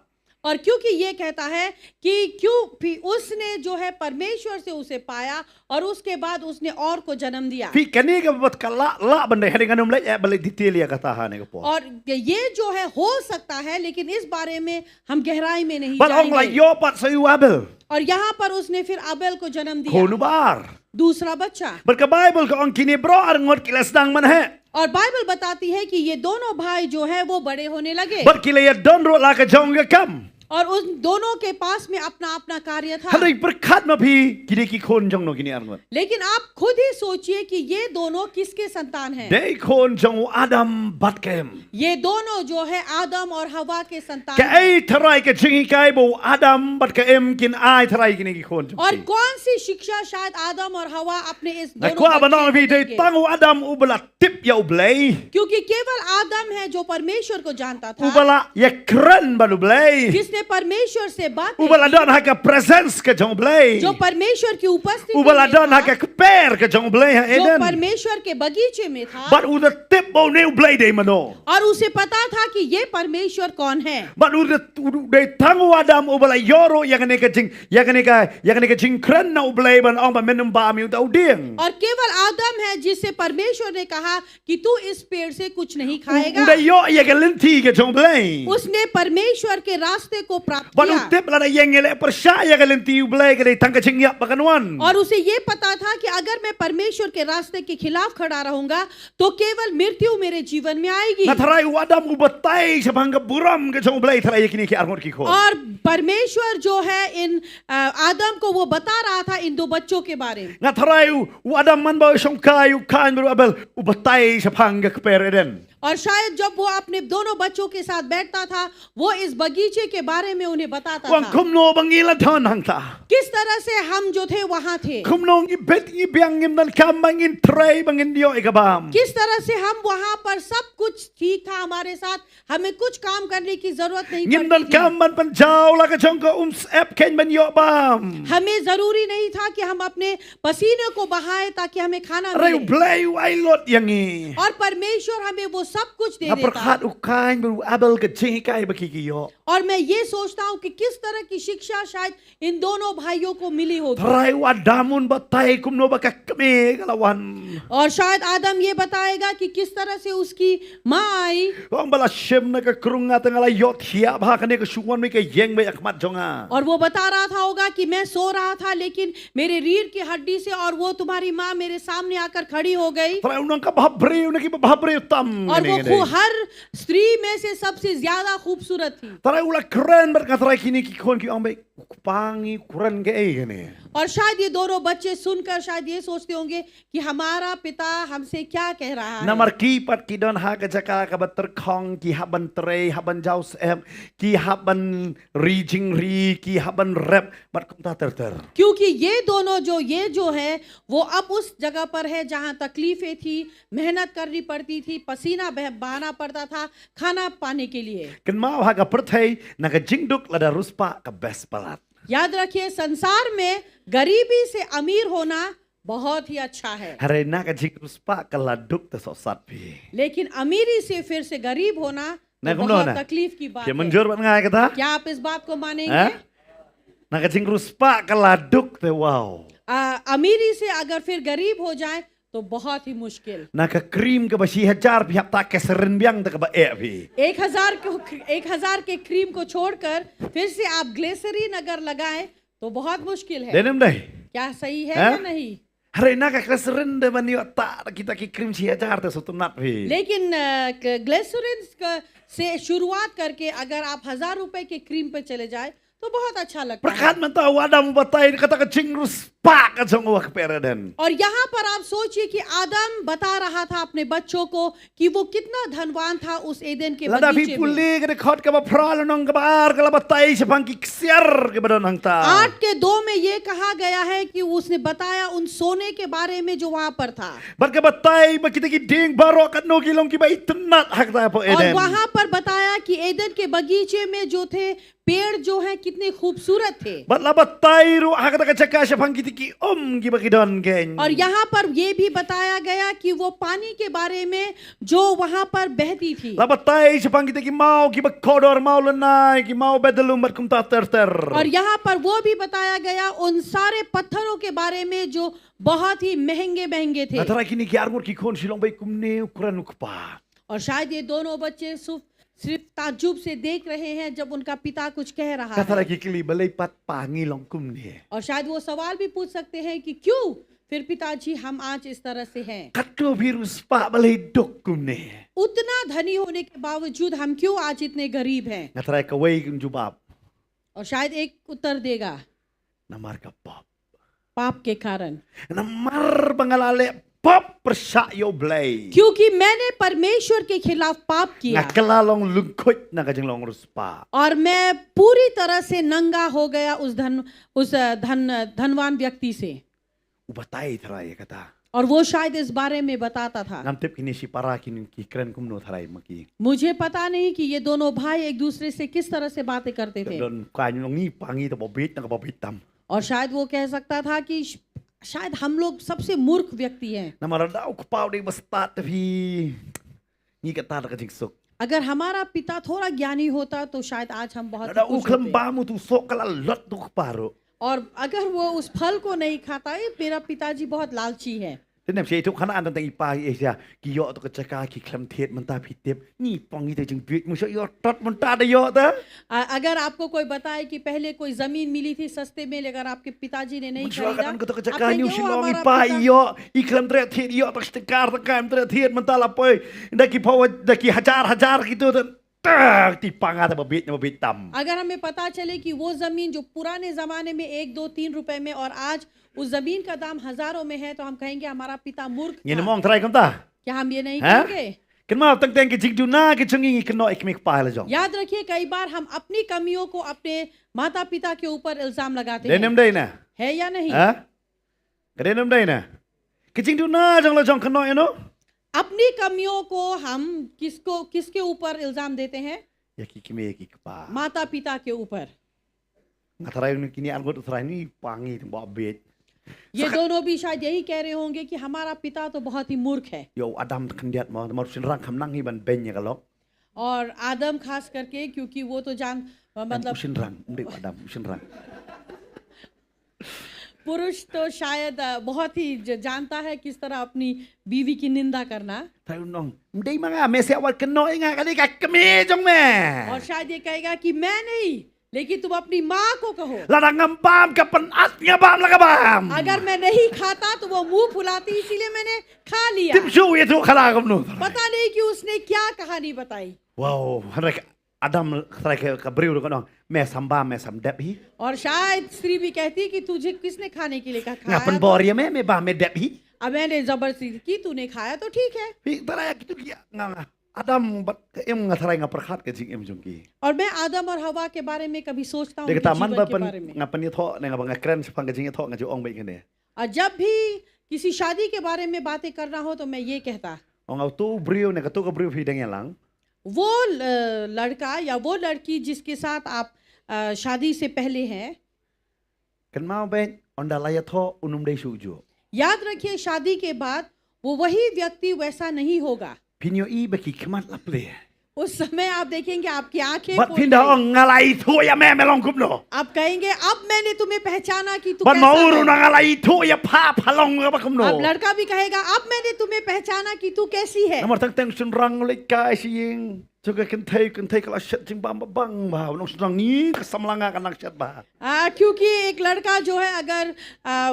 और क्योंकि ये कहता है कि क्यों उसने जो है परमेश्वर से उसे पाया और उसके बाद उसने और को जन्म दिया। Fi kani ka bat kala la bandai hari nganum lai balik detail ya kata ha ne ka po. और ये जो है हो सकता है लेकिन इस बारे में हम गहराई में नहीं Bat ong la जाएंगे। yo pat sayu Abel. और यहाँ पर उसने फिर अबेल को जन्म दिया, Konu bar. दूसरा बच्चा। Bat ka Bible ka ong kini bro ar ngot kilas dang man he. और बाइबल बताती है कि ये दोनों भाई जो है वो बड़े होने लगे Bat kila ya don ro la ka jong ka kam. और उन दोनों के पास में अपना अपना कार्य था। Hari berkat ma phi kini ki khon jong no kini ar ngot. लेकिन आप खुद ही सोचिए कि ये दोनों किसके संतान हैं। Dei khon jong Adam bat kem. ये दोनों जो है आदम और हवा के संतान Ka हैं। ai tharai ka jingi kai bo Adam bat ka em kin ai tharai kini ki khon jong. और कौन सी शिक्षा शायद आदम और हवा अपने इस Na दोनों kwa ba बच्चे no vi को dei देंगे। tangu Adam ubala tip ya ublei. क्योंकि केवल आदम है जो परमेश्वर को जानता था, Ubala ya kren ba ublei. जिसने परमेश्वर से बात Ubala don ha ka presence ka jong ublei. जो परमेश्वर की उपस्थिति Ubala में don ha था, ka per ka jong ublei ha जो Eden. परमेश्वर के बगीचे में था But uda tip bo ne ublei dei mano. और उसे पता था कि ये परमेश्वर कौन है। But uda dei tangu Adam ubala yoro yang ne ka jing kren na ublei ban ong ba menum ba mi uda uding. और केवल आदम है जिससे परमेश्वर ने कहा कि तू इस पेड़ से कुछ नहीं खाएगा। Uda yo ya ka lenti ka jong ublei. उसने परमेश्वर के रास्ते को प्राप्त But किया utip la na yang ele percaya ka lenti ublei ka dei tang ka jing ya pakanwan. और उसे ये पता था कि अगर मैं परमेश्वर के रास्ते के खिलाफ खड़ा रहूंगा तो केवल मृत्यु मेरे जीवन में आएगी। Na tharai u Adam ubatai sa bangga buram ka jong ublei tharai kini ki arngot ki ko. और परमेश्वर जो है इन आदम को वो बता रहा था इन दो बच्चों के बारे में। Na tharai u Adam man ba song kai u kan beru Abel ubatai sa bangga ka per Eden. और शायद जब वो अपने दोनों बच्चों के साथ बैठता था वो इस बगीचे के बारे बारे में उन्हें बताता Wang था kum no bangila thon hang ta. किस तरह से हम जो थे वहां थे, Kum no ngi bet ngi biang ngim dan kam bangin tray bangin dio ikabam. किस तरह से हम वहां पर सब कुछ ठीक था हमारे साथ, हमें कुछ काम करने की जरूरत नहीं Ngim dan पड़ती थी। kam ban pan jaw la ka chong ko ep ken ban yo bam. हमें जरूरी नहीं था कि हम अपने पसीने को बहाएं ताकि हमें खाना Ray मिले, blay wai lot yangi. और परमेश्वर हमें वो सब कुछ दे देता है। Aperkat ukain bu abel ke ching kai baki ki yo. और मैं ये सोचता हूँ कि किस तरह की शिक्षा शायद इन दोनों भाइयों को मिली होगी, Tray wa damun batai kum no baka keme kalawan. और शायद आदम ये बताएगा कि किस तरह से उसकी माँ आई Wang bala shem na ka krunga tengala yot hiap ha kane ka shuwan me ke yeng be akmat jonga. और वो बता रहा था होगा कि मैं सो रहा था लेकिन मेरे रीढ़ की हड्डी से और वो तुम्हारी माँ मेरे सामने आकर खड़ी हो गई, Tray unang ka bhabre unang ki bhabre tam. और वो हर स्त्री में से सबसे ज्यादा खूबसूरत थी। Tray ula keren berkat tray kini ki kon ki ambe pangi kuran ke e kene. और शायद ये दोनों बच्चे सुनकर शायद ये सोचते होंगे कि हमारा पिता हमसे क्या कह रहा है। Namar ki pat ki don ha ka jaka ka bater khong ki haban tray haban jaus em ki haban reaching ri ki haban rap bat kum ta ter. क्योंकि ये जो है वो अब उस जगह पर है जहां तकलीफें थी, मेहनत करनी पड़ती थी, पसीना बहाना पड़ता था खाना पाने के लिए। Ken mau ha ka perthai na ka jingduk lada ruspa ka best palat. याद रखिए, संसार में गरीबी से अमीर होना बहुत ही अच्छा है, Hare na ka jing ruspa ka laduk ta so sat pi. लेकिन अमीरी से फिर से गरीब होना नहीं, तो कुम बहुत ना। तकलीफ की बात Ke है। menjur bat ngai ka ta? क्या आप इस बात को मानेंगे? Ha? Na ka jing ruspa ka laduk te wow. अमीरी से अगर फिर गरीब हो जाए तो बहुत ही मुश्किल। Na ka cream ka basi hajar pi hap ta ke serin biang ta ka ba e pi. 1000 के क्रीम को छोड़कर फिर से आप ग्लिसरीन अगर लगाएं तो बहुत मुश्किल है। Denim dai. क्या सही है हाँ? या नहीं? Hare na ka serin de bani ta kita ki cream si hajar te sutunat pi. लेकिन ग्लिसरीन से शुरुआत करके अगर आप 1000 रुपए के क्रीम पे चले जाए तो बहुत अच्छा लगता है। Perkat mata wadam batai kata ka jing ruspa ka jong wak peraden. और यहाँ पर आप सोचिए कि आदम बता रहा था अपने बच्चों को कि वो कितना धनवान था उस एदेन के Lada pi बगीचे में। puli ka khot ka ba pral nong ka bar ka la batai sepang ki ksiar ke badon hang ta. 8:2 में ये कहा गया है कि उसने बताया उन सोने के बारे में जो वहां पर था, Bar ka batai ba kita ki ding baro kat no kilong ki ba itnat hak ta po और eden. वहां पर बताया कि एदन के बगीचे में जो थे पेड़ जो हैं कितने खूबसूरत थे। Bat la batai ru hak ta ka chaka sepang ki ki ki ba ki don ken. और यहाँ पर ये भी बताया गया कि वो पानी के बारे में जो वहां पर बहती थी, La batai sepang kita ki mau ki ba kodor mau lenai ki mau bedelum bat kum ta ter ter. और यहाँ पर वो भी बताया गया उन सारे पत्थरों के बारे में जो बहुत ही महंगे महंगे थे। Natara kini ki armur ki kon silong bai kum ne ukuran ukpa. और शायद ये दोनों बच्चे सिर्फ ताज्जुब से देख रहे हैं जब उनका पिता कुछ कह रहा Kata है, lagi kili balai pat pangi long kum ne. और शायद वो सवाल भी पूछ सकते हैं कि क्यों फिर पिताजी हम आज इस तरह से हैं, Katlo virus pa balai dok kum ne. उतना धनी होने के बावजूद हम क्यों आज इतने गरीब हैं। Natara ka wai kum jubab. और शायद एक उत्तर देगा, Namar ka pop. पाप के कारण, Namar bangalale pop persak yo blay. क्योंकि मैंने परमेश्वर के खिलाफ पाप किया Ngakala long lungkut na kajeng long ruspa. और मैं पूरी तरह से नंगा हो गया उस धनवान व्यक्ति से। Ubatai tharai kata. और वो शायद इस बारे में बताता था। Nam tip kini si para kini ki kren kum no tharai maki. मुझे पता नहीं कि ये दोनों भाई एक दूसरे से किस तरह से बातें करते थे, Don kwa long ni pangi to bobit na ka bobit tam. और शायद वो कह सकता था कि शायद हम लोग सबसे मूर्ख व्यक्ति हैं। Namara dau kpau di bestat tapi ni kata na kajeng sok. अगर हमारा पिता थोड़ा ज्ञानी होता तो शायद आज हम बहुत Ada खुश uklam होते। bamu tu sok kala lot tu kparo. और अगर वो उस फल को नहीं खाता है, मेरा पिताजी बहुत लालची है। Tenam si itu kana antan tangi pa ya ki yo to kacaka ki klam thet menta pitep ni pongi te jeng duit mu so yo tot menta da yo ta. अगर आपको कोई बताए कि पहले कोई जमीन मिली थी सस्ते में लेकर आपके पिताजी ने नहीं Musuh खरीदा, kan ko to आप kacaka ni कहेंगे, "ओ, silong हमारा pa पिता-" yo iklam tre thet yo to stekar ta kam tre thet menta la poi da ki pawa da ki hajar gitu ta ti panga ta babit tam. अगर हमें पता चले कि वो जमीन जो पुराने जमाने में 1, 2, 3 रुपए में और आज उस जमीन का दाम हजारों में है, तो हम कहेंगे हमारा पिता मूर्ख Ni था। mong try kam ta. क्या हम ये नहीं हाँ? कहेंगे? Kenal tentang kecing duna kecing ini kena ikmik pahal jong. याद रखिए कई बार हम अपनी कमियों को अपने माता पिता के ऊपर इल्जाम लगाते Denem हैं day na. है या नहीं Ha? Denem day na. Kecing duna jong la jong kena you know. अपनी कमियों को हम किसके ऊपर इल्जाम देते हैं Ya kikime kikpa. माता पिता के ऊपर Ngatarai ni kini anggota terai ni pangi bawa bet. ये दोनों भी शायद यही कह रहे होंगे कि हमारा पिता तो बहुत ही मूर्ख है Yo Adam kendiat mau sin rang kam nang hiban benya kalau. और आदम खास करके क्योंकि वो तो मतलब Sin rang, udah Adam sin rang. पुरुष तो शायद बहुत ही जानता है किस तरह अपनी बीवी की निंदा करना Tahu nong, udah mana mesi awal kena ingat kali kami jong me. और शायद ये कहेगा कि मैं नहीं लेकिन तुम अपनी माँ को कहो Ladang ngambam kapan asnya bam lah kabam. अगर मैं नहीं खाता तो वो मुंह फुलाती इसीलिए मैंने खा लिया Tim show itu kalah kamu. पता नहीं कि उसने क्या कहानी बताई Wow, mereka Adam mereka kabriu tu kan, me sambam me samdep hi. और शायद स्त्री भी कहती कि तुझे किसने खाने के लिए कहा Ngapan खाया bor ya me bam me dep hi. अब मैंने जबरदस्ती की तूने खाया तो ठीक है Hi taraya gitu dia nganga. Adam em ngatarai ngaperkhat ke jing em jongki. और मैं आदम और हवा के बारे में कभी सोचता हूँ Dia उनके kata man जीवन ba के pen बारे में ngapan ni tho ne ngabang keren sepang ke jing tho ngaju ong baik ne. और जब भी किसी शादी के बारे में बातें करना हो तो मैं ये कहता Ong au tu brio ne katu kabriu hi deng yalang. वो लड़का या वो लड़की जिसके साथ आप शादी से पहले हैं Kan mau ben onda laya tho unum dei suju. याद रखिए शादी के बाद वो वही व्यक्ति वैसा नहीं होगा Pinyo i baki kemat laple. उस समय आप देखेंगे आपकी आंखें Bat खोल pindah गई। ong ngalai thu ya me melong kumno. आप कहेंगे अब मैंने तुम्हें पहचाना कि तू Bat कैसा mau है। na ngalai thu ya pa palong ba kumno. अब लड़का भी कहेगा अब मैंने तुम्हें पहचाना कि तू कैसी है Nomor tang sun rang le kai sing. Juga kan thai kala shat jing bam bang ba. Nong sun rang ni kesam langa kan nak shat ba. क्योंकि एक लड़का जो है अगर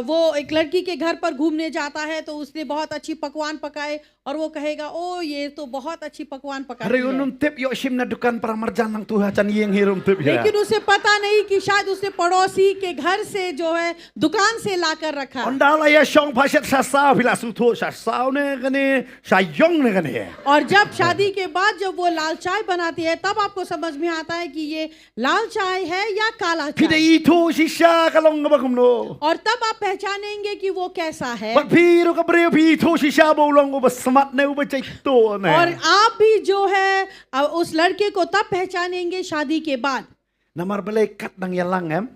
वो एक लड़की के घर पर घूमने जाता है तो उसने बहुत अच्छी पकवान पकाए और वो कहेगा ओ ये तो बहुत अच्छी पकवान पकाई Hari है unum tip yo sim na dukan pramarjan nang tuha chan yeng hirum tip ya. लेकिन उसे पता नहीं कि शायद उसने पड़ोसी के घर से जो है दुकान से लाकर रखा Onda la ya shong pashat sa sa bila su thu sa sa ne kane sa yong ne kane. और जब शादी के बाद जब वो लाल चाय बनाती है तब आपको समझ में आता है कि ये लाल चाय है या काला Pide चाय i thu si sha kalong ba kumno. और तब आप पहचानेंगे कि वो कैसा है Bat piru ka breu pi thu si sha bolong ba smat ne ba chai to ne. और आप भी जो है उस लड़के को तब पहचानेंगे शादी के बाद Namar belai kat nang yalang em.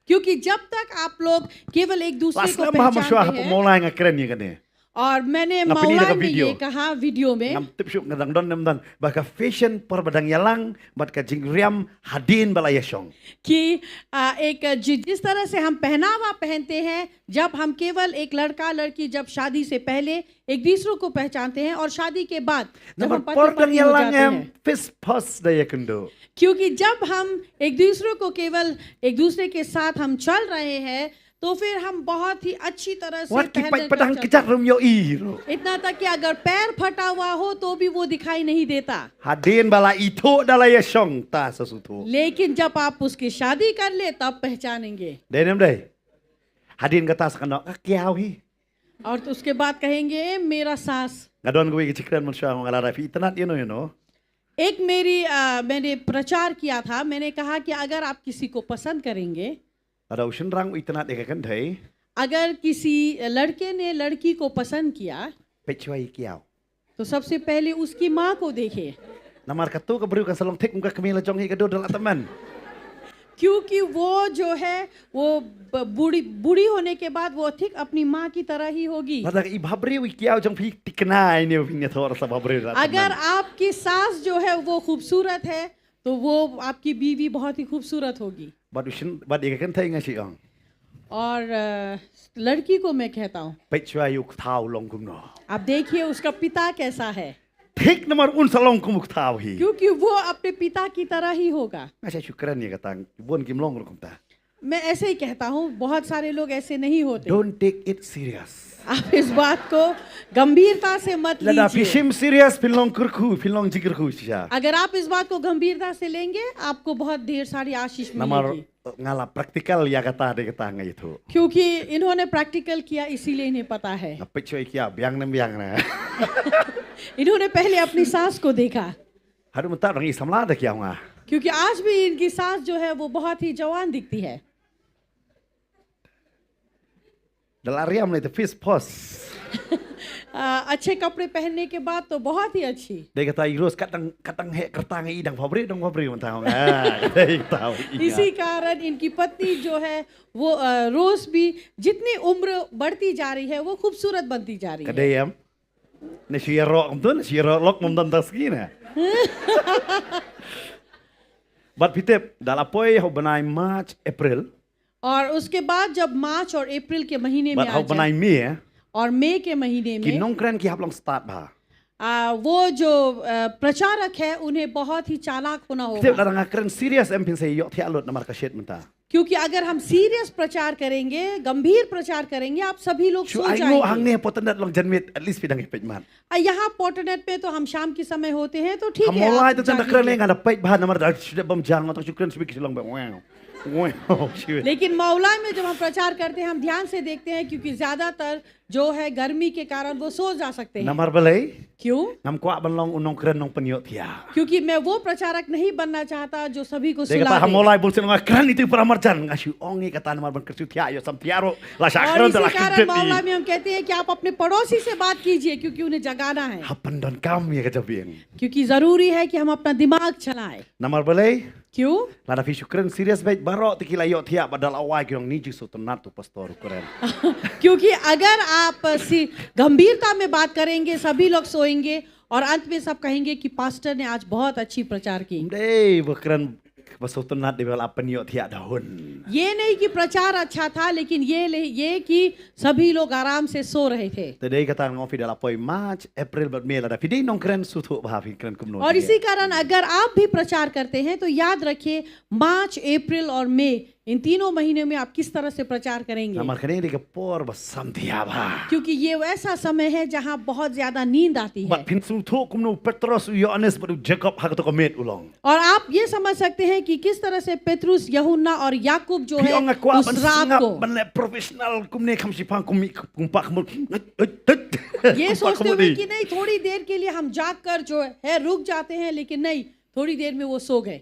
क्योंकि जब तक आप लोग केवल एक दूसरे Las को lama maswa पहचानते ha हैं mulai ngakren ni kane. और मैंने Ngapin ni मौलाना naka में video. ये कहा वीडियो में Ngam tip syuk ngadang don nem dan baka fashion par badang yalang bat ka jingriam hadin balaya shong. कि जिस तरह से हम पहनावा पहनते हैं जब हम केवल एक लड़का लड़की जब शादी से पहले एक दूसरे को पहचानते हैं और शादी के बाद जब Namar हम पति por dang पत्नी हो yalang जाते em हैं fist pas daya kendo. क्योंकि जब हम एक दूसरे को केवल एक दूसरे के साथ हम चल रहे हैं तो फिर हम बहुत ही अच्छी तरह से Wat ki पहन pai कर padang चलते kicak rum yo iro. हैं। इतना तक कि अगर पैर फटा हुआ हो तो भी वो दिखाई नहीं देता Hadin bala ito dalaya shong ta sasutu. लेकिन जब आप उसकी शादी कर ले तब पहचानेंगे Denem dai. Hadin kata sakano kakiaw hi. और तो उसके बाद कहेंगे मेरा सास Ngadon ko wi chikran man sya ngalara fi tanat you know. एक मैंने प्रचार किया था मैंने कहा कि अगर आप किसी को पसंद करेंगे Ada usin rang itanat ekakan thai. अगर किसी लड़के ने लड़की को पसंद किया Pechwai kiaw. तो सबसे पहले उसकी माँ को देखे Namar katu ka beriu ka salong tek muka kemila jong hi kado dalat teman. क्योंकि वो जो है वो बूढ़ी होने के बाद वो ठीक अपनी माँ की तरह ही होगी Lada i bhabriu kiaw jong fi tiknai ni fi thor sa bhabriu dalat. अगर आपकी सास जो है वो खूबसूरत है तो वो आपकी बीवी बहुत ही खूबसूरत होगी Bad usin bad ekakan thai ngasi ong. और लड़की को मैं कहता हूँ Pechwai uk thau long kumno. आप देखिए उसका पिता कैसा है Tik namar un salong kumuk thau hi. क्योंकि वो अपने पिता की तरह ही होगा Ngasya syukran ya katang. Bon kim long kum ta. मैं ऐसे ही कहता हूँ, बहुत सारे लोग ऐसे नहीं होते। Don't take it serious. आप इस बात को गंभीरता से मत Lada लीजिए। fishim serious pilong kurku, pilong jikirku siya. अगर आप इस बात को गंभीरता से लेंगे, आपको बहुत ढेर सारी आशीष Namar मिलेगी। ngala praktikal ya kata de kata ngai itu. क्योंकि इन्होंने प्रैक्टिकल किया, इसीलिए इन्हें पता है। Apik cuy kia biang na. इन्होंने पहले अपनी सास को देखा, Haru mutar rangi samla de kia nga. क्योंकि आज भी इनकी सास जो है वो बहुत ही जवान दिखती है। Dalariam le the fish pos. अच्छे कपड़े पहनने के बाद तो बहुत ही अच्छी। De kata iros katang he kertang idang fabrik dong fabrik mentang. Ah, de tahu. इसी कारण इनकी पत्नी जो है वो रोज भी जितनी उम्र बढ़ती जा रही है वो खूबसूरत बनती जा रही है। Kadayam. Ne shiro mtun shiro lok mumdan taskina. But pitep dalapoi ho banai March April. और उसके बाद जब मार्च और अप्रैल के महीने में But आ ho जाए banai me और मई के महीने ki में nongkren ki hablong start ba. वो जो प्रचारक है उन्हें बहुत ही चालाक होना Pitep होगा, darang kren serious empin say yok thia lot namar kashet menta. क्योंकि अगर हम सीरियस प्रचार करेंगे, गंभीर प्रचार करेंगे, आप सभी लोग Shu सो ai ngo hang जाएंगे। ne potendat long janmit at least pidang ipet man. यहाँ पोर्टनेट पे तो हम शाम के समय होते हैं, तो ठीक है, Hamolai आप tu tanda जाग kren लीजिए। le ngada pait bahan namar da sudah bam jang atau shukran speak long ba. Wow. Wow. लेकिन मौला में जब हम प्रचार करते हैं, हम ध्यान से देखते हैं, क्योंकि ज्यादातर जो है गर्मी के कारण वो सो जा सकते हैं। Namar balai क्यों? ngam kwa ban long unong kren nong penyok thia. क्योंकि मैं वो प्रचारक नहीं बनना चाहता जो सभी को Dia सुला kata दे। hamolai bulsin ngah kren itu pramarjan ngasih ongi kata namar ban kersu thia yo sam tiaro la और sakran इसी da la कारण मौला kidep में हम कहते हैं कि आप अपने पड़ोसी से बात कीजिए, क्योंकि उन्हें जगाना है, hapan don kam ya kajabien. क्योंकि जरूरी है कि हम अपना दिमाग चलाएं। Namar balai क्यों? lada fi syukran serious baik barok tikila yo thia badal awai kirong ni jisu tenat tu pastor keren. क्योंकि अगर आप गंभीरता में बात करेंगे, सभी लोग सोएंगे और अंत में सब कहेंगे कि पास्टर ने आज बहुत अच्छी प्रचार की। Dei bekeren pastor tenat di bal apan yo thia daun. ये नहीं कि प्रचार अच्छा था, लेकिन ये कि सभी लोग आराम से सो रहे थे। Tadi kata ngofi dalam poi March, April buat Mei lada. Fidei nong keren sutu bahafi keren kumno. और इसी कारण अगर आप भी प्रचार करते हैं तो याद रखिए, मार्च, अप्रैल और मई, इन तीनों महीनों में आप किस तरह से प्रचार करेंगे, Namar kene di kepor basam thia ba. क्योंकि ये वैसा समय है जहां बहुत ज्यादा नींद आती है। Bat pin sutu kumno Petrus Yohanes baru Jacob hak to komet ulong. और आप ये समझ सकते हैं कि किस तरह से पेत्रुस, यूहन्ना और याकूब जो है Piong akwa उस रात ban को ban le profesional kumne kam sipang kumpak kumul. ये सोचते हुए कि नहीं, थोड़ी देर के लिए हम जाग कर जो है रुक जाते हैं, लेकिन नहीं, थोड़ी देर में वो सो गए।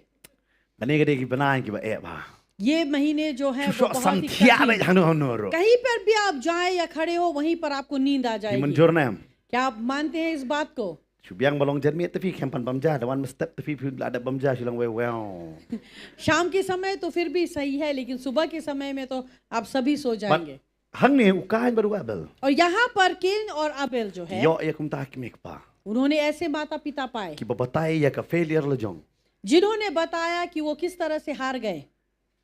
Kene kede ki benain ki ba e ba. ये महीने जो है वो Susuk बहुत sam ही thia ba कठिन। hanu hanu. कहीं पर भी आप जाएं या खड़े हो, वहीं पर आपको नींद आ Di जाएगी। menjur nem. क्या आप मानते हैं इस बात को? Subiang balong jan miet tapi kempan bamja dawan step tapi ada bamja silang wow. शाम के समय तो फिर भी सही है, लेकिन सुबह के समय में तो आप सभी सो जाएंगे। Hang ne ukain baru abel. और यहाँ पर केन और अबेल जो है, Yo ya kum ta kimik pa. उन्होंने ऐसे माता पिता पाए Ki babatai ya ka failure lejong. जिन्होंने बताया कि वो किस तरह से हार गए,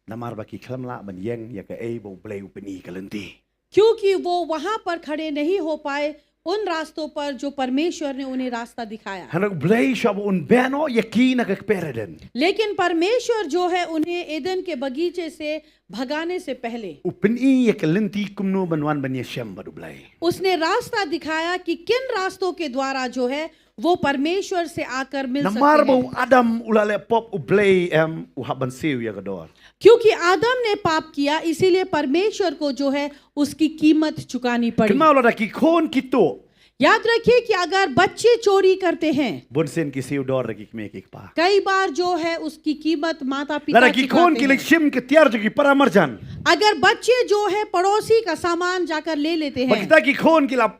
Namar baki klam la ban yeng ya ka e bo blei upeni kalenti. क्योंकि वो वहां पर खड़े नहीं हो पाए उन रास्तों पर जो परमेश्वर ने उन्हें रास्ता दिखाया। Hanak blei shab un beno yakina ka pereden. लेकिन परमेश्वर जो है उन्हें एदन के बगीचे से भगाने से पहले Upeni ya kalenti kumno banwan ban yeshem baru blei. उसने रास्ता दिखाया कि किन रास्तों के द्वारा जो है वो परमेश्वर से आकर मिल Namar सकते हैं। bo Adam ulale pop ublei uhaban siu ya kador. क्योंकि आदम ने पाप किया, इसीलिए परमेश्वर को जो है उसकी कीमत चुकानी पड़ी। Kenal ada ki kon kito. याद रखिए कि अगर बच्चे चोरी करते हैं, Bonsen ki siu dor ki kmek ik pa. कई बार जो है उसकी कीमत माता पिता Lada ki kon चुकाते ki हैं। lekshim ki tiar ki paramarjan. अगर बच्चे जो है पड़ोसी का सामान जाकर ले लेते हैं, Bakita ki kon kila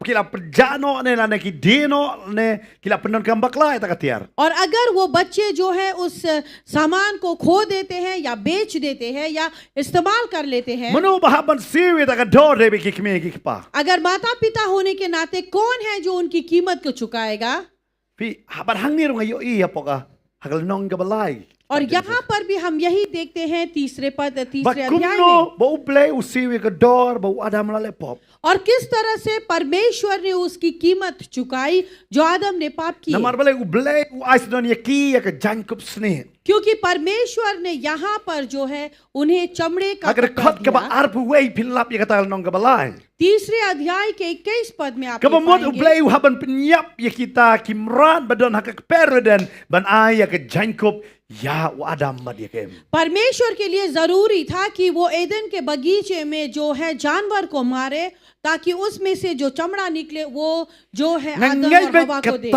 jano ne na ki deno ne kila penon kambakla eta ka tiar. और अगर वो बच्चे जो है उस सामान को खो देते हैं या बेच देते हैं या इस्तेमाल कर लेते हैं, Manu bahaban siu eta ka dor de ki kmek ik pa. अगर माता पिता होने के नाते कौन है जो उनकी कीमत को चुकाएगा? Pi habar hang ni rong ayo i apoka. Hagal nong ka balai. और यहाँ पर भी हम यही देखते हैं तीसरे But अध्याय में, kumno bau play usiwi ke dor bau Adam lale pop. और किस तरह से परमेश्वर ने उसकी कीमत चुकाई जो आदम ने पाप की, Namar bale u play u ais don yaki ya ke Jacob sneh. क्योंकि परमेश्वर ने यहाँ पर जो है उन्हें चमड़े का Agar कपड़ा khot ke ba दिया। arpu wei pinlap ya kata nong ke balai. तीसरे अध्याय के 21 पद में आप Ke ये bamot u पाएंगे, play u haban penyap ya kita kimran badon hak perden ban ai ya ke Jacob ya u Adam bad ya kem. परमेश्वर के लिए जरूरी था कि वो एदन के बगीचे में जो है जानवर को मारे ताकि उसमें से जो चमड़ा निकले वो जो है आदम Ngangai और baik हवा को दे।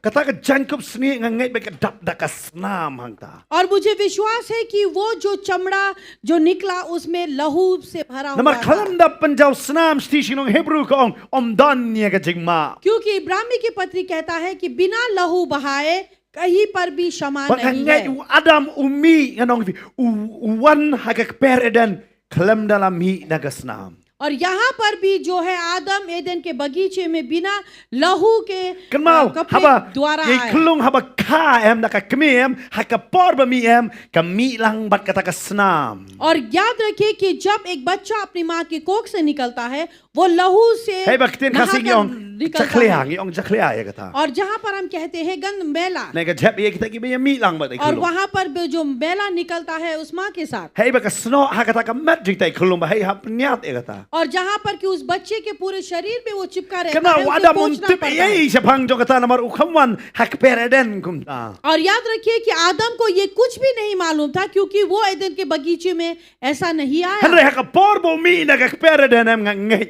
kata ke Jacob sneh ngangai baik dap dakas nam hangta. और मुझे विश्वास है कि वो जो चमड़ा जो निकला उसमें लहू से भरा हुआ Namar था, kalam dap penjau snam station ong Hebrew ko om dan ya ke jingma. क्योंकि इब्रानी की पत्री कहता है कि बिना लहू बहाए कहीं पर भी क्षमा नहीं Bakangai है। u Adam umi nganong u wan hak perden kalam dalam hi nagasnam. और यहाँ पर भी जो है आदम एदन के बगीचे में बिना लहू के Kenal कपड़े haba द्वारा ye आए। klung haba ka em naka kemem haka por ba mi em kami lang bat kata kasnam. और याद रखिए कि जब एक बच्चा अपनी माँ की कोख से निकलता है वो लहू से Hey baktin kasing नहाकर yong निकलता jaklea है। yong jaklea ya kata. और जहाँ पर हम कहते हैं गंद मैला, Nai ka jep ye kita ki be mi lang bat और klung. वहाँ पर भी जो मैला निकलता है उस माँ के साथ, Hey baka sno haka ka mat jita klung ba hey hap nyat ya kata. और जहाँ पर कि उस बच्चे के पूरे शरीर पे वो चिपका रहता Kenal है, उसे Adam पोंछना untip पड़ता है। ye sepang jo kata namar ukhamwan hak perden kumta. और याद रखिए कि आदम को ये कुछ भी नहीं मालूम था क्योंकि वो एदन के बगीचे में ऐसा नहीं आया। Henry haka por bo mi naka perden em ngai.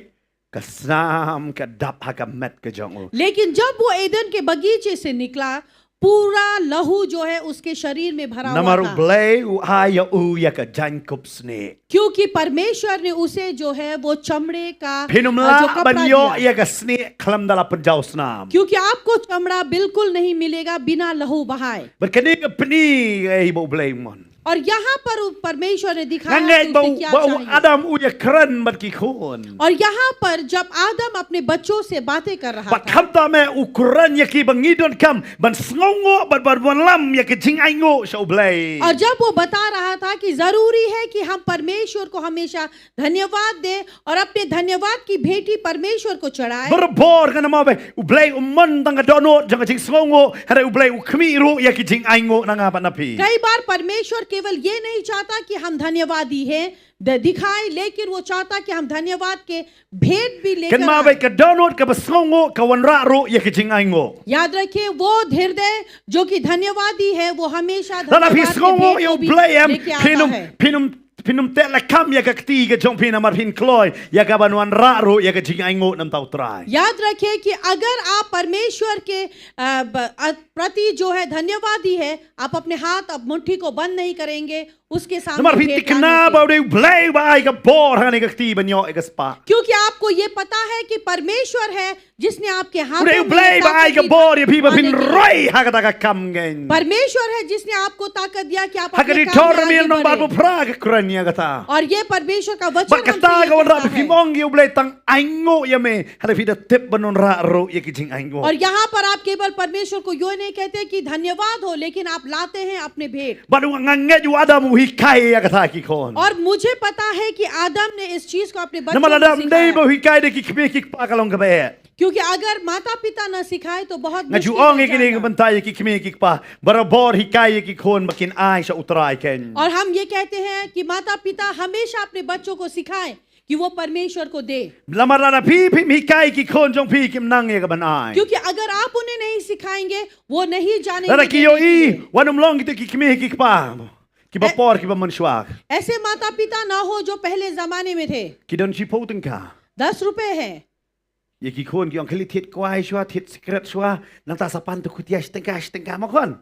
Kasam ka dap haka met ke jongu. लेकिन जब वो एदन के बगीचे से निकला पूरा लहू जो है उसके शरीर में भरा हुआ Namaru था, blay u haya u ya ka Jacob snake. क्योंकि परमेश्वर ने उसे जो है वो चमड़े का जो Pinumla कपड़ा banyo दिया, ya ka snake kalam dala penjau snam. क्योंकि आपको चमड़ा बिल्कुल नहीं मिलेगा बिना लहू बहाए। Berkini ke peni ai bo blay mon. और यहाँ पर परमेश्वर ने दिखाया कि Ngangai उसे क्या bau चाहिए। Adam u ya keren bat ki khon. और यहाँ पर जब आदम अपने बच्चों से बातें कर रहा Bat था, khamta me ukuran ya ki bangidon kam ban sngongo bat lam ya ki jing aingo so blay. और जब वो बता रहा था कि जरूरी है कि हम परमेश्वर को हमेशा धन्यवाद दें और अपने धन्यवाद की भेंटी परमेश्वर को चढ़ाएं, Berbor kan nama be u blay umman tanga dono jang jing sngongo hare u blay u khmiru ya ki jing aingo nanga pat napi. कई बार परमेश्वर केवल ये नहीं चाहता कि हम धन्यवादी हैं दिखाएं, लेकिन वो चाहता कि हम धन्यवाद के भेंट भी लेकर Kan ma be आएं। ka dono ka basngongo ka wanra ro ya ki jing aingo. याद रखिए वो हृदय जो कि धन्यवादी है वो हमेशा Dala धन्यवाद के pisngongo भेंट yo को भी blay em लेके आता है। pinum te la kam ya ka kti ka jong pinamar pin kloy ya ka banwan ra ro ya ka jing aingo nam tau trai. याद रखें कि अगर आप परमेश्वर के प्रति जो है धन्यवादी है, आप अपने हाथ अब मुट्ठी को बंद नहीं करेंगे उसके सामने Namar pin भेंट tikna लाने ba से। de blay ba ka bor ha ne ka kti banyo ka spa. क्योंकि आपको ये पता है कि परमेश्वर है जिसने आपके हाथों Ude में blay ba ताकत ka दी bor ya pi ba pin आने की। roi ha ka ta ka kam gen. परमेश्वर है जिसने आपको ताकत दिया कि आप Ha ka अपने di काम में tor mi आगे no ba bu बढ़ें। pra ka kran ya ka ta. और ये परमेश्वर का वचन Ba ka हमसे ta ये ka wanra कहता pi है। mong you blay tang aingo ya me ha fi da tip banon ra ro ya ki jing aingo. और यहाँ पर आप केवल परमेश्वर को यो नहीं कहते कि धन्यवाद हो, लेकिन आप लाते हैं अपने भेंट। Ba du nganget you Adam u hikai ya ka ta ki kon. और मुझे पता है कि आदम ने इस चीज को अपने बच्चों Namal को Adam dei सिखाया, bo hikai de ki kme ki pa ka long ka ba. क्योंकि अगर माता पिता न सिखाए तो बहुत Nga ju मुश्किल ong हो ikini जाएगा। bantai ki kme ki pa barabor hikai ki kon makin ai sa utrai ken. और हम ये कहते हैं कि माता पिता हमेशा अपने बच्चों को सिखाएं कि वो परमेश्वर को दे, Lamar na pi pi hikai ki kon jong pi kim nang ya ka ban ai. क्योंकि अगर आप उन्हें नहीं सिखाएंगे वो नहीं Dara जानेंगे ki yo देने के i लिए। wanum long ki kme ki pa. Ki ba por ki ba manswak. ऐसे माता पिता ना हो जो पहले जमाने में थे। Ki don chi poteng ka. 10 रुपए है, Ye ki kon ki ong kali tit kwai shwa tit secret shwa nang ta sapan tu kutia stengka ma kon.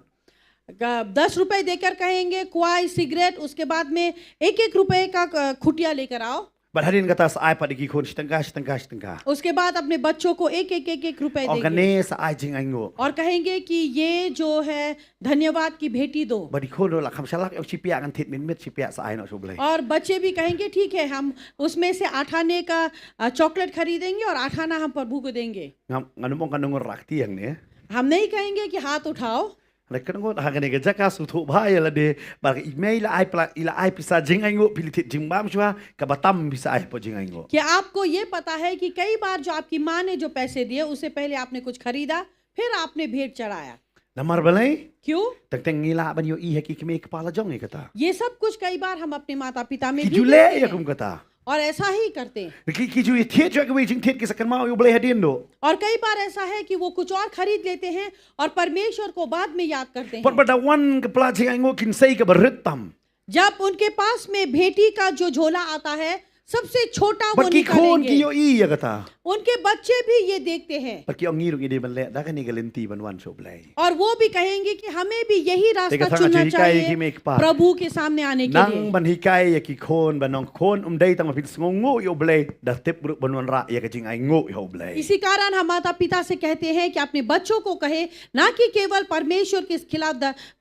10 रुपए देकर कहेंगे क्वाई सिगरेट, उसके बाद में 1-1 रुपए का खुटिया लेकर आओ, Badharin kata sa ai pa di ki kon stengka. उसके बाद अपने बच्चों को 1-1 रुपए Ong देंगे kane sa ai jing aingo. और कहेंगे कि ये जो है धन्यवाद की भेंटी दो। Ba di kon lo la kham salak ong chipia kan tit min mit chipia sa ai no so blai. और बच्चे भी कहेंगे ठीक है, हम उसमें से 8 आने का चॉकलेट खरीदेंगे और 8 आना हम प्रभु को देंगे। Ngam nganum ong kanung rak tiang ne. हम नहीं कहेंगे कि हाथ उठाओ, Rekan ngot hagani ke jaka sutu bahaya lah de. Bar email ila ai pisa jing ai ngot pilit jing bam chua ka batam bisa ai po jing ai ngot. क्या आपको ये पता है कि कई बार जो आपकी माँ ने जो पैसे दिए उससे पहले आपने कुछ खरीदा फिर आपने भेंट चढ़ाया Namar balai क्यों teng ngila ban yo i haki keme kepala jong ni kata. ये सब कुछ कई बार हम अपने माता पिता में भी Kijule देखते ya हैं kum kata. और ऐसा ही करते हैं Kiju i tiet jo ke jing tiet ke sakan mau yo boleh hadin do. और कई बार ऐसा है कि वो कुछ और खरीद लेते हैं और परमेश्वर को बाद में याद करते Pot हैं pada wan ke pela jing ai ngot kin sei ke berretam. जब उनके पास में भेंटी का जो झोला आता है सबसे छोटा वो Bagi kon ki निकालेंगे yo i ya kata. उनके बच्चे भी ये देखते हैं Pergi orang ngiru ide ban le dah kan ni galenti ban wan so blai. और वो भी कहेंगे कि हमें भी यही रास्ता Teka चुनना sangat hikai ki चाहिए mek pa. प्रभु के सामने आने के Nang लिए ban hikai ya ki kon ban nong kon dai tang pit ngongo yo blai dah tep buruk ban wan ra ya ke jing ai ngo yo blai. इसी कारण हम माता पिता से कहते हैं कि अपने बच्चों को कहे ना कि केवल परमेश्वर के खिलाफ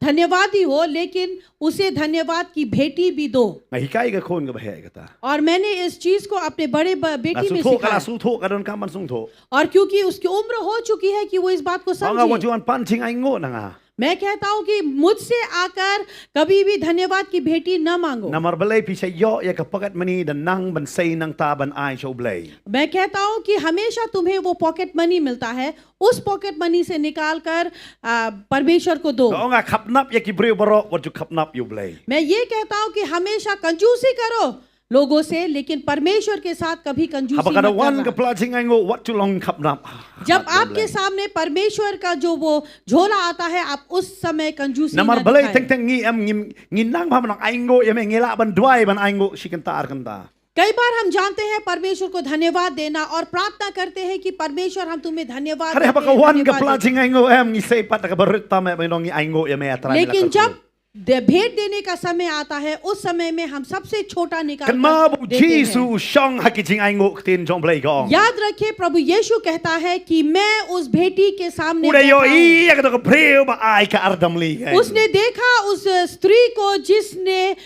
धन्यवादी हो लेकिन उसे धन्यवाद की भेंटी भी दो Ngai hikai ke kon ke bahaya kata. और मैंने इस चीज को अपने बड़े बेटी में Sutu kala सिखाया sutu kadon kam ban sung tho. और क्योंकि उसकी उम्र हो चुकी है कि वो इस बात को Ang awan समझे juan pan jing ai ngo nanga. मैं कहता हूँ कि मुझसे आकर कभी भी धन्यवाद की भेंटी न मांगो Namar balai pisai yo ya ke pakat mani dan nang ban sei nang ta ban ai so blai. मैं कहता हूँ कि हमेशा तुम्हें वो पॉकेट मनी मिलता है उस पॉकेट मनी से निकाल कर परमेश्वर को दो Kau ngah kapnap ya ki breu barok wat ju kapnap yo blai. मैं ये कहता हूँ कि हमेशा कंजूसी करो लोगों से लेकिन परमेश्वर के साथ कभी कंजूसी Apa मत kada wan ke करना pela jing ai ngo wat ju long kapnap. जब आपके सामने परमेश्वर का जो वो झोला आता है आप उस समय कंजूसी Namar न balai दिखाएं। teng teng ngi am ngin nang pam nang ai ngo ya me ngela ban duai ban ai ngo sikentar kanta. कई बार हम जानते हैं परमेश्वर को धन्यवाद देना और प्रार्थना करते हैं कि परमेश्वर हम तुम्हें धन्यवाद Hari देते apa हैं, kawan ke धन्यवाद pela देते हैं। jing ai ngo am ngi sei pat ka berita me nongi ai ngo ya me atra. लेकिन जब भेंट देने का समय आता है उस समय में हम सबसे छोटा निकाल Kan ma bu कर देते हैं। Jisu shong haki jing ai ngo tin jong blai gong. याद रखिए प्रभु यीशु कहता है कि मैं उस भेंटी के सामने Udah yo बैठा हूं। i ya ka breu ba ai ka ardam li. उसने देखा उस स्त्री को जिसने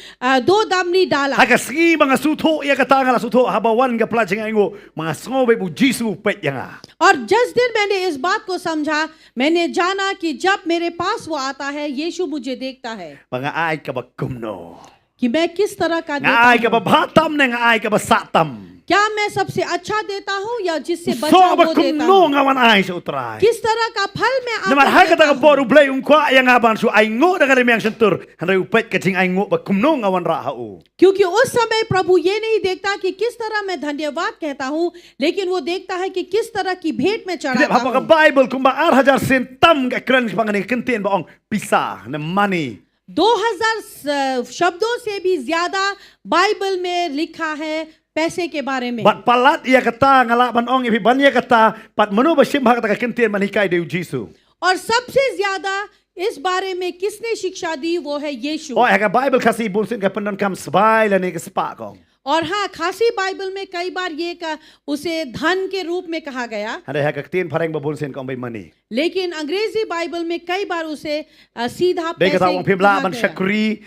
दो दामनी डाला Haka ski mga suto ya ka tanga la suto haba wan ka pela jing ai ngo mga ngobe bu Jisu pet yang. और जिस दिन मैंने इस बात को समझा मैंने जाना कि जब मेरे पास वो आता है यीशु मुझे देखता है Mga ai ka ba kumno. कि मैं किस तरह का Nga ai ka देता ba हूं। batam ne nga ai ka ba satam. क्या मैं सबसे अच्छा देता हूँ या जिससे So बचा ba वो देता kumno हूँ nga wan ai so utrai. किस तरह का फल मैं Naman आपको hai ka देता ta ka हूं। poru blai kwa yang aban su ai ngo da ka yang sentur. Handai upet ka jing ai ngo ba kumno nga wan ra hau. क्योंकि उस समय प्रभु ये नहीं देखता कि किस तरह मैं धन्यवाद कहता हूँ लेकिन वो देखता है कि किस तरह की भेंट में Tidak चढ़ाता apa ka हूँ Bible kumba ar hajar sen tam ka kren ka ngani kentien ba ong pisah na money. 2000 शब्दों से भी ज्यादा बाइबल में लिखा है पैसे के बारे में Bat palat ia kata ngala ban ong ibi ban ia kata pat menu ba sim hak ta ka kentien man hikai de Jisu. और सबसे ज्यादा इस बारे में किसने शिक्षा दी वो है यीशु Oh ha ka Bible kasi bunsin ka penon kam sbai la ne ka spa kong. और हाँ खासी बाइबल में कई बार उसे धन के रूप में कहा गया Handai ha ka tien pareng ba bunsin kong by money. लेकिन अंग्रेजी बाइबल में कई बार उसे सीधा Dai पैसे kata ong pibla कहा ban गया। syakuri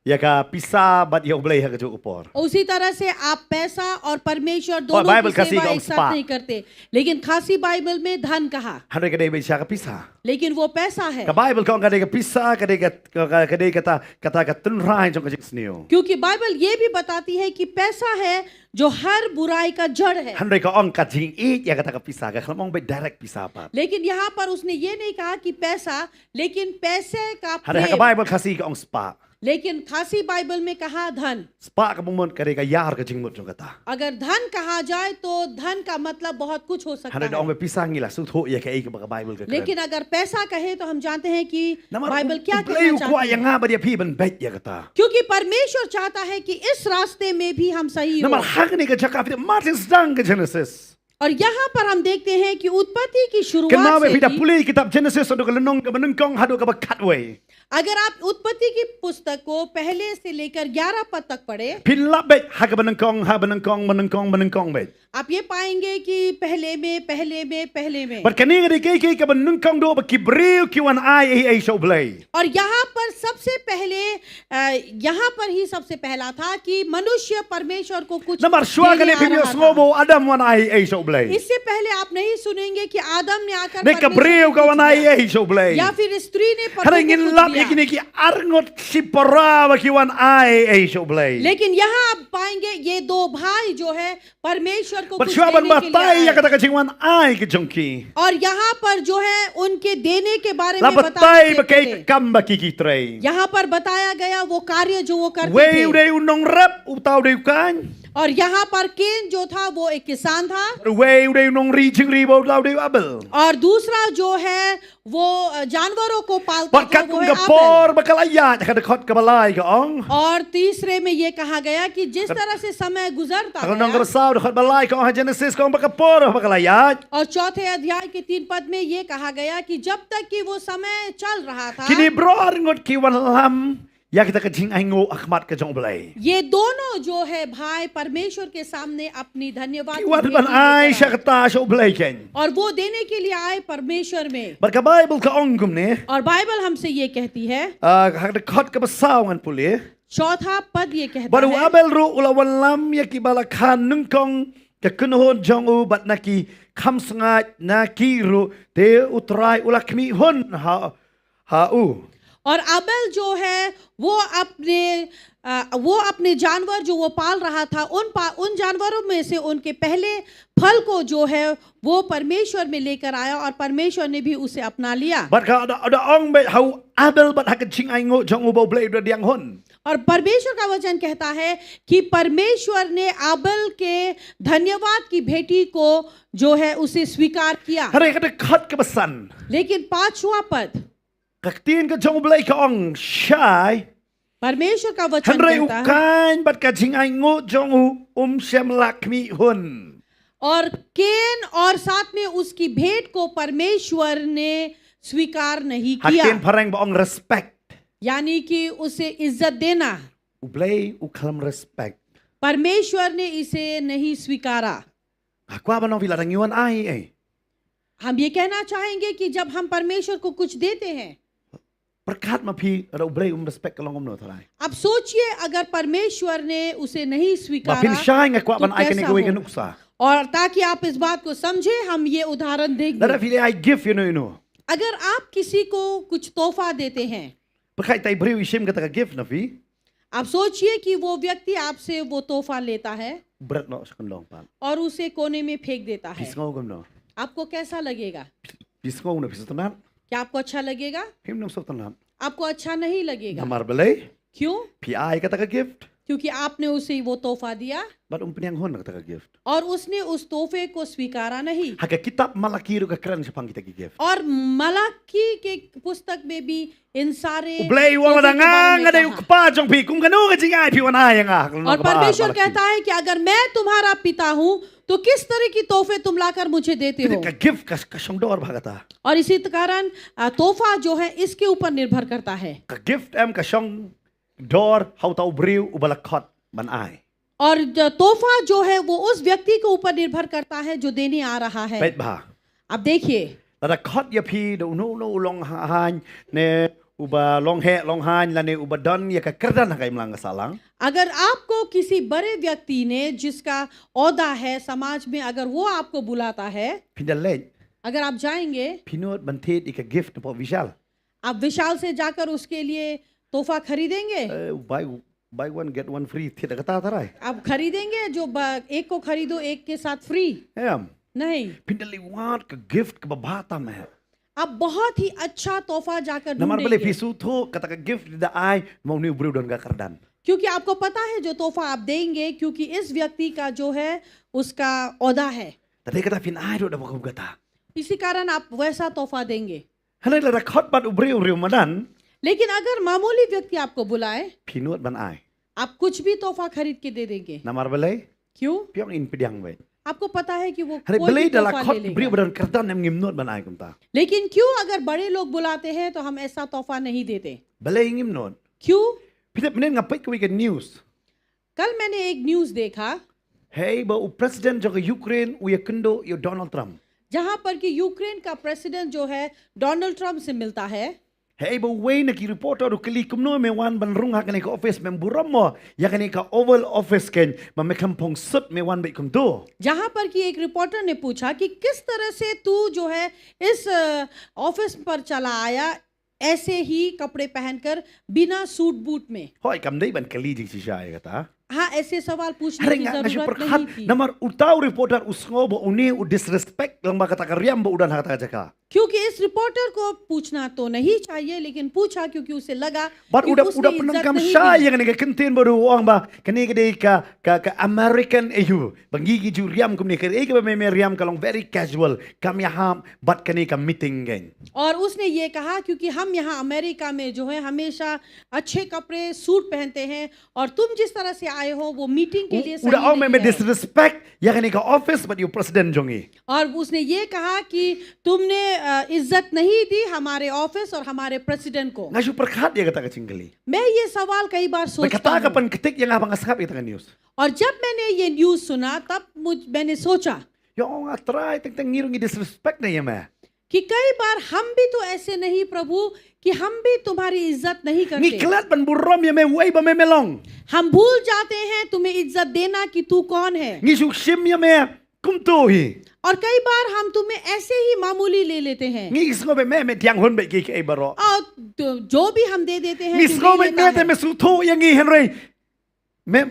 ya ka pisah bat ia blai ha ka jo upor. उसी तरह से आप पैसा और परमेश्वर और दोनों बाइबल की का सी सेवा का एक साथ स्पा। नहीं करते लेकिन खासी बाइबल में धन कहा Handai ka dai ba siya ka pisah. लेकिन वो पैसा है Ka Bible kong ka dai ka pisah ka dai kata ka tunrai jong ka jiksnio. क्योंकि बाइबल ये भी बताती है कि पैसा है जो हर बुराई का जड़ है Handai ka ong ka jing i ya kata ka pisah ka klamong ba direct pisah pa. लेकिन यहाँ पर उसने ये नहीं कहा कि पैसा लेकिन पैसे का Handai ha ka प्रेम Bible kasi ka ong spa. लेकिन खासी बाइबल में कहा धन Spa ka bumon ka dai ka yar ka jingmut jong kata. अगर धन कहा जाए तो धन का मतलब बहुत कुछ हो सकता Handai da ong है ba pisah ngila sut ho ya ka ei ka ba ka Bible ka. लेकिन अगर पैसा कहे तो हम जानते हैं कि Namar बाइबल क्या play कहना kwa चाहती yang है nga ba dia pi ban bet ya kata. क्योंकि परमेश्वर चाहता है कि इस रास्ते में भी हम सही हो Namar hak ni ka jaka fit Martin Stang ka Genesis. और यहाँ पर हम देखते हैं कि उत्पत्ति की Kenapa शुरुआत से pita ही puli kitab Genesis untuk lenong ka menengkong hadu ka ba cutway. अगर आप उत्पत्ति की पुस्तक को पहले से लेकर 11 पद तक पढ़े Pilap bet ha ka menengkong bet. आप ये पाएंगे कि पहले में Berkani ka dikiki ka menengkong do ba kibriu kiwan ai so blay. और यहाँ पर सबसे पहले यहाँ पर ही सबसे पहला था कि मनुष्य परमेश्वर को कुछ Namar shwa ka देने ni आ pibyo रहा था। slobo Adam wan ai so blay. blai. इससे पहले आप नहीं सुनेंगे कि आदम ने आकर Ne ka परमेश्वर breu को ka कुछ wanai दिया, e so blai. या फिर स्त्री ने Hara पति ngin को lap कुछ दिया। ikini ki arngot si para ki wan ai e so blai. लेकिन यहाँ आप पाएंगे ये दो भाई जो है परमेश्वर को But कुछ siya ban देने के लिए batay ya आए। kata ka wan ai ki jongki. और यहाँ पर जो है उनके देने के बारे La में बताने batay ba देते kay थे। kam ba kikitray. यहाँ पर बताया गया वो कार्य जो वो करते We थे। uday unong rap utaw day kan. और यहाँ पर केन जो था वो एक किसान था, We uday unong ri ching ri ba utaw day abel. और दूसरा जो है वो जानवरों को पालता था, Bakat वो kung है ka आबेल। por bakalaya ka dekot ka balay ka ong. और तीसरे में ये कहा गया कि जिस तरह से समय गुजरता Ako nang गया, rasaw dekot balay ka ong Genesis ka ong bakapor bakalaya. और चौथे अध्याय के 3 पद में ये कहा गया कि जब तक कि वो समय चल रहा था, Kini bro arngot ki wan lam ya kita ka jing ai ngo akmat ka jong balay. ये दोनों जो है भाई परमेश्वर के सामने अपनी धन्यवाद Ki की wan भेंट ban ai लेकर siya आए। kata so balay ken. और वो देने के लिए आए परमेश्वर में। Barka Bible ka ong gumne. और बाइबल हमसे ये कहती है, Hak dekot ka basaw ngan puli. चौथा पद ये कहता Baru है, abel ru ulawan lam ya ki balakan nungkong ka kunhon jong u bat na ki kam sangat na ki ru te utrai ulakmi hun ha u. और अबेल जो है वो अपने जानवर जो वो पाल रहा था उन जानवरों में से उनके पहले फल को जो है वो परमेश्वर में लेकर आया और परमेश्वर ने भी उसे अपना लिया। Bat ka ada ong bet hau abel bat hak jing ai ngo jong u bo blai diang hun. और परमेश्वर का वचन कहता है कि परमेश्वर ने अबेल के धन्यवाद की भेंटी को जो है उसे स्वीकार किया। Hare ka dekot ka basan. लेकिन 5वां पद Kaktin ka jong blai ka ong shai. परमेश्वर का वचन Henry कहता है, ukan bat ka jing ai ngo jong u shem lakmi hun. और केन और साथ में उसकी भेंट को परमेश्वर ने स्वीकार नहीं किया, Hakin parang ba ong respect. यानी कि उसे इज्जत देना। U blai u kalam respect. परमेश्वर ने इसे नहीं स्वीकारा। Akwa ba no vila rang yuan ai eh. हम ये कहना चाहेंगे कि जब हम परमेश्वर को कुछ देते हैं, Berkat ma phi ra u blai respect ka long om no tharai. अब सोचिए अगर परमेश्वर ने उसे नहीं Ma phin स्वीकारा shai ngakwa तो ban ai ka ni कैसा ko होगा? nuksa. और ताकि आप इस बात को समझे, हम ये उदाहरण Dara देंगे। fili I give you know. अगर आप किसी को कुछ तोहफा देते हैं, Berkat tai bri ishim kata ka give na fi. आप सोचिए कि वो व्यक्ति आपसे वो तोहफा लेता है Berat no sa kanlong pan. और उसे कोने में फेंक देता है, Pis ngau gam no. आपको कैसा लगेगा? Pis ngau na pis tanan. क्या आपको अच्छा लगेगा? Him no sa tanan. आपको अच्छा नहीं लगेगा। Namar balai. क्यों? Pi ai kata ka gift. क्योंकि आपने उसे वो तोहफा दिया Bat penyang hon kata ka gift. और उसने उस तोहफे को स्वीकारा नहीं। Haka kitab Malaki ru ka kran sa pang kita ki gift. और मलाकी के पुस्तक में भी इन सारे U blai wa तोहफे के madanga बारे ada में u कहा। pa jong pi kum kanu ka jing ai pi wan ai nga. और परमेश्वर कहता है कि अगर मैं तुम्हारा पिता हूँ तो किस तरह की तोहफे तुम लाकर मुझे देते हो। Ka gift ka shong dor bhagata. और इसी कारण तोहफा जो है इसके ऊपर निर्भर करता है। Ka gift em ka shong dor hau tau briu u balakot ban ai. और तोहफा जो है वो उस व्यक्ति के ऊपर निर्भर करता है जो देने आ रहा है। Bet ba. अब देखिए, Tada kot ya pi do no long han ne uba long he long han la ne uba don ya ka kerdan ka imlang salang. अगर आपको किसी बड़े व्यक्ति ने जिसका औहदा है समाज में, अगर वो आपको बुलाता है, Pinda len अगर आप जाएंगे, pinot bantet ika gift po vishal. आप विशाल से जाकर उसके लिए तोहफा खरीदेंगे? Buy one get one free tidak kata tarai. आप खरीदेंगे जो एक को खरीदो एक के साथ फ्री? Em नहीं। pinda liwat ka gift ka babata me. आप बहुत ही अच्छा तोहफा जाकर Namar bale ढूंढेंगे, pisu tho kata ka gift da ai mau ni briu don ka kerdan. क्योंकि आपको पता है जो तोहफा आप देंगे, क्योंकि इस व्यक्ति का जो है उसका औहदा है, Tadi kata pin ai do da bakum kata. इसी कारण आप वैसा तोहफा देंगे। Hanai la khot bat briu briu madan लेकिन अगर मामूली व्यक्ति आपको बुलाए, pinot ban ai. आप कुछ भी तोहफा खरीद के दे देंगे। Namar bale क्यों? piang in pidyang we. आपको पता है कि वो Hanai कोई भी bale da la तोहफा khot ले briu लेगा। ban kerdan em ngimnot ban ai kumta. लेकिन क्यों अगर बड़े लोग बुलाते हैं तो हम ऐसा तोहफा नहीं देते? Bale ngimnot. क्यों? Pidat menen ngapai ka weekend news. कल मैंने एक न्यूज देखा Hey ba u president jo Ukraine u yakundo yo Donald Trump. जहां पर कि यूक्रेन का प्रेसिडेंट जो है डोनाल्ड ट्रंप से मिलता है। Hey, but way na ki reporter do kali kumno me wan ban rung hakane ka office me buram mo yakane ka Oval Office ken ma me kampong sut me wan be kum do. जहां पर कि एक रिपोर्टर ने पूछा कि किस तरह से तू जो है इस ऑफिस पर चला आया ऐसे ही कपड़े पहनकर बिना सूट बूट में। Hoy kam dai ban kali ji si siya kata. हाँ, ऐसे सवाल पूछने Hari की nga ngasyo जरूरत नहीं perkat थी, namar utaw reporter usngo bo uni u disrespect lang ba kata karyam bo udan hakata jaka. क्योंकि इस रिपोर्टर को पूछना तो नहीं चाहिए, लेकिन पूछा क्योंकि उसे लगा But कि udah उसने udah इज्जत penangkam नहीं siya दी। yang ni kentin baru orang ba kani gede ka American EU bangigi ju riam kum ni kare ke me riam kalong very casual kam yaham but kani ka meeting gen. और उसने ये कहा क्योंकि हम यहाँ अमेरिका में जो है हमेशा अच्छे कपड़े सूट पहनते हैं और तुम जिस तरह से आए हो वो मीटिंग के लिए Udah orang सही me नहीं है। disrespect yang kani ka office but you president jongi. और उसने ये कहा कि तुमने इज्जत नहीं दी हमारे ऑफिस और हमारे प्रेसिडेंट को। Ngasyo perkat dia kata ka cingkali. मैं ये सवाल कई बार सोचता Berkata हूँ kapan ketik yang abang asap kita kan news. और जब मैंने ये न्यूज़ सुना तब मैंने सोचा Ya orang try tentang ngirungi disrespect na ya ma. कि कई बार हम भी तो ऐसे नहीं प्रभु कि हम भी तुम्हारी इज्जत नहीं करते, Ngiklat ban buram ya me way ba me melong. हम भूल जाते हैं तुम्हें इज्जत देना कि तू कौन है। Ngisuk sim ya me kumtuhi. और कई बार हम तुम्हें ऐसे ही मामूली ले लेते हैं Ngisgo be me tiang hon be ki ke baro. और जो भी हम दे देते हैं Ngisgo जो be नहीं लेता me te है। me sutu yang ngi Henry. Me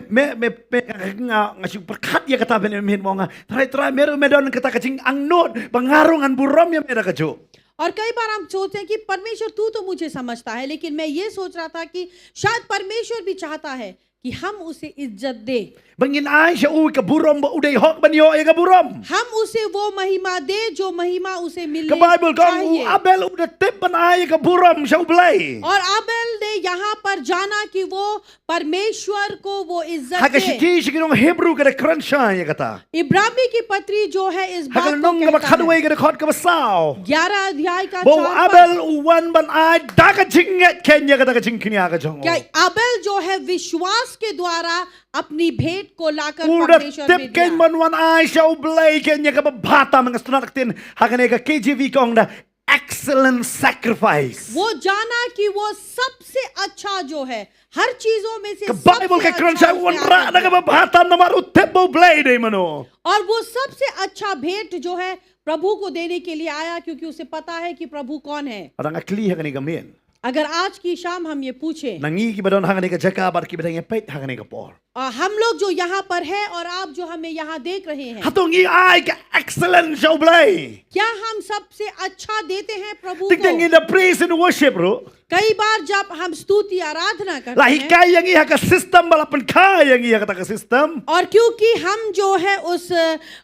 ngasyo perkat ya kata ben me mo nga. Try meru me don kata kacing ang not bangarungan buram ya me da kajo. और कई बार हम सोचते हैं कि परमेश्वर तू तो मुझे समझता है, लेकिन मैं ये सोच रहा था कि शायद परमेश्वर भी चाहता है कि हम उसे इज्जत दे, Bangin ay siya uwi ka buram ba uday hok ban yo e ka buram. हम उसे वो महिमा दे जो महिमा उसे मिलनी Ka Bible ka चाहिए। abel udah tip ban ay ka buram siya ublay. और आबेल ने यहाँ पर जाना कि वो परमेश्वर को वो इज्जत Haka दे। shiki shiki Hebrew ka cruncha ya kata. इब्रानी की पत्री जो है इस बात Haka को nong ka कहता है। khadway ka khot ka basaw. 11 अध्याय का Bo 4 पद। abel uwan ban ay daga jinget kenya ka daga jingkinya ka jong. क्या आबेल जो है विश्वास के द्वारा अपनी भेंट को लाकर Udah परमेश्वर में tip ken दिया। man wan ay siya ublay kenya ka babata mga stunakin. Haka ne ka KJV kong da excellent sacrifice. वो जाना कि वो सबसे अच्छा जो है हर चीजों में से Ka Bible सबसे ka cruncha अच्छा wan उसने ra आपको na ka दिया। babata na maru tip ublay de mano. और वो सबसे अच्छा भेंट जो है प्रभु को देने के लिए आया क्योंकि उसे पता है कि प्रभु कौन है। Adang akli haka ne ka men. अगर आज की शाम हम ये पूछें Nangi ki badon haka ne ka jaka bar ki badang pet haka ne ka por. हम लोग जो यहाँ पर हैं और आप जो हमें यहाँ देख रहे हैं, Hatong i ay ka excellent siya ublay. क्या हम सबसे अच्छा देते हैं प्रभु Tingting को? in the praise and worship bro. कई बार जब हम स्तुति आराधना करते Lahi हैं kaya yang iha ka system balapan kaya yang iha kata ka system. और क्योंकि हम जो है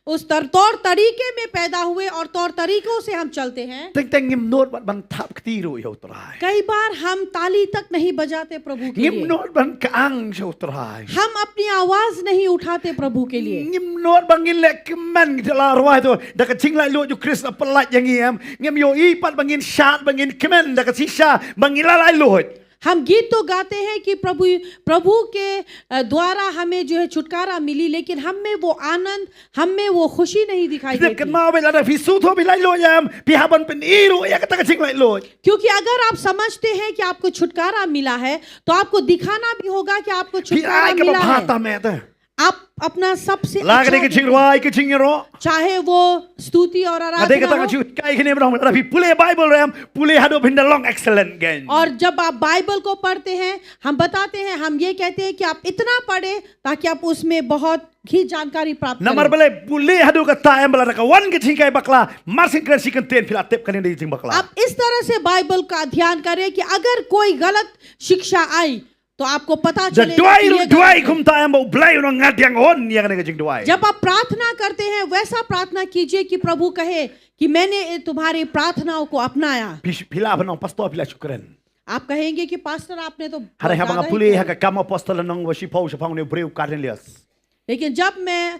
उस तौर तरीके में पैदा हुए और तौर तरीकों से हम चलते हैं, Tingting ngim not bat ban tap ktiru iha utray. कई बार हम ताली तक नहीं बजाते प्रभु के Ngim लिए, not ban kaang siya utray. हम अपनी आवाज नहीं उठाते प्रभु के लिए। Ngim not bangin lek man jala arwah tu. Daka ching lai lo ju Chris apelat yang iam. Ngim yo ipat bangin shat bangin kemen daka sisha bangin lalai lo. हम गीत तो गाते हैं कि प्रभु के द्वारा हमें जो है छुटकारा मिली, लेकिन हम में वो आनंद, हम में वो खुशी नहीं दिखाई Dia देती। kenal bila ada visu tu bila lo yam. Pihaban pen iru ya kata ka ching lai lo. क्योंकि अगर आप समझते हैं कि आपको छुटकारा मिला है तो आपको दिखाना भी होगा कि आपको Pi छुटकारा ay ka मिला है। babata me ta. आप अपना सबसे Lagi अच्छा ni ka ching दें। ruai ka ching ro. चाहे वो स्तुति और Ada आराधना kata हो, ka ching kai kini berang. Tapi pule Bible ram. Pule hado pinda long excellent gan. और जब आप बाइबल को पढ़ते हैं, हम बताते हैं, हम ये कहते हैं कि आप इतना पढ़े ताकि आप उसमें बहुत ही जानकारी प्राप्त Namar करें। bale pule hado ka tayam bala ka wan ka ching kai bakla. Marsin kresi kan ten pila tep kan di ching bakla. आप इस तरह से बाइबल का ध्यान करें कि अगर कोई गलत शिक्षा आई तो आपको पता The चलेगा duai कि ये ru गलत duai है। kum tayam ba blai ru ngadiang hon ya kan ka ching duai. जब आप प्रार्थना करते हैं वैसा प्रार्थना कीजिए कि प्रभु कहे कि मैंने तुम्हारी प्रार्थनाओं को अपनाया। Pila ba nang pastor pila syukran. आप कहेंगे कि पास्टर आपने तो Hari ha ज़्यादा mga ही pule किया। ha ka kam apostol nang wa sipau sa pang ne breu Cornelius. लेकिन जब मैं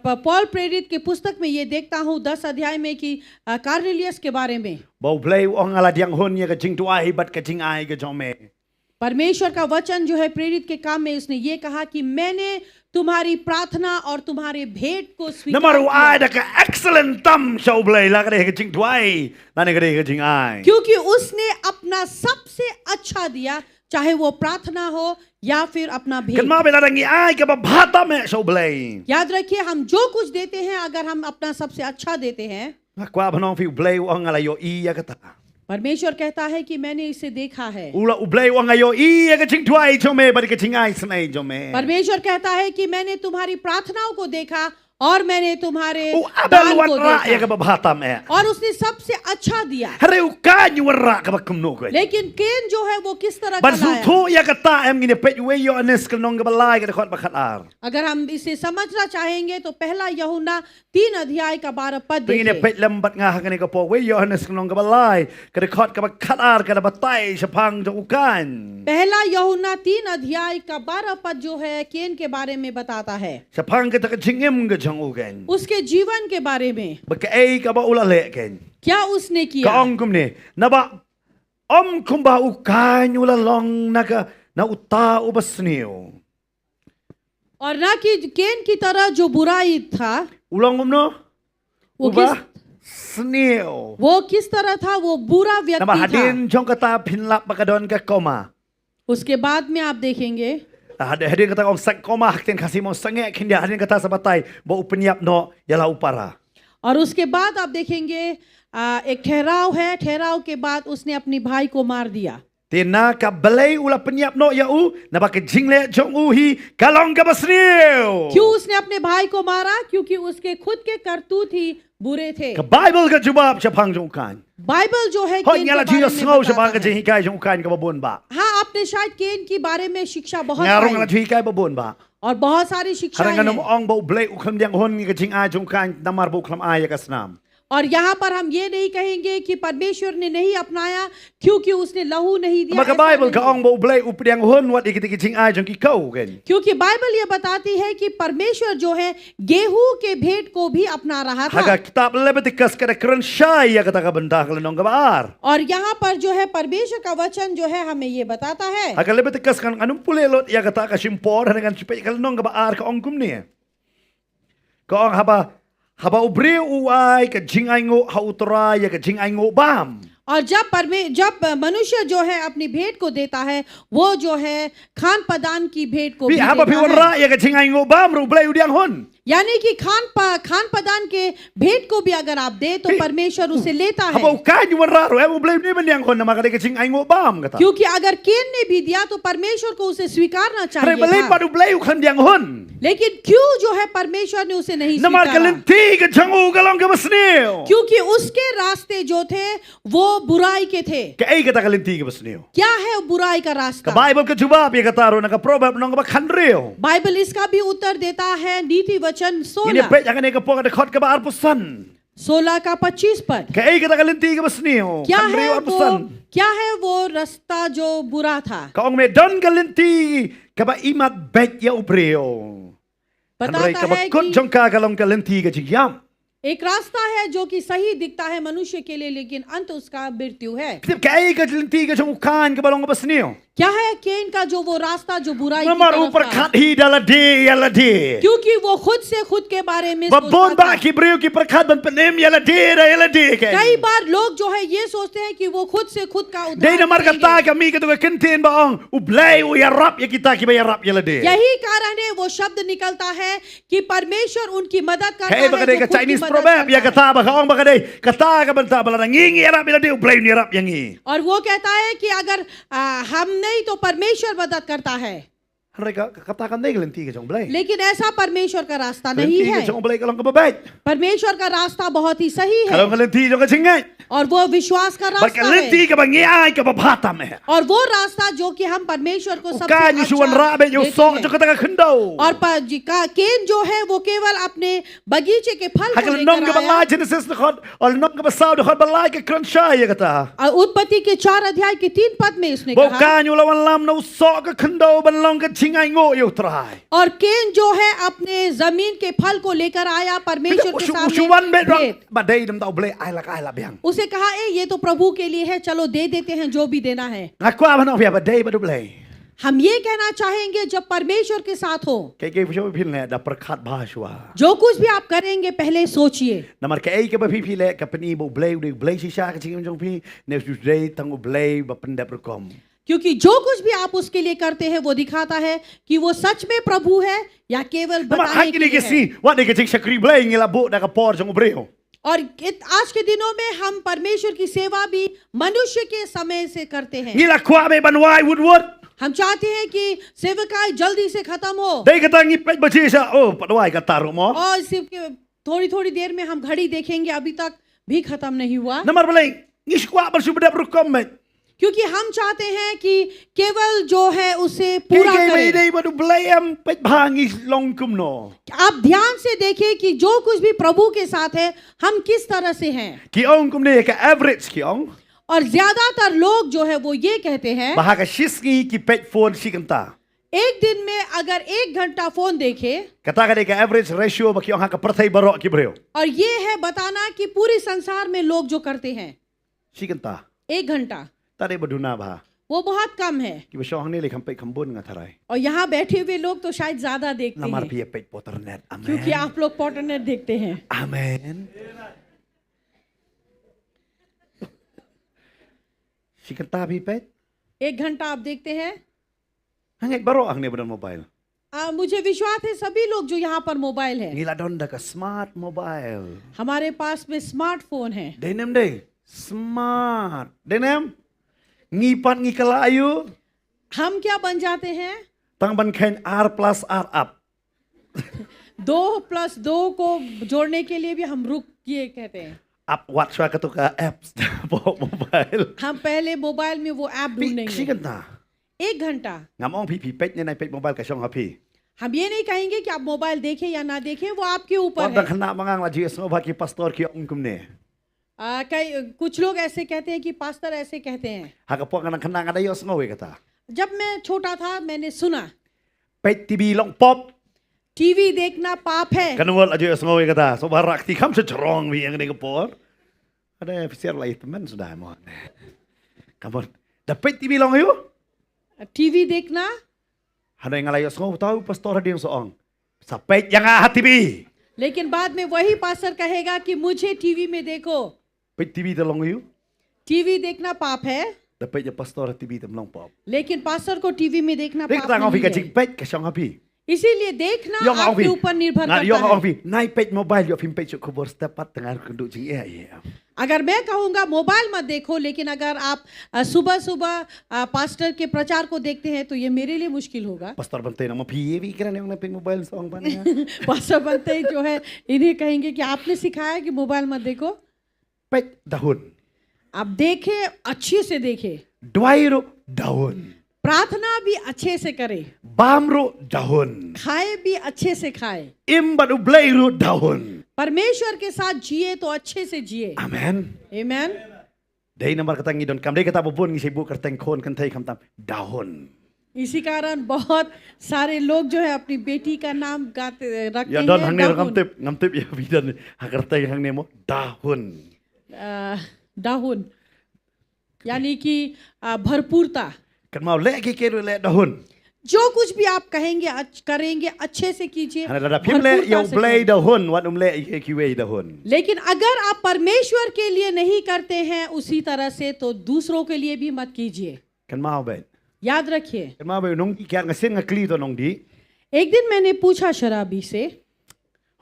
पॉल प्रेरित की पुस्तक में ये देखता हूँ 10 अध्याय में कि कार्नेलियस के बारे में, Ba blai ong ala diang hon ya ka ching duai bat ka ching ai ka jome. परमेश्वर का वचन जो है प्रेरित के काम में उसने ये कहा कि मैंने तुम्हारी प्रार्थना और तुम्हारे भेंट को स्वीकार Namaru किया ai da ka excellent tam show blay la ka de ka jing twai. Na ne ka de ka jing ai. क्योंकि उसने अपना सबसे अच्छा दिया, चाहे वो प्रार्थना हो या फिर अपना Kan भेंट। ma be la da ngi ai ka ba bhata me show blay. याद रखिए, हम जो कुछ देते हैं, अगर हम अपना सबसे अच्छा देते हैं, Na kwa bhanong fi blay wang ala yo I ya ka ta. परमेश्वर कहता है कि मैंने इसे देखा है। Ula u blay wang ayo I ya ka jing twai cho me ba de ka jing ai snai jo me. परमेश्वर कहता है कि मैंने तुम्हारी प्रार्थनाओं को देखा और मैंने तुम्हारे U दान abel को wan ra ya ka देखा ba bhata me. और उसने सबसे अच्छा दिया। Hare u ka nyu ra ka ba kum no ko. लेकिन केन जो है वो किस तरह का Ban su लाया? thu ya ka ta em ngi ne pe we yo anes ka nong ka ba lai ka de khot ba khat ar. अगर हम इसे समझना चाहेंगे तो पहला यूहन्ना 3 अध्याय का 12 पद Pengin ne देखिए। pe lem bat nga ha ka ne ka po we yo anes ka nong ka ba lai ka de khot ka ba khat ar ka da ba tai shapang jo ukan. पहला यूहन्ना 3 अध्याय का 12 पद जो है केन के बारे में बताता है, Shapang ka ta ka jing em ka jong ukan. उसके जीवन के बारे में। Ba ka ai ka ba ula le ken. क्या उसने Ka किया? ong kum ne na ba kum ba ukan ula long na ka na uta u ba sneo. और ना कि केन की तरह जो बुराई था, Ulong no? वो Uba sneo. किस तरह था? वो बुरा Na व्यक्ति ba था। hadin jong ka ta pinlap ba ka don ka koma. उसके बाद में आप देखेंगे Hadin kata ong sak koma hakten kasi mo sange kindia hadin kata sa batay bo upenyap no yala upara. और उसके बाद आप देखेंगे एक ठहराव है, ठहराव के बाद उसने अपने भाई को मार दिया। Tina ka belay ula penyap no ya u na ba ka jingle jong u hi kalong ka basneo. क्यों उसने अपने भाई को मारा? क्योंकि उसके खुद के करतूत ही बुरे थे। Ka Bible ka jubab siya pang jong kan. Bible जो है Hoy केन nyala के बारे jiyo में sngaw siya ba बताता ka है। jing hikay jong kan ka babon ba. हाँ, आपने शायद केन के बारे में शिक्षा बहुत Ngarong na पाई hikay babon ba. और बहुत सारी शिक्षाएं Harang ganong हैं। ong bo blay uklam diang hon ngi ka jing a jong kan namar bo uklam aya ka snam. और यहाँ पर हम ये नहीं कहेंगे कि परमेश्वर ने नहीं अपनाया क्योंकि उसने लहू नहीं दिया। Maka ऐसा Bible ka नहीं। ong bo blay updiang hon wat ikiti ki jing a jong ki kau ken. क्योंकि बाइबल ये बताती है कि परमेश्वर जो है गेहूं के भेंट को भी अपना रहा था। Haga kitab Leviticus kada keren syai ya kata ka benda ka lenong ka baar. और यहाँ पर जो है परमेश्वर का वचन जो है हमें ये बताता है Haga Leviticus kan anum pulelot ya kata ka simpor dengan sipay ka lenong ka baar ka ong kum ni. Ka ong haba ubri uai ka jing ai ngo ha utrai ya ka jing ai ngo bam. और जब मनुष्य जो है अपनी भेंट को देता है, वो जो है खान पदान की भेंट को Pi भी haba pi देता है। warra ya ka jing ai ngo bam ru blay udiang hon. यानी कि खान पदान के भेंट को भी अगर आप दे तो परमेश्वर उसे लेता Haba है। ukai ni warra ru em blay ni mendiang hon na maka ka jing ai ngo bam kata. क्योंकि अगर केन ने भी दिया तो परमेश्वर को उसे स्वीकारना Hare balay चाहिए pa था। ru blay ukhan diang hon. लेकिन क्यों जो है परमेश्वर ने उसे नहीं Namar ka स्वीकारा? lenti ka jangu ka long ka basneo. क्योंकि उसके रास्ते जो थे वो बुराई के थे। Ka ai kata ka lenti ka basneo. क्या है बुराई का Ka रास्ता? Bible ka jubab ya kata ro na ka proverb nong ka ba khanreo. Bible इसका भी उत्तर देता है नीति वचन Ini 16 pe jangan ka po ka khot ka ba arpusan. 16 का 25 पद। Ka ai kata ka lenti ka basneo. क्या Khanreo है arpusan. वो रास्ता जो बुरा था? Ka ong me don ka lenti ka ba imat bet ya ubreo. Hanrei ka बताता ba है kut कि jong ka long ka lenti ka jigyam. एक रास्ता है जो कि सही दिखता है मनुष्य के लिए, लेकिन अंत उसका मृत्यु है। Kitip ka ai ka lenti ka jong ukan ka ba long ka basneo. क्या है केन का जो वो रास्ता जो बुराई की Namar तरफ upar था? khat hi dala de ya la de. क्योंकि वो खुद से खुद के बारे में Babon सोचता ba था। ki breo ki prakhat ban penem ya la de ka. कई बार लोग जो है ये सोचते हैं कि वो खुद से खुद का Dei na उद्धार mar करेंगे। kata kami ka tu ka kentin ba ong ublay u ya rap ya kita ki ba ya rap ya la de. यही कारण है वो शब्द निकलता है कि परमेश्वर उनकी मदद करता Hey, है baka जो ka खुद की Chinese मदद proverb ya करता है। kata ba kaong baka dei kata ka banta bala ngingi ya rap ya la de ublay ni rap yang i. और वो कहता है कि अगर हम नहीं तो परमेश्वर मदद करता है, Hanrei ka kata kan dei ka lenti ka jong ublay. लेकिन ऐसा परमेश्वर का रास्ता नहीं Lenti ka है। jong ublay ka long ka babait. परमेश्वर का रास्ता बहुत ही सही है Kalau ka lenti jong ka singai. और वो विश्वास का Baka रास्ता है lenti ka ba ngiay ka ba bata me. और वो रास्ता जो कि हम परमेश्वर को सबसे Ukan ni suwan rabe yo देते so हैं। jo kata ka khendo. और केन जो है वो केवल अपने बगीचे के फल को Hakal nong ka ba लेकर la आया। Genesis na khot ol nong ka ba saw khot ba la ka kransha ya kata. और उत्पत्ति के 4 अध्याय के 3 पद में उसने Bo कहा ka nyu lawan lam no so ka khendo ban long ka cingai ngo yo try. और केन जो है अपने जमीन के फल को लेकर आया परमेश्वर के Usuwan be सामने भेंट। badai dam tau ble ai la biang. उसे कहा ये तो प्रभु के लिए है, चलो दे देते हैं जो भी देना है। Ngakwa ba no pia badai badu ble. हम ये कहना चाहेंगे जब परमेश्वर के साथ हो, Ke ke phi phi le da perkat bahashwa. जो कुछ भी आप करेंगे पहले सोचिए। Namar ke ai ke ba phi le ka pani bo ble shisha ka chingim jong phi ne su dei tang ble ba pendap rekom. क्योंकि जो कुछ भी आप उसके लिए करते हैं वो दिखाता है कि वो सच में प्रभु है या केवल Namar बताने hak के ni लिए ke है। si wat ne ke ching sakri ble ngila bo da ka por jong breo. और आज के दिनों में हम परमेश्वर की सेवा भी मनुष्य के समय से करते हैं। Ngila kwa be banwai wood. हम चाहते हैं कि सेवकाई जल्दी से खत्म हो Dei kata ngi pet bachi sa oh padwai ka taru mo. और सिर्फ थोड़ी थोड़ी देर में हम घड़ी देखेंगे, अभी तक भी खत्म नहीं हुआ। Namar ble ngi skwa bar su bedap rekom me. क्योंकि हम चाहते हैं कि केवल जो है उसे Ke पूरा ke me करें। dei badu ble am pet bhangi long kum no. आप ध्यान से देखिए कि जो कुछ भी प्रभु के साथ है हम किस तरह से हैं। Ki ong kum ne ka average ki ong. और ज्यादातर लोग जो है वो ये कहते हैं Baha ka shiski ki pet phone si kanta. एक दिन में अगर 1 घंटा फोन देखे, Kata ka de ka average ratio ba ki ong ha ka perthai barok ki breo. और ये है बताना कि पूरे संसार में लोग जो करते हैं Si kanta. 1 घंटा, Ta de baduna ba. वो बहुत कम है। Ki ba shong ne le kam pet kambun nga tharai. और यहाँ बैठे हुए लोग तो शायद ज्यादा देखते Namar हैं, pia pet poternet. क्योंकि Amen. आप लोग पॉटरनेट देखते हैं। Amen. Si kanta bi pet. 1 घंटा आप देखते हैं। Hangek barok ang ne badan mobile. मुझे विश्वास है सभी लोग जो यहाँ पर मोबाइल है, Ngila don da ka smart mobile. हमारे पास में स्मार्टफोन है। Denem de smart. Denem ngipan ngi kalayu हम क्या बन जाते हैं? tang ban khen R plus R up. 2+2 को जोड़ने के लिए भी हम रुक किए कहते हैं। Up what swa ka to ka apps po mobile. हम पहले मोबाइल में वो ऐप Pi si ढूंढेंगे। kanta. 1 घंटा। Ngamong pi pet ne nai pet mobile ka shong ha pi. हम ये नहीं कहेंगे कि आप मोबाइल देखें या ना देखें, वो आपके ऊपर Por da है। khana mangang la Jesus no ba ki pastor ki ong kum ne. कई कुछ लोग ऐसे कहते हैं कि पास्टर ऐसे कहते हैं। Ha ka po ka khana ngada yo sngo we kata. जब मैं छोटा था मैंने सुना Pet TV long pop. TV देखना पाप है। Kanungol aja yo sngo we kata. So barak ti kam se cerong wi yang ne ka por. Ada officer lai teman sudah mo. Kamu da pet TV long yo. TV देखना, Ada yang ngalayo sngo tahu pastor ada yang soong. Sa pet yang ah TV. लेकिन बाद में वही पास्टर कहेगा कि मुझे टीवी में देखो। Pet TV te long yo. TV देखना पाप है, Da pet je pastor TV te long pop. लेकिन पास्टर को टीवी में देखना Rik पाप ta ngong fi नहीं ka है। jing pet ka shong ha pi. इसीलिए देखना Yo ngong आपके fi. ऊपर निर्भर Na yo करता ngong है। fi. Nai pet mobile yo film pet chu kubur step pat tengah kenduk jing ya. अगर मैं कहूँगा मोबाइल मत देखो, लेकिन अगर आप सुबह सुबह पास्टर के प्रचार को देखते हैं तो ये मेरे लिए मुश्किल होगा। Pastor bantay na mo pi wi kira ne pet mobile soong pa niya. Pastor बनते ही जो है इन्हें कहेंगे कि आपने सिखाया कि मोबाइल मत देखो। Pet dahun. आप देखें, अच्छे से देखें, Dwairo dahun. प्रार्थना भी अच्छे से करें, Bamro dahun. खाए भी अच्छे से खाए, Imban ublayro dahun. परमेश्वर के साथ जिए तो अच्छे से जिए। Amen. आमीन। Dahil namar katang idon kam dahil kata bubun ngi sibu kerteng kon kentay kam tam dahon. इसी कारण बहुत सारे लोग जो है अपनी बेटी का नाम गाते रखते Ya don हैं hang ne दाहुन। ngam tip ya bidan ha kerteng hang ne mo dahon. दाहुन यानी कि भरपूरता। Kan mau lagi kero le dahon. जो कुछ भी आप कहेंगे करेंगे अच्छे से कीजिए, Hana dada pim le भरपूरता yo से blay करें। dahon wat le kiwe dahon. लेकिन अगर आप परमेश्वर के लिए नहीं करते हैं उसी तरह से तो दूसरों के लिए भी मत कीजिए। Kan mau bet. याद रखिए। Kan mau be nong ki kya ngasing ngakli to nong di. एक दिन मैंने पूछा शराबी से,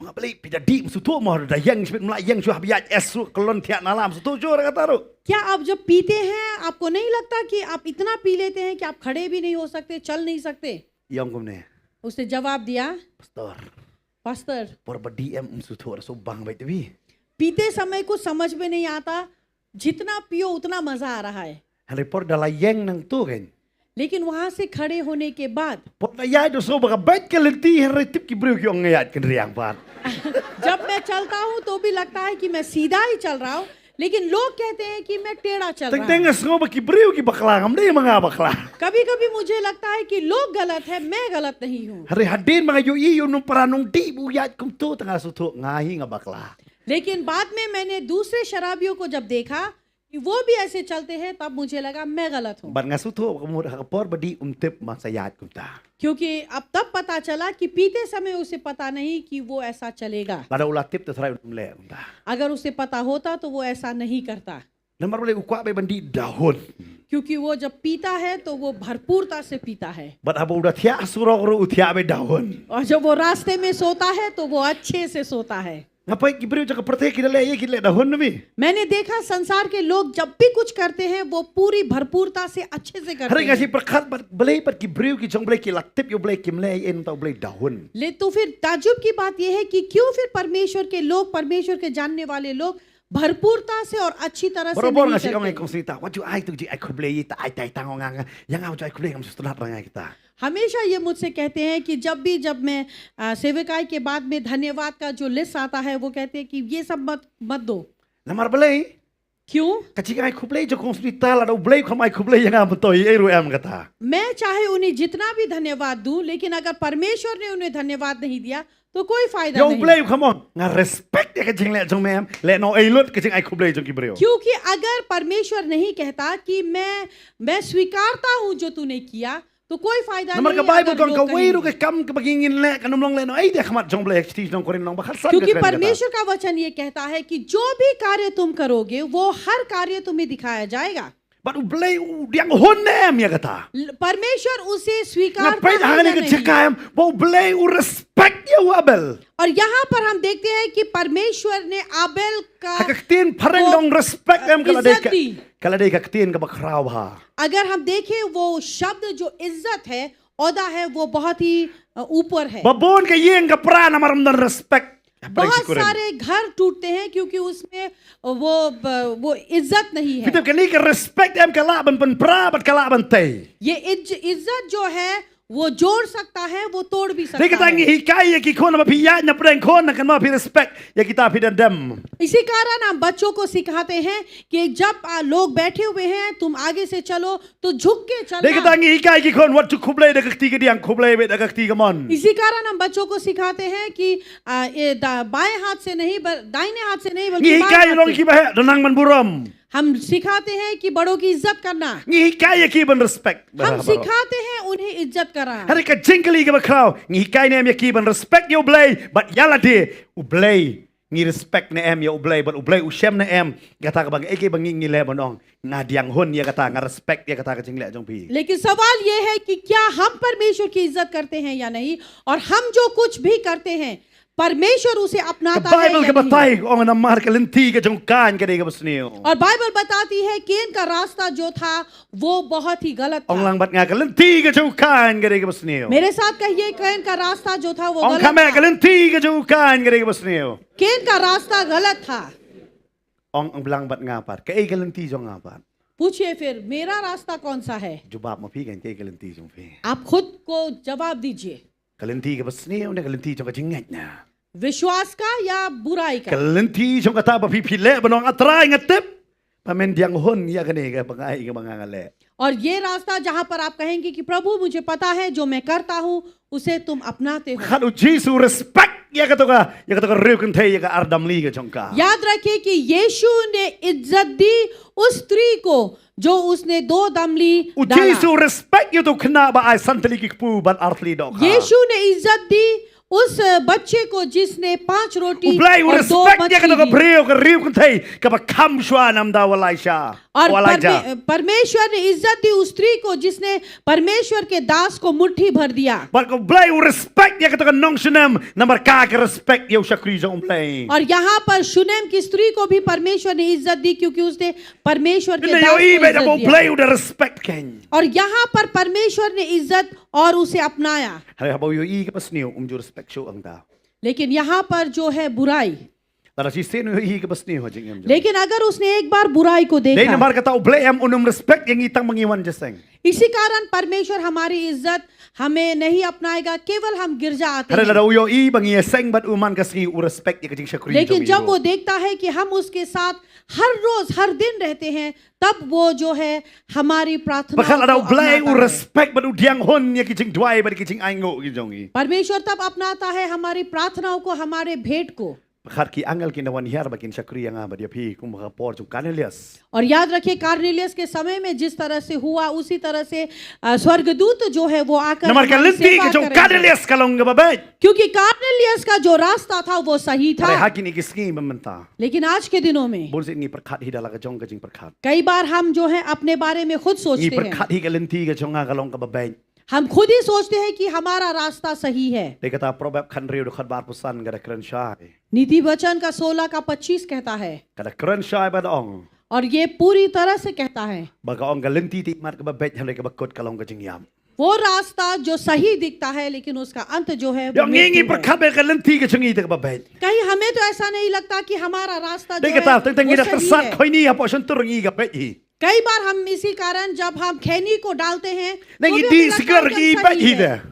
Nga beli pida di musu to mo da yang spit mla yang su habiat esu kelon tiak nalam su to jor kata ro. क्या आप जब पीते हैं आपको नहीं लगता कि आप इतना पी लेते हैं कि आप खड़े भी नहीं हो सकते, चल नहीं सकते? Yang kum ne. उसने जवाब दिया, Pastor. Pastor Por ba DM musu to so bang bet bi. पीते समय कुछ समझ में नहीं आता, जितना पियो उतना मजा आ रहा है, Hari por da la yang nang tu kan. लेकिन वहां से खड़े होने के बाद Por da ya do so ba bet ke lenti hari tip ki bru ki ong ngayat kan riang pan. जब मैं चलता हूँ तो भी लगता है कि मैं सीधा ही चल रहा हूँ, लेकिन लोग कहते हैं कि मैं टेढ़ा चल Teng रहा teng हूँ। ngo baki brio ki bakla ngam dei mga bakla. कभी कभी मुझे लगता है कि लोग गलत है, मैं गलत नहीं हूँ। Hari hadin mga yu i yu nung paranong di buyat kum tu tengah sutu ngahi nga bakla. लेकिन बाद में मैंने दूसरे शराबियों को जब देखा कि वो भी ऐसे चलते हैं, तब मुझे लगा मैं गलत हूँ। Bat nga sutu kamur hakapor badi umtip masayat kum ta. क्योंकि अब तब पता चला कि पीते समय उसे पता नहीं कि वो ऐसा चलेगा। Lada ulah tip tu serai umle kum ta. अगर उसे पता होता तो वो ऐसा नहीं करता, Lembar boleh ukwa be bandi dahun. क्योंकि वो जब पीता है तो वो भरपूरता से पीता है, Bat abo udah thia surok ru uthia be dahun. और जब वो रास्ते में सोता है तो वो अच्छे से सोता है। Ngapai ki brio jaka pertek kita le ye kita le dahun nabi. मैंने देखा संसार के लोग जब भी कुछ करते हैं वो पूरी भरपूरता से अच्छे से करते Hari हैं। ngasih perkat bat boleh bat ki brio ki jong boleh ki latip yo boleh ki mle en tau boleh dahun. ले तो फिर ताज्जुब की बात यह है कि क्यों फिर परमेश्वर के लोग, परमेश्वर के जानने वाले लोग भरपूरता से और अच्छी तरह से Borobor नहीं ngasih orang करते। kong cerita, what you ai tu ji ai ku boleh ta ai tai tang orang yang au ai ku boleh ngam susunat rangai kita. हमेशा ये मुझसे कहते हैं कि जब मैं सेवकाई के बाद में धन्यवाद का जो लिस्ट आता है वो कहते हैं कि ये सब मत दो। Lamar boleh क्यों? kecik ai ku boleh jo kong cerita la do boleh kam ai ku boleh yang am toi eru am kata. मैं चाहे उन्हें जितना भी धन्यवाद दूं, लेकिन अगर परमेश्वर ने उन्हें धन्यवाद नहीं दिया तो कोई फायदा Yo नहीं। boleh come on. Nga respect ya kecik le jong mem le no ai lut kecik ai ku boleh jong ki brio. क्योंकि अगर परमेश्वर नहीं कहता कि मैं स्वीकारता हूं जो तूने किया, तो कोई फायदा Lamar नहीं ka Bible अगर kong लोग ka wei ru कहेंगे। ke kam ke bagingin le kanum long le no ai dia khamat jong boleh kecik jong korin long bakal san. क्योंकि परमेश्वर का वचन ये कहता है कि जो भी कार्य तुम करोगे वो हर कार्य तुम्हें दिखाया जाएगा। But u boleh u diang hon nem ya kata. परमेश्वर उसे स्वीकारता Ngapain है hang या ni नहीं। kecik am bo boleh u respect ya wabel. और यहाँ पर हम देखते हैं कि परमेश्वर ने आबेल का Hakaktin pareng वो, dong respect em kalau इज्जत dek दी। kalau dek kaktin ka bakrau ha. अगर हम देखें वो शब्द जो इज्जत है, औदा है, वो बहुत ही ऊपर है। Babon ke yeng ka pra na maram dan respect. बहुत सारे घर टूटते हैं क्योंकि उसमें वो इज्जत नहीं है। Kita kini ke respect em kala ban pen pra bat kala ban tei. ये इज्जत जो है वो जोड़ सकता है, वो तोड़ भी Dek सकता kita ngi है। hikai ya ki kon ma piya na preng kon na kan ma pi respect ya kita pi dan dem. इसी कारण हम बच्चों को सिखाते हैं कि जब लोग बैठे हुए हैं तुम आगे से चलो तो झुक के Dek kita चलना। ngi hikai ki kon wat tu kublai dak ti ke diang kublai be dak ti ke mon. इसी कारण हम बच्चों को सिखाते हैं कि बाएं हाथ से नहीं दाहिने हाथ से नहीं Ngi बल्कि बाएं hikai हाथ long से। ki ba donang man buram. हम सिखाते हैं कि बड़ों की इज्जत करना। Ngi hikai ya ki ban respect. हम सिखाते हैं उन्हें इज्जत करना। Hari ka jingkali ke bakrau. Ngi hikai ne em ya ki ban respect ya ublai but yala de ublai. Ngi respect ne em ya ublai but ublai usem ne em kata ka bang eke bang ngi le bonong. Nga diang hon ya kata nga respect ya kata ka jingle jong pi. लेकिन सवाल ये है कि क्या हम परमेश्वर की इज्जत करते हैं या नहीं, और हम जो कुछ भी करते हैं परमेश्वर उसे Ka अपनाता है Bible या ka नहीं। batai ong na mar ka lenti ka jong kan ka de ka basneo. और बाइबल बताती है केन का रास्ता जो था वो बहुत ही गलत Ong था। lang bat nga ka lenti ka jong kan ka de ka basneo. मेरे साथ कहिए, केन का रास्ता जो था वो Ong गलत kame ka था। lenti ka jong kan ka de ka basneo. केन का रास्ता गलत था। Ong blang bat nga par. Ka ka lenti jong nga par. पूछिए फिर मेरा रास्ता कौन सा है? Jubab mo pi kan ka lenti jong pi. आप खुद को जवाब दीजिए, Ka lenti ka basneo na ka lenti jong ka jingat na. विश्वास का या बुराई का? Kalenti jong kata ba pipile banong atray ngatip. Pamen diang hon ya kani ka bangai ka mangangale. और ये रास्ता जहां पर आप कहेंगे कि प्रभु मुझे पता है जो मैं करता हूं उसे तुम अपनाते हो। Kanu Jesu respect ya ka riu kan thei ya ka ardam li ka jong ka. याद रखिए कि यीशु ने इज्जत दी उस स्त्री को जो उसने 2 दमली U डाला। Jesu respect you to kena ba ai santali ki pu ban artli dok. यीशु ने इज्जत दी उस बच्चे को जिसने 5 रोटी Ublay u और 2 respect ya ka मछली ka दी। riu ka riu kan thei ka ba kam shwa nam da walai sha. और Walai ja. परमेश्वर ने इज्जत दी उस स्त्री को जिसने परमेश्वर के दास को मुट्ठी भर दिया। But ko blay u respect ya ka to ka nong sinem namar ka ka respect ya usha kri jong blay. और यहाँ पर शुनेम की स्त्री को भी परमेश्वर ने इज्जत दी क्योंकि उसने परमेश्वर के Dile दास yo को ibe da इज्जत bo दिया। blay u da respect ken. और यहाँ पर परमेश्वर ने इज्जत और उसे अपनाया। Hari habo yo i ka pasniu jo respect show ang da. लेकिन यहाँ पर जो है बुराई, Tara si seno yo i ka pasniu jing em. लेकिन अगर उसने एक बार बुराई को Dei देखा, namar kata u blay em unum respect yang itang mangiwan jaseng. इसी कारण परमेश्वर हमारी इज्जत हमें नहीं अपनाएगा, केवल हम गिरजा आते Hara हैं। la uyo I bangi seng bat uman kasri u respect ya kajing syakuri. लेकिन जब वो देखता है कि हम उसके साथ हर रोज हर दिन रहते हैं, तब वो जो है हमारी प्रार्थना Bakal ada blay u respect bat u diang hon ya kajing dwai bat kajing aingo kijongi. परमेश्वर तब अपनाता है हमारी प्रार्थनाओं को, हमारे भेंट को। Bakal ki angel kinawan hiar bakin syakuri yang ba dia pi kum baka por jung Cornelius. और याद रखिए कार्नेलियस के समय में जिस तरह से हुआ, उसी तरह से स्वर्गदूत जो है वो आकर Namar ka हमारी lenti सेवा kajong करेंगे। Cornelius kalong ga babay. क्योंकि कार्नेलियस का जो रास्ता था वो सही Hara था। hakin ikisngi bementa. लेकिन आज के दिनों में Bolsit ni perkat hidala kajong kajing perkat. कई बार हम जो है अपने बारे में खुद Ni सोचते हैं, perkat hi ka lenti kajong nga kalong ka babay. हम खुद ही सोचते हैं कि हमारा रास्ता सही है। Dia kata probab kan riu dekat bar pusan kada keren syai. नीति वचन का 16 का 25 कहता है, Kada keren syai ba ong. और ये पूरी तरह से कहता है, Baga ong galenti ti mat ka babay hamle ka bakot kalong kajing yam. वो रास्ता जो सही दिखता है लेकिन उसका अंत जो है वो Yang ngingi मृत्यु है। perkat ba ka lenti kajong i ka babay. कहीं हमें तो ऐसा नहीं लगता कि हमारा रास्ता जो Dia है kata tentang वो ida सही tersat है। koi ni apa sentur ngi ka babay. कई बार हम इसी कारण जब हम खैनी को डालते हैं तो Nang भी idi हमें लगता sikar है ki कि babay सही है। ida.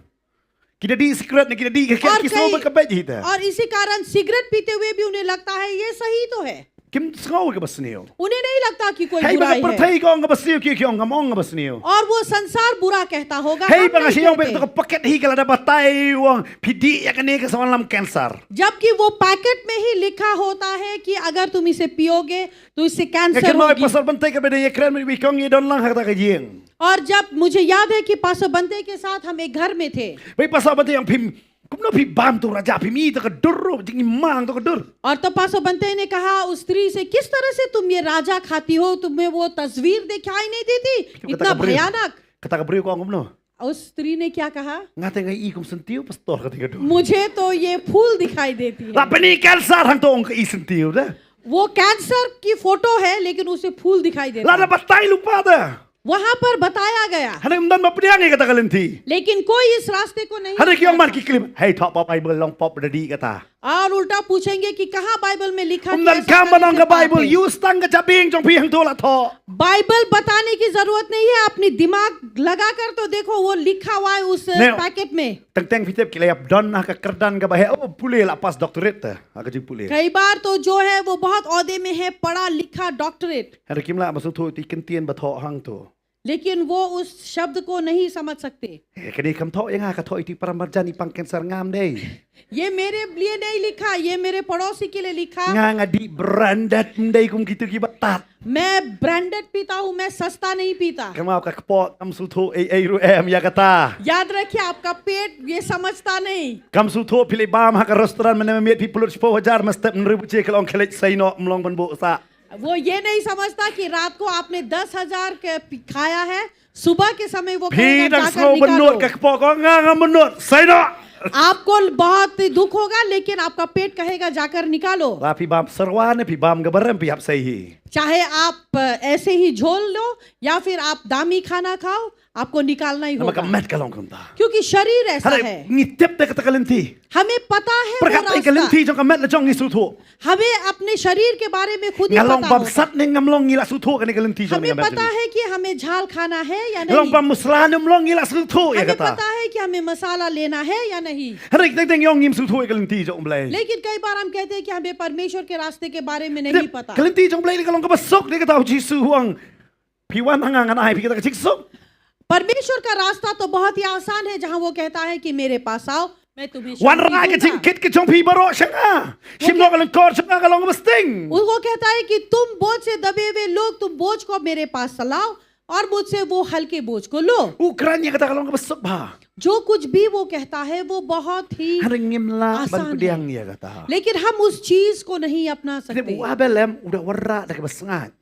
Kita di secret na kita di और ka kisno ba ka babay ida. और इसी कारण सिगरेट पीते हुए भी उन्हें लगता है ये सही तो है। Kim sngau ka basniyo. उन्हें नहीं लगता कि कोई Hey ba बुराई है, pertai ko ang basniyo ki ki ang among basniyo. और वो संसार बुरा कहता होगा। Hey हम ba नहीं kasi yung कहते। beto ka paket hi kala da batay wang pidi ya kani ka sa lam cancer. जबकि वो पैकेट में ही लिखा होता है कि अगर तुम इसे पियोगे तो इससे Ya कैंसर kan mau होगी। pasal bantai ka beda ya kren mi kong i don lang hata ka jing. और जब मुझे याद है कि पास्टर बंते के साथ हम एक घर में थे, Bai pasal bantai yang pim kum no pi bam tu raja pim i ta ka dur jing mang to ka dur. और तब पास्टर बंते ने कहा उस स्त्री से, किस तरह से तुम ये राजा खाती हो, तुम्हें वो तस्वीर दिखाई नहीं देती, इतना भयानक। Kata ka brio ko ang no. उस स्त्री ने क्या कहा, Ngate nga i kum sentiu pastor ka tiga dur. मुझे तो ये फूल दिखाई देती है। La pani cancer hang to ong ka i sentiu da. वो कैंसर की फोटो है लेकिन उसे फूल दिखाई देता La है। da batay lupa da. वहां पर बताया गया, Hana umdan mapniang i kata ka lenti. लेकिन कोई इस रास्ते को नहीं Hana ki ang अपनाता। mar ki klip. Hey top up Bible long pop da di kata. और उल्टा पूछेंगे कि कहाँ बाइबल में लिखा कि Umdan ऐसा kam करने banang से ka पाप Bible है। use tang ka jabing jong pi hang to la tho. Bible बताने की जरूरत नहीं है, अपनी दिमाग लगा कर तो देखो वो लिखा हुआ है उस नहीं। पैकेट में। Teng fitep kila yap don ka kerdan ka bahe oh pule la pas doctorate ta aga jing pule. कई बार तो जो है वो बहुत औहदे में है, पढ़ा लिखा doctorate, Hara kim la masu tho ti kentien ba tho hang to. लेकिन वो उस शब्द को नहीं समझ सकते। Kani kam tho yang ka tho iti paramarjani pang cancer ngam dei. ये मेरे लिए नहीं लिखा, ये मेरे पड़ोसी के लिए लिखा। Nga di branded dei kum kitu ki batat. मैं ब्रांडेड पीता हूँ, मैं सस्ता नहीं पीता। Kama ka kpo kam su tho ai ru em ya kata. याद रखिए आपका पेट ये समझता नहीं। Kam su tho pile bam ha ka restaurant men met pi pulut 1000 mas step nribu che kalong khelek sai no mlong ban bo sa. वो ये नहीं समझता कि रात को आपने 10,000 खाया है, सुबह के समय वो Pi कहेगा dang जाकर snow benut निकालो। ka kpo ko nga benut sai no. आपको बहुत दुख होगा लेकिन आपका पेट कहेगा जाकर निकालो। La pi bam sarwan pi bam ga barem pi hap sai hi. चाहे आप ऐसे ही झोल लो या फिर आप दामी खाना खाओ, आपको निकालना ही Nama ka होगा, met kalong kum ta. क्योंकि शरीर ऐसा Hara है। ni tip te kata kalenti. हमें पता है वो Perkat ai रास्ता, kalenti jong ka met la jong ni su tho. हमें अपने शरीर के बारे में खुद ही Ngalong पता bam होगा। sat ne ngamlong ngila su tho ka ni kalenti jong ni हमें met. पता है कि हमें झाल खाना है या Ngalong नहीं, bam muslanum long ngila su tho ya हमें kata. पता है कि हमें मसाला लेना है या नहीं। Hara ik teng yong ngim su tho kalenti jong blai. लेकिन कई बार हम कहते हैं कि हमें परमेश्वर के रास्ते के बारे में नहीं पता। Kalenti jong blai ni kalong ka basok ni kata ji su huang. Pi wan hangang ai pi kata ka chiksok. परमेश्वर का रास्ता तो बहुत ही आसान है, जहां वो कहता है कि मेरे पास आओ मैं तुम्हें Wan शांति ra ka दूंगा। ching kit ka jong pi baro shanga. Shim lo kalong kor shanga kalong basting. वो कहता है कि तुम बोझ से दबे हुए लोग, तुम बोझ को मेरे पास लाओ और मुझसे वो हल्के बोझ को लो। Ukran ya kata kalong ka basok ba. जो कुछ भी वो कहता है वो बहुत ही, Hara ngim la ban आसान pediang है। ya kata. लेकिन हम उस चीज को नहीं अपना Ni सकते। bu abelem udah warra dak basangat.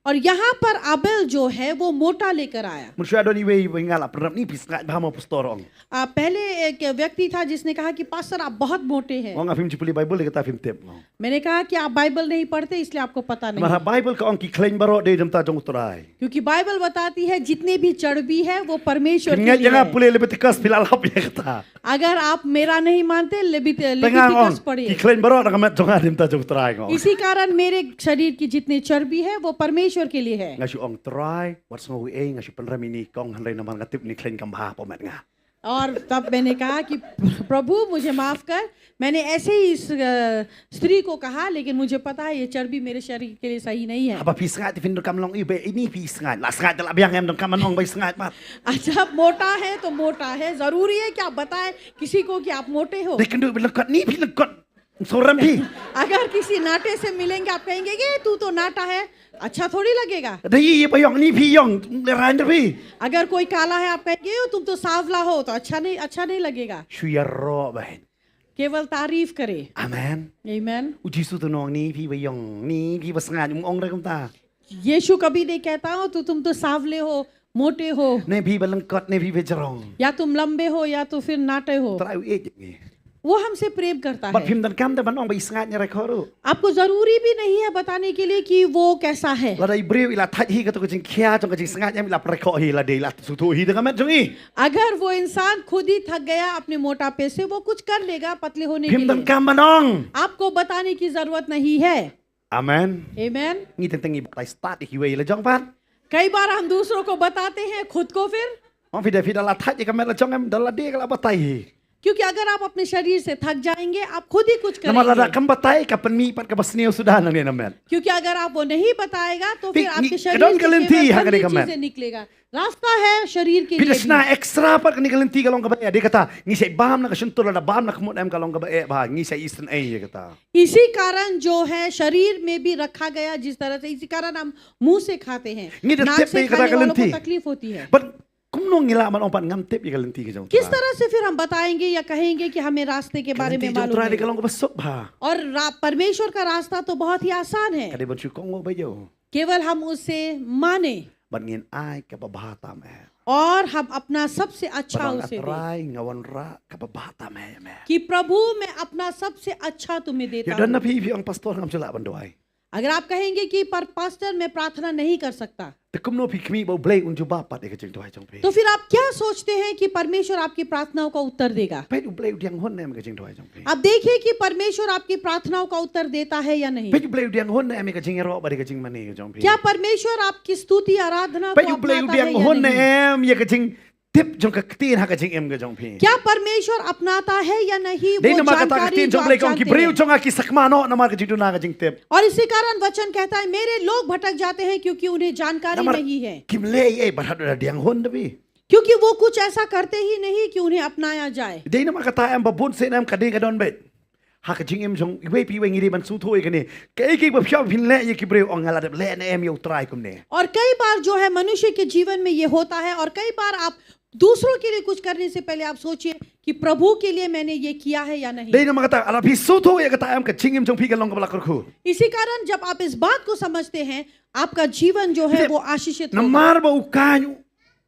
और यहाँ पर अबेल जो है वो मोटा लेकर आया। Manusia adoni we ngala perap ni pisngat bahama pastorong. पहले एक व्यक्ति था जिसने कहा कि पास्टर आप बहुत मोटे हैं। Wong afim cipuli Bible dia kata afim tip. मैंने कहा कि आप बाइबल नहीं पढ़ते इसलिए आपको पता नहीं, Mara Bible ka ong ki klaim baro de jam ta jong utrai. क्योंकि बाइबल बताती है जितने भी चर्बी है वो परमेश्वर के Ingat लिए jangan है। pulih Leviticus pilal hap ya kata. अगर आप मेरा नहीं मानते Tengah लेविटिकस ong ki पढ़िए। klaim baro nak mat jong adim ta jong utrai ngong. इसी कारण मेरे शरीर की जितनी चर्बी है वो परमेश्वर के लिए है। Ngasih ong try, wat ngo we ngasih penram ini kong handay naman ngatip ni klaim kambah pomet nga. और तब मैंने कहा कि प्रभु मुझे माफ कर, मैंने ऐसे ही इस स्त्री को कहा, लेकिन मुझे पता है ये चर्बी मेरे शरीर के लिए सही नहीं है। Apa pi sangat ti fin do kam long ibe ini pi sangat. La sangat la biang em do kam long bai sangat bat. अच्छा, आप मोटा है तो मोटा है, जरूरी है कि आप बताएं किसी को कि आप मोटे हो। Dai kendu be lekot ni pi lekot. Soram pi. अगर किसी नाटे से मिलेंगे आप कहेंगे कि तू तो नाटा है, अच्छा थोड़ी लगेगा। Dai ye bayong ni pi yong ran de pi. अगर कोई काला है आप कहेंगे तुम तो सांवला हो, तो अच्छा नहीं लगेगा। Shuya ro bai. केवल तारीफ करे। Amen. आमीन। Uji su tu nong ni pi bayong ni pi ba sangat ong ra kum ta. यीशु कभी नहीं कहता हो तो तुम तो सांवले हो, मोटे हो, Ne pi ba lengkot ne pi be jerong. या तुम लंबे हो या तो फिर नाटे हो। Trai e ni. वो हमसे प्रेम करता Bat है। phim dan kam da ban ong bai sangat nya ra khoru. आपको जरूरी भी नहीं है बताने के लिए कि वो कैसा है। La dai breu ila thaj hi ka to jing khia jong ka jing sangat nya la pre kho hi la dei la su tu hi da met jong i. अगर वो इंसान खुद ही थक गया अपने मोटापे से, वो कुछ कर लेगा पतले होने के Phim dan लिए। kam ban ong. आपको बताने की जरूरत नहीं है। Amen. आमीन। Ngi teng i bai start hi wei la jong pat. कई बार हम दूसरों को बताते हैं, खुद को फिर, Ong fi da fi da la thaj ka met la jong em da la de ka la batai hi. क्योंकि अगर आप अपने शरीर से थक जाएंगे आप खुद ही कुछ Nama la da करेंगे। kam batai ka pen mi pat ka basneu sudah na ni na met. क्योंकि अगर आप वो नहीं बताएगा तो फिर Pik- आपके ni- शरीर kadang से kelenti केवल ha गंदी kali kaman. चीजें निकलेगा। रास्ता है शरीर के Bila लिए sna भी। extra pat ka ni kalenti ka long ka ba dia kata ngi sei bam na ka sentul la da bam na kmut em ka long ka ba ba ngi sei isten ai ye kata. इसी कारण जो है शरीर में भी रखा गया जिस तरह से, इसी कारण हम मुंह से खाते हैं, Ni da नाक tip से pe kata खाने वालों को kelenti. तकलीफ होती है। But kum no ngila man ong pat ngam tip ye kalenti ka jong. किस तरह से फिर हम बताएंगे या कहेंगे कि हमें रास्ते के बारे में Kalenti jong मालूम tra de है। ka long ka basuk ba. और परमेश्वर का रास्ता तो बहुत ही आसान है, Ka de ban chu kong ba yo. केवल हम उसे माने Ban ngin ai ka ba ba ta me. और हम अपना सबसे अच्छा Barang उसे दें atrai ngawan ra ka ba ba ta me me. कि प्रभु मैं अपना सबसे अच्छा तुम्हें देता Yo dan हूँ। na pi pi ang pastor ngam chula ban doai. अगर आप कहेंगे कि पर पास्टर मैं प्रार्थना नहीं कर सकता, Te kum no pi kmi ba blai un ju ba pat e ka jong doai jong pe. तो फिर आप क्या सोचते हैं कि परमेश्वर आपकी प्रार्थनाओं का उत्तर देगा? Pe u blai u diang hon em ka jong doai jong pe. आप देखिए कि परमेश्वर आपकी प्रार्थनाओं का उत्तर देता है या नहीं। Pe u blai u diang hon em ka jing ro ba de ka jing mani ka jong pe. क्या परमेश्वर आपकी स्तुति आराधना Pe को u blai u अपनाता है diang या hon नहीं? em ye ka jing tip jong ka ktin ha ka jing em ka jong pe. क्या परमेश्वर अपनाता है या नहीं Dei वो na ma ka ta जानकारी ktin जो jong आप blai kong ki जानते breu हैं। jong a ki sakma no na ma ka jing du na ka jing tip. और इसी कारण वचन कहता है मेरे लोग भटक जाते हैं क्योंकि उन्हें जानकारी नहीं है, Kim le e ba ha da diang hon da bi. क्योंकि वो कुछ ऐसा करते ही नहीं कि उन्हें अपनाया जाए। Dei na ma ka ta em ba bun se em ka de ka don bet. Ha ka jing em jong we pi we ngi ban su thoi ka ni. Ke ki ba phya phin le ye ki breu ong ala de le na em yo try kum ne. और कई बार जो है मनुष्य के जीवन में ये होता है, और कई बार आप दूसरों के लिए कुछ करने से पहले आप सोचिए कि प्रभु के लिए मैंने ये किया है या नहीं। Dei na ma ka ta ala pi su thoi ka ta em ka jing em jong pi ka long ka bla kor khu. इसी कारण जब आप इस बात को समझते हैं आपका जीवन जो है वो आशीषित Na होगा। mar ba u kanyu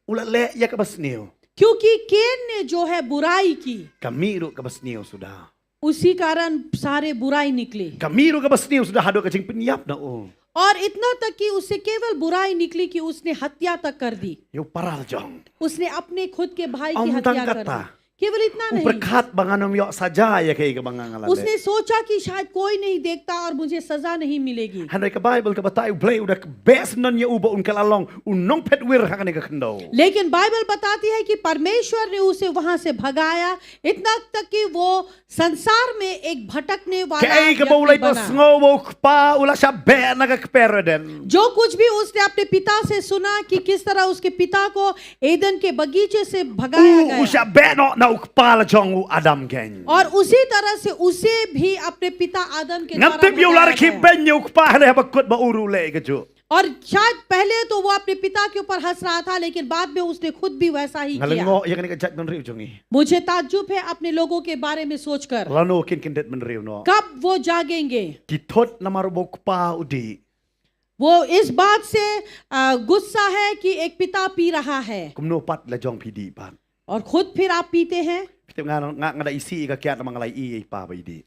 ula le ya ka basneu. क्योंकि केन ने जो है बुराई की, Kamiru ka basneu sudah. उसी कारण सारे बुराई निकले, Kamiru ka basneu sudah hado ka jing penyap na o. और इतना तक कि उससे केवल बुराई निकली कि उसने हत्या तक कर दी। Yo paral jong. उसने अपने खुद के भाई की Om हत्या tang कर kata. दी। केवल इतना नहीं, Berkat banganom yo saja ya kai ka bangangala. उसने सोचा कि शायद कोई नहीं देखता और मुझे सजा नहीं मिलेगी। Handai ka Bible ka batai blay udah best non ya uba un kalalong unong pet wir hakane ka kendo. लेकिन बाइबल बताती है कि परमेश्वर ने उसे वहां से भगाया, इतना तक कि वो संसार में एक भटकने वाला Kai ka व्यक्ति baulay pa बना। sngowo pa ula sa be na ka kpereden. जो कुछ भी उसने अपने पिता से सुना कि किस तरह उसके पिता को एदन के बगीचे से भगाया गया, Usha be no na ukpa la jong u Adam gen. और उसी तरह से उसे भी अपने पिता आदम के द्वारा Ngantip yo भगाया lar ki गया। ben yo ukpa le ba kut ba uru le ka jo. और शायद पहले तो वो अपने पिता के ऊपर हंस रहा था, लेकिन बाद में उसने खुद भी वैसा ही किया। Ngalengo ya kan ka jat ben riu jongi. मुझे ताज्जुब है अपने लोगों के बारे में सोचकर, Lano kin kin det ben riu no. कब वो जागेंगे। Ki thot na maru ba ukpa udi. वो इस बात से गुस्सा है कि एक पिता पी रहा है Kumno pat la jong pidi pan. और खुद फिर आप पीते हैं। Pitip nga da isi ka kiat na mangalay i pa ba idi.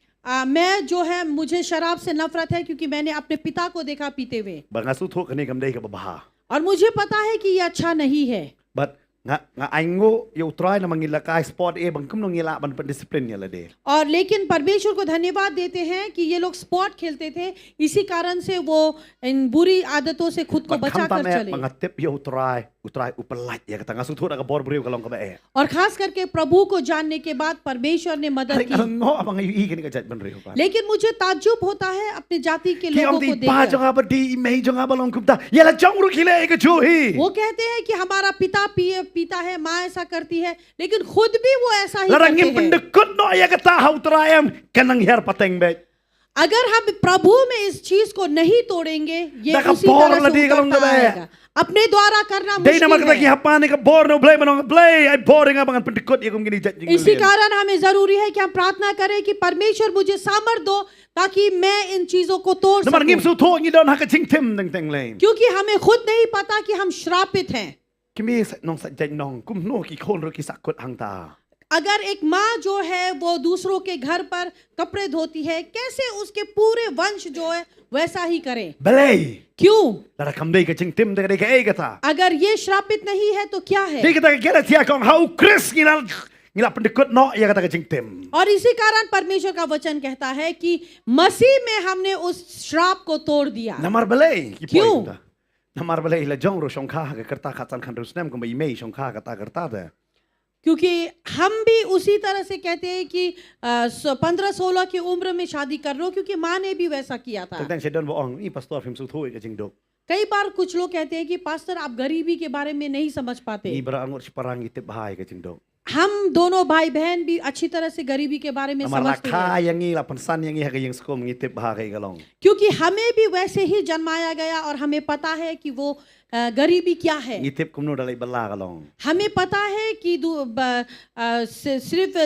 मैं जो है मुझे शराब से नफरत है क्योंकि मैंने अपने पिता को देखा पीते हुए, Ba nga su thok kani kam dai ka babaha. और मुझे पता है कि ये अच्छा नहीं है। But nga aingo yo try na mangila ka sport e bang kumno ngila ban discipline ya la de. और लेकिन परमेश्वर को धन्यवाद देते हैं कि ये लोग स्पोर्ट खेलते थे, इसी कारण से वो इन बुरी आदतों से खुद को But बचा kam कर ta me चले। mga tip yo try utrai upelaj ya kata ngasu thura ka bor beriu kalong ka bae. और खास करके प्रभु को जानने के बाद परमेश्वर ने मदद Hari की। kalong ngo abang ayu i kini ka jat benriu pa. लेकिन मुझे ताज्जुब होता है अपने जाति के Ki लोगों om को di ba देखकर। jong abadi mei jong abalong kumta. Ya la jong ru kile ka juhi. वो कहते हैं कि हमारा पिता पीता है, माँ ऐसा करती है, लेकिन खुद भी वो ऐसा ही Larang करते ngim हैं। pendekut no ya kata hau traem kanang her pateng be. अगर हम प्रभु में इस चीज को नहीं तोड़ेंगे, ये Dah उसी kapor तरह lah से di kalau उतरता nggak bayar. आएगा। अपने द्वारा करना Dei nama मुश्किल kata ki है। hapa ni ka bor no blay manong blay ai boring abangan pendekut ya kum gini jat jing. इसी कारण हमें जरूरी है कि हम प्रार्थना करें कि परमेश्वर मुझे सामर्थ दो ताकि मैं इन चीजों को तोड़ Namar ngim सकूं, su tho ngi don ha ka ching tim deng teng lain. क्योंकि हमें खुद नहीं पता कि हम श्रापित हैं। Kimi nong sa jai nong kum no ki khol ro ki sakut hang ta. अगर एक माँ जो है वो दूसरों के घर पर कपड़े धोती है, कैसे उसके पूरे वंश जो है वैसा ही करे? Belai. क्यों? Lara kam dei ka ching tim deng dei ka ei kata. अगर ये श्रापित नहीं है तो क्या है? Dei kata ka kira tia kong hau Chris ngila pendekut no ya kata ka ching tim. और इसी कारण परमेश्वर का वचन कहता है कि मसीह में हमने उस श्राप को तोड़ दिया। Namar belai ki Kyun? point ta. Namar belai la jong ro shong kha ka kerta khatan khan rus nem kum bai mei shong kha ka ta kerta da. क्योंकि हम भी उसी तरह से कहते हैं कि 15-16 की उम्र में शादी कर लो, क्योंकि माँ ने भी वैसा किया था। Teng teng se don bo ong ni pastor phim su tho ka ching dok. कई बार कुछ लोग कहते हैं कि पास्टर आप गरीबी के बारे में नहीं समझ पाते। Ni bara angot si parang itip bahai ka ching dok. हम दोनों भाई बहन भी अच्छी तरह से गरीबी के बारे में Namar समझते lakha हैं, yang ni la pensan yang ni ha ka yang skom ngitip bahai ka long. क्योंकि हमें भी वैसे ही जन्माया गया और हमें पता है कि वो गरीबी क्या है। Ngitip kum no dalai bala ka long. हमें पता है कि सिर्फ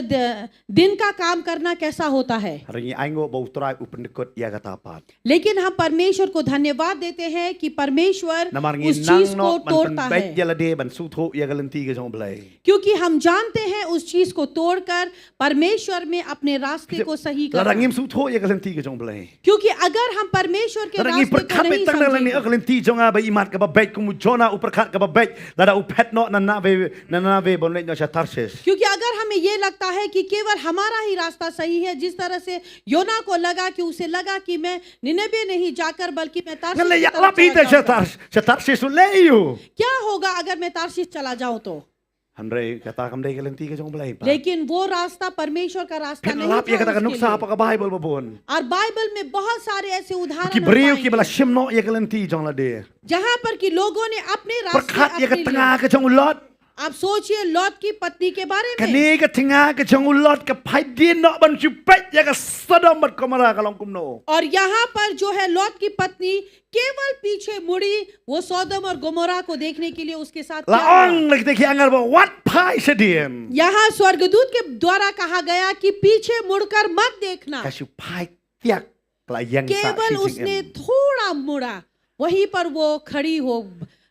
दिन का काम करना कैसा होता है, Hari ni ai ngo bau trai upendekut ya kata pat. लेकिन हम परमेश्वर को धन्यवाद देते हैं कि परमेश्वर Namar ngi उस चीज nang को no man तोड़ता pen है, bet ya la de ban su tho ya ka lenti ka jong blai. क्योंकि हम जानते हैं उस चीज को तोड़कर परमेश्वर में अपने रास्ते को सही La करना। rangim su tho ya ka lenti ka jong blai. क्योंकि अगर हम परमेश्वर के La rangi रास्ते को perkat नहीं betang la ni समझेंगे, ka lenti jong a ba imat ka ba bet kum jona uperkat ka ba bet la da upet no na ve bon le no cha tarses. क्योंकि अगर हमें ये लगता है कि केवल हमारा ही रास्ता सही है, जिस तरह से योना को लगा कि उसे लगा कि मैं निनेवे नहीं जाकर बल्कि मैं तार्शीश Ngale की ya तरफ la चला pite cha जाऊंगा। tarses le you. क्या होगा अगर मैं तार्शीश चला जाऊं तो? Hamre kata kam dei ka lenti ka jong blai pa. लेकिन वो रास्ता परमेश्वर का रास्ता Pin नहीं lap ya kata ka था उसके nuksa लिए। apa ka Bible ba bon. और बाइबल में बहुत सारे ऐसे उदाहरण Ki हम beriu ki पाएंगे, bala shim no ya ka lenti jong la de. जहां पर कि लोगों ने अपने रास्ते Perkat ya ka अपने tengah लिए। ka jong ulot. आप सोचिए लॉट की पत्नी के बारे में, Kani ka tengah ka jong ulot ka pai din no ban chupet ya ka Sodom bat Gomora ka long kum no. और यहाँ पर जो है लॉट की पत्नी केवल पीछे मुड़ी वो सोदम और गोमोरा को देखने के लिए उसके साथ क्या La हुआ? ong like te ki angar ba what pai sediem. यहाँ स्वर्गदूत के द्वारा कहा गया कि पीछे मुड़कर मत देखना। Kasu pai tiak la yang sa केवल उसने थोड़ा मुड़ा, वहीं पर वो खड़ी हो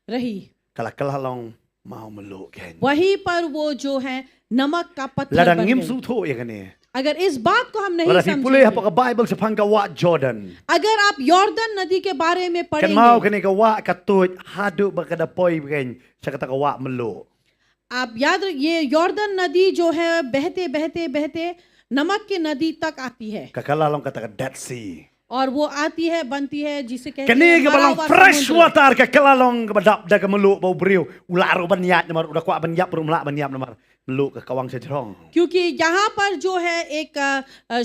रही, kala kala long mau meluk kan. वहीं पर वो जो है नमक का पत्थर Ladang बन ngim गई। su tho ya kani. अगर इस बात को हम नहीं Wala si pulih apa समझेंगे, ka Bible sa pang ka wa Jordan. अगर आप यॉर्दन नदी के बारे में Kan mau पढ़ेंगे, kani ka wa ka tut hadu ba ka da poi kan sa kata ka wa meluk. आप याद ये यॉर्दन नदी जो है बहते बहते बहते नमक की नदी तक आती है, Ka kala long kata ka Dead Sea. और वो आती है बनती है जिसे कहते Kani हैं ka मरा balang हुआ fresh समुद्र। water ka kala long ka badap da ka meluk bau beriu. Ular ban yat namar udah kwa ban yap rum la ban yap namar meluk ka kawang sa jrong. क्योंकि यहाँ पर जो है एक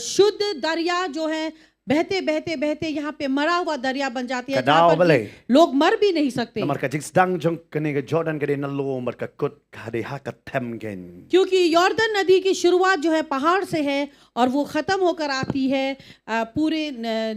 शुद्ध दरिया जो है बहते बहते बहते यहाँ पे मरा हुआ दरिया बन जाती है, जहाँ Kadaw पर balay. कि लोग मर भी नहीं सकते, Namar ka jigs dang jong kani ka Jordan ka de na lo mar ka kut ka de ha ka tem gen. क्योंकि यॉर्दन नदी की शुरुआत जो है पहाड़ से है और वो खत्म होकर आती है पूरे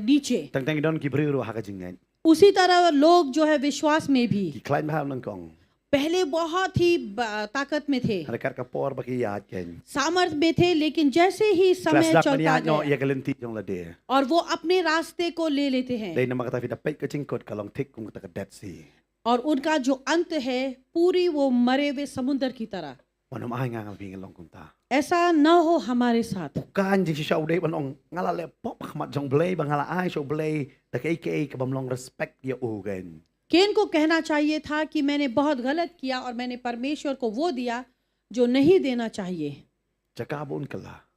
नीचे। Tang tang don ki beriu ro ha ka jing gen. उसी तरह लोग जो है विश्वास में भी Ki klaim ha nang kong. पहले बहुत ही ताकत में थे, Ada kar ka por ba ki yat gen. सामर्थ में थे, लेकिन जैसे ही Kelas समय dak चलता maniat no गया ya ka lenti jong la de. और वो अपने रास्ते को ले लेते हैं, Dai nama kata fi da pet ka ching kut ka long tik kum kata ka Dead Sea. और उनका जो अंत है पूरी वो मरे हुए समुद्र की तरह। Manum ai nga ngal pingin long kum ta. ऐसा न हो हमारे साथ। Kan jing si shau de ban ong ngala le pop khamat jong blay ba ngala ai shau blay da ka aka ka bam long respect ya o gen. केन को कहना चाहिए था कि मैंने बहुत गलत किया और मैंने परमेश्वर को वो दिया जो नहीं देना चाहिए। Jaka bun kala.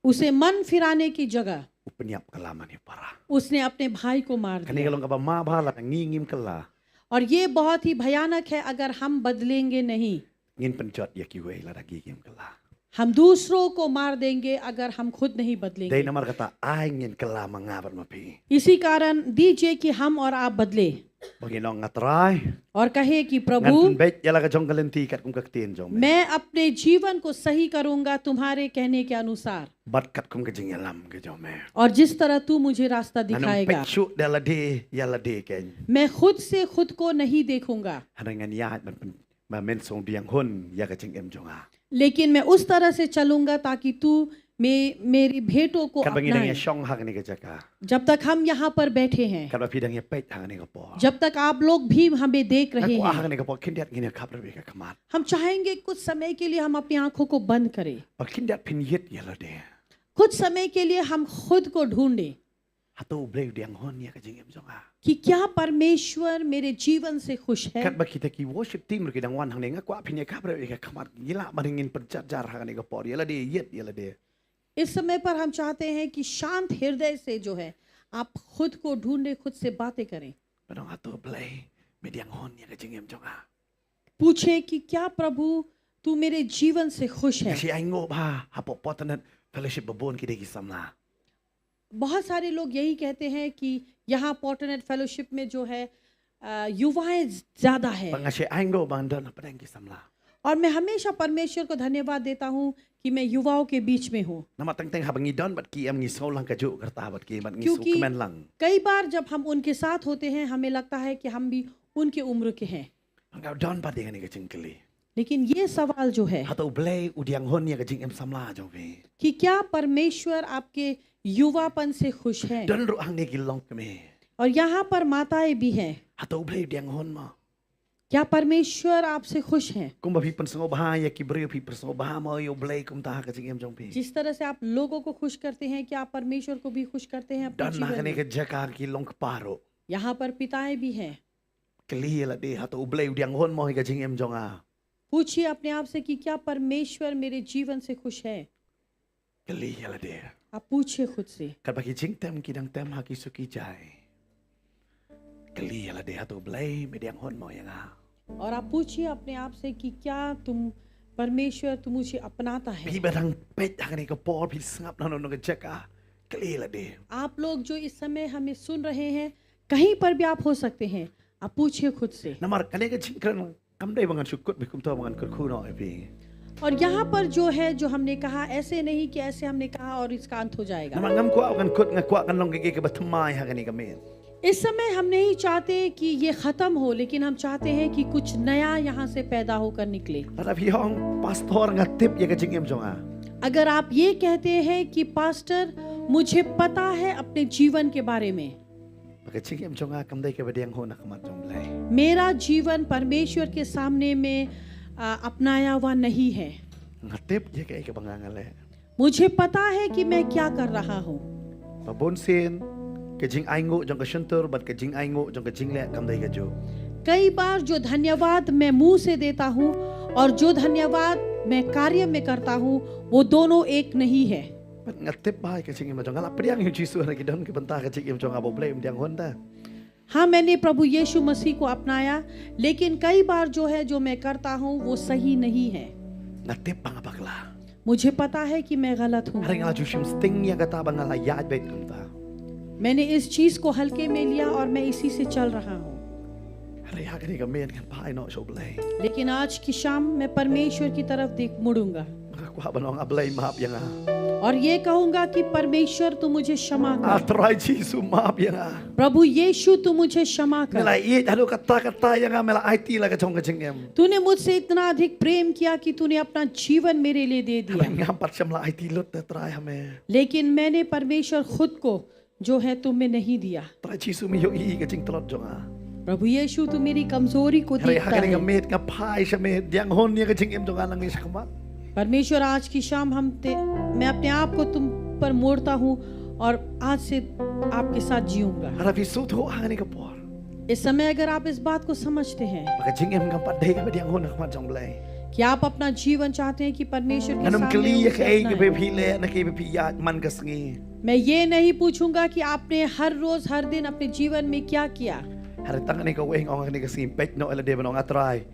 उसे मन फिराने की जगह Upanyap kala mani para. उसने अपने भाई को मार Kani दिया kalong ka ba ma ba la ngingim kala. और ये बहुत ही भयानक है अगर हम बदलेंगे नहीं। Ngin pencot ya kiwe la dagi kem kala. हम दूसरों को मार देंगे अगर हम खुद नहीं Dai बदलेंगे। namar kata ai ngin kala mangabar mapi. इसी कारण दीजिए कि हम और आप बदले Bagi nong ngatrai. और कहे कि Ngan प्रभु penbet ya la ka jong kalenti kat kum kaktin jong. मैं अपने जीवन को सही करूंगा तुम्हारे कहने के अनुसार, Bat kat kum kajing yalam ke jong me. और जिस तरह तू मुझे रास्ता Anong दिखाएगा pechu da la de ya la de ken. मैं खुद से खुद को नहीं देखूंगा, Hanangan ya man men song diang hun ya ka jing em jong a. लेकिन मैं उस तरह से चलूंगा ताकि तू मेरी भेंटों को Kat bangi dang ya अपनाए। shong hak ni ka jaka. जब तक हम यहाँ पर बैठे हैं, Kat ba pi dang ya pet hak ni ka po. जब तक आप लोग भी हमें देख रहे Aku हैं, hak ni ka po kindiat ngin kap ra ka kamat. हम चाहेंगे कुछ समय के लिए हम अपनी आंखों को बंद करें, Ba kindiat pin yet ya la de. कुछ समय के लिए हम खुद को ढूंढें Hatu bleu diang hun ya ka jing em jong a. कि क्या परमेश्वर मेरे जीवन से खुश है। Kat ba kita ki worship team ki dang wan hang ni ngak pin ya kap ra ka kamat. Gila maringin pencat jar hak ni ka po. Ya la de yet ya la de. इस समय पर हम चाहते हैं कि शांत हृदय से जो है आप खुद को ढूंढे, खुद से बातें करें, Padang hatu bleu me diang hun ya ka jing em jong a. पूछे कि क्या प्रभु तू मेरे जीवन से खुश है। Kasi ai ngo ba hapo potanet fellowship babon ki de ki samla. बहुत सारे लोग यही कहते हैं कि यहाँ पॉटनेट फेलोशिप में जो है युवाएं ज्यादा है, Pangasi ai ngo bang dan padang ki samla. और मैं हमेशा परमेश्वर को धन्यवाद देता हूँ कि मैं युवाओं के बीच में हूँ। Nama teng teng habang idon bat ki am ngi so lang ka ju kerta bat ki bat ngi su क्योंकि kemen lang. कई बार जब हम उनके साथ होते हैं हमें लगता है कि हम भी उनके उम्र के हैं, Angkau don bat dengan ni ka jing keli. लेकिन ये सवाल जो है Hatu bleu udiang hun ya ka jing em samla jong be. कि क्या परमेश्वर आपके युवापन से खुश है। Don ru hang ni ki long keme. और यहाँ पर माताएं भी हैं, Hatu bleu diang hun ma. क्या परमेश्वर आपसे खुश हैं। Kum ba pi pensengo bah ya ki breu pi pensengo bah ma yo bleu kum ta ka jing em jong be. जिस तरह से आप लोगों को खुश करते हैं, क्या आप परमेश्वर को भी खुश करते हैं अपने Don ma ka जीवन ni में। ka jaka ki long paro. यहाँ पर पिताएं भी हैं, Keli la de hatu bleu diang hun mo ka jing em jong a. पूछिए अपने आप से कि क्या परमेश्वर मेरे जीवन से खुश है। Keli la de. आप पूछिए खुद से। Kat ba ki jing tem ki dang tem ha ki suki jai. Keli la de hatu bleu me diang hun mo ya nga. और आप पूछिए अपने आप से कि क्या परमेश्वर तुम मुझे अपनाता है। Pi barang pet hang ni ka por pi sngap na no ka jaka. Keli la de. आप लोग जो इस समय हमें सुन रहे हैं, कहीं पर भी आप हो सकते हैं, आप पूछिए खुद से। Namar kane ka jing kran kam dai bangan sukut bi kum to bangan kur khu no pi. और यहाँ पर जो है जो हमने कहा, ऐसे नहीं कि ऐसे हमने कहा और इसका अंत हो जाएगा। Namar ngam ko akan kut ngakwa kan long ke ke batamai ha ni ka men. इस समय हम नहीं चाहते कि ये खत्म हो, लेकिन हम चाहते हैं कि कुछ नया यहाँ से पैदा होकर निकले। Ara pi hong pastor ngatip ya ka jing em jong a. अगर आप ये कहते हैं कि पास्टर मुझे पता है अपने जीवन के बारे में, Ka jing em jong a kam dai ka badiang ho na kamat jong blai. मेरा जीवन परमेश्वर के सामने में अपनाया हुआ नहीं है, Ngatip ya ka bangangale. मुझे पता है कि मैं क्या कर रहा हूँ। Babon sin ka jing ai ngo jong ka shuntur bat ka jing ai ngo jong ka jing le kam dai ka jo. कई बार जो धन्यवाद मैं मुंह से देता हूँ और जो धन्यवाद मैं कार्य में करता हूँ, वो दोनों एक नहीं है। Bat ngatip ba ka jing em jong ala padiang yu jisu na ki don ki banta ka jing em jong a bo blai em diang hon da. हाँ, मैंने प्रभु यीशु मसीह को अपनाया, लेकिन कई बार जो है जो मैं करता हूँ वो सही नहीं है। Ngatip pa nga bakla. मुझे पता है कि मैं गलत हूँ। Haring ala jushim sting ya ka ta bangala ya bet kum ta. मैंने इस चीज को हल्के में लिया और मैं इसी से चल रहा हूँ। Hari ha ka ni ka men kan pai no so blai. लेकिन आज की शाम मैं परमेश्वर की तरफ देख मुड़ूंगा Ko banong ablay maap yang a. और ये कहूंगा कि परमेश्वर तू मुझे क्षमा कर, Atray jisu maap yang a. प्रभु यीशु तू मुझे क्षमा कर। Mela i hadu kata yang a mela IT la ka chong ka jing em. तूने मुझसे इतना अधिक प्रेम किया कि तूने अपना जीवन मेरे लिए दे दिया, Ngam pat syam la IT lut ta try hame. लेकिन मैंने परमेश्वर खुद को जो है तुम्हें नहीं दिया। Try jisu mi yo i ka jing telot jong a. प्रभु यीशु तू मेरी कमजोरी को Hari ha देखता ka ni ka है। met ka pai sa me diang hon ya ka jing em jong a lang ni sa kamat. परमेश्वर आज की शाम मैं अपने आप को तुम पर मोड़ता हूँ और आज से आपके साथ जीऊंगा। Hara pi su tho ha ni ka por. इस समय अगर आप इस बात को समझते हैं Ka jing em ngam pat dei ka diang hon na kamat jong blai. कि आप अपना जीवन चाहते हैं कि परमेश्वर के Anum सामने kli ya उसे ka ei ka be अपनाएं। phi le na ke be phi ya man ka sngi. मैं ये नहीं पूछूंगा कि आपने हर रोज हर दिन अपने जीवन में क्या किया, hari tang ni ka weng ong ni ka sing pet no ala de banong atrai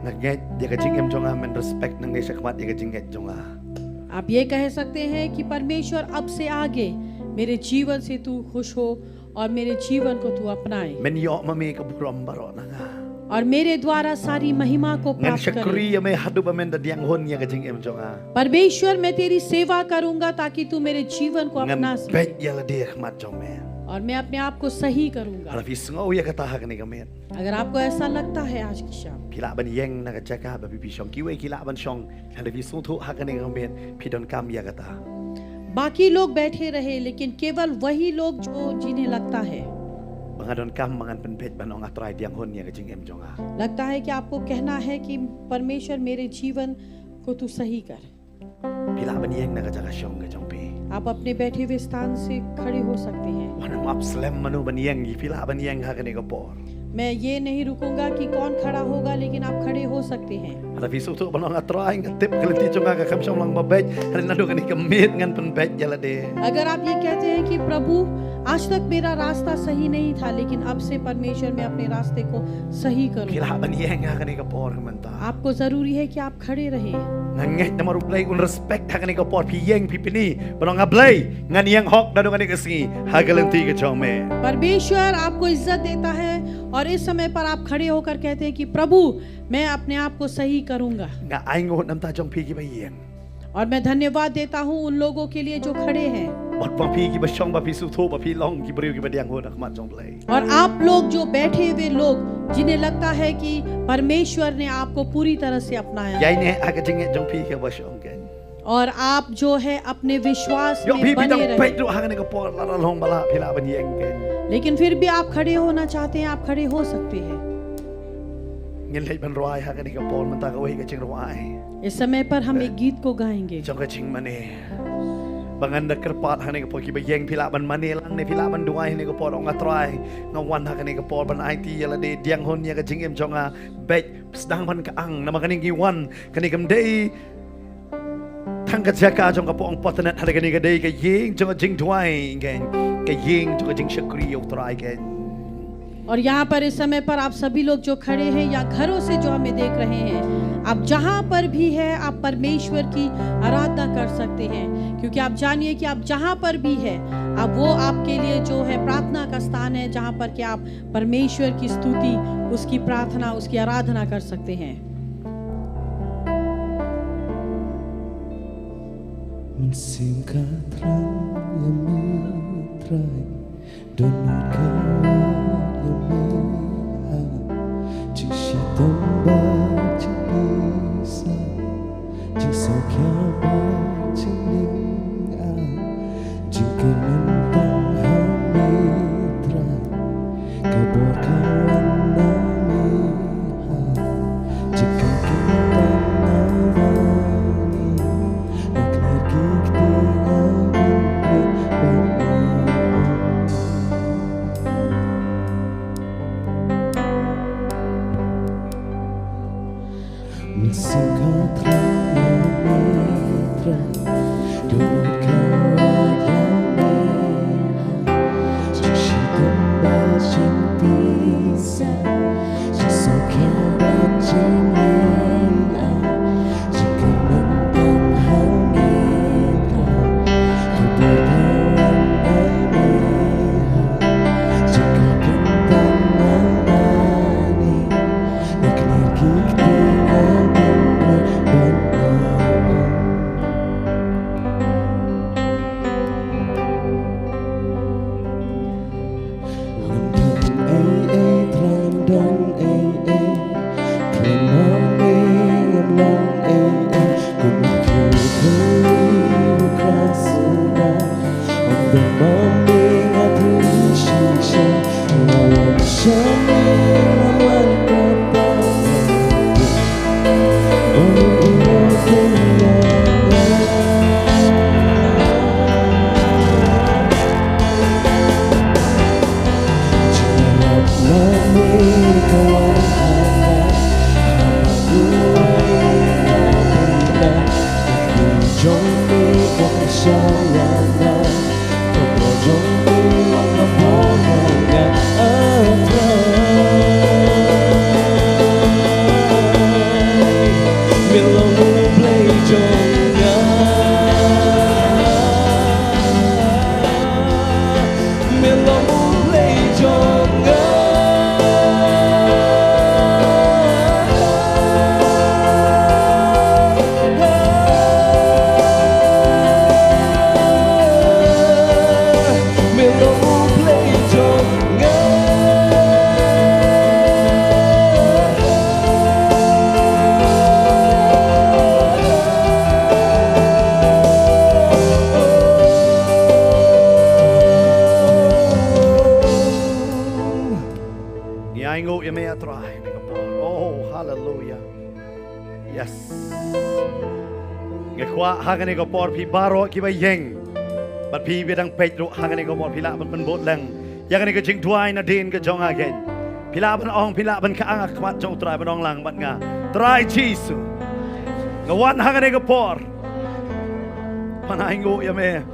ngaget dia ka jing em jonga men respect nang ni sakmat dia ka jing get jonga आप ये कह सकते हैं कि परमेश्वर अब से आगे मेरे जीवन से तू खुश हो और मेरे जीवन को तू अपनाए men yo ma me ka buram baro nanga और मेरे द्वारा सारी महिमा को ngan प्राप्त करे। syakri ya me hadu ba men da diang hon ya ka jing em jonga परमेश्वर मैं तेरी सेवा करूंगा ताकि तू मेरे जीवन को अपना ngan सके pet ya la de khmat jong me और मैं अपने आप को सही करूंगा। ala fi sngo ya ka ta ha ka ni ka men अगर आपको ऐसा लगता है आज की शाम kila ban yeng na ka jaka ba bi shong ki we kila ban shong ala fi su thu ha ka ni ka men pi don kam ya ka ta बाकी लोग बैठे रहे लेकिन केवल वही लोग जो जिन्हें लगता है bangadon kam mangan pen pet banong atrai diang hon ya ka jing em jonga लगता है कि आपको कहना है कि परमेश्वर मेरे जीवन को तू सही कर। pila ban yeng na ka jaka shong ka jong pe आप अपने बैठे हुए स्थान से खड़े हो सकते हैं। wana map slam manu ban yeng gi pila ban yeng ha ka ni ka por मैं ये नहीं रुकूंगा कि कौन खड़ा होगा लेकिन आप खड़े हो सकते हैं। ala fi su thu banong atrai ngatip kalati jonga ka kham shong lang ba bet ala na do ka ni ka met ngan pen pet ya la de अगर आप ये कहते हैं कि प्रभु आज तक मेरा रास्ता सही नहीं था लेकिन अब से परमेश्वर मैं अपने रास्ते को सही करूंगा, kila ban yeng ha ka ni ka por ka man ta आपको जरूरी है कि आप खड़े रहें। nganget na maru play un respect ha ka ni ka por pi yeng pi pini banong ablay ngan yeng hok da do ka ni ka si ha ka lenti ka jong me परमेश्वर आपको इज्जत देता है और इस समय पर आप खड़े होकर कहते हैं कि प्रभु मैं अपने आप को सही करूंगा। nga ai ngot nam ta jong pi ki ba yeng और मैं धन्यवाद देता हूं उन लोगों के लिए जो खड़े हैं bot ba pi ki ba shong ba pi su thu ba pi long ki briu ki ba diang hon ak mat jong play और आप लोग जो बैठे हुए लोग जिन्हें लगता है कि परमेश्वर ने आपको पूरी तरह से अपनाया yai ne ha ka jing jong pi ka ba shong ken और आप जो है अपने विश्वास yo में pi pi बने dong रहे, pet do ha ka ni ka por la la long bala pila ban yeng ken लेकिन फिर भी आप खड़े होना चाहते हैं आप खड़े हो सकते हैं। ngin lei ban roi ha ka ni ka por man ta ka we ka jing roi इस समय पर हम एक गीत को गाएंगे। jong ka jing mane bangan da kerpat ha ni ka por ki ba yeng pila ban mane lang ne pila ban duai ni ka por ong atrai ngawan ha ka ni ka por ban IT ya la de diang hon ya ka jing em jong a bet sedang ban ka ang na ma ka ni gi wan ka ni kam dei thang ka jaka jong ka po ong potnet ha ka ni ka dei ka yeng jong ka jing duai gen ka yeng jong ka jing shakri o trai gen और यहाँ पर इस समय पर आप सभी लोग जो खड़े हैं या घरों से जो हमें देख रहे हैं, आप जहाँ पर भी है आप परमेश्वर की आराधना कर सकते हैं, क्योंकि आप जानिए कि आप जहाँ पर भी है अब वो आपके लिए जो है प्रार्थना का स्थान है जहाँ पर कि आप परमेश्वर की स्तुति उसकी प्रार्थना उसकी आराधना कर सकते हैं। Oh, hallelujah. Yes. Ngekwa hagani ko por pi baro ki ba yeng. But pi bidang Pedro hagani ko por pila ban bot lang. Yagani ko jing tuai na din ka jong again. Pila ban ong pila ban ka ang akmat jong try ban ong lang ban nga. Try Jesus. Ngawan hagani ko por. Panaingo yame.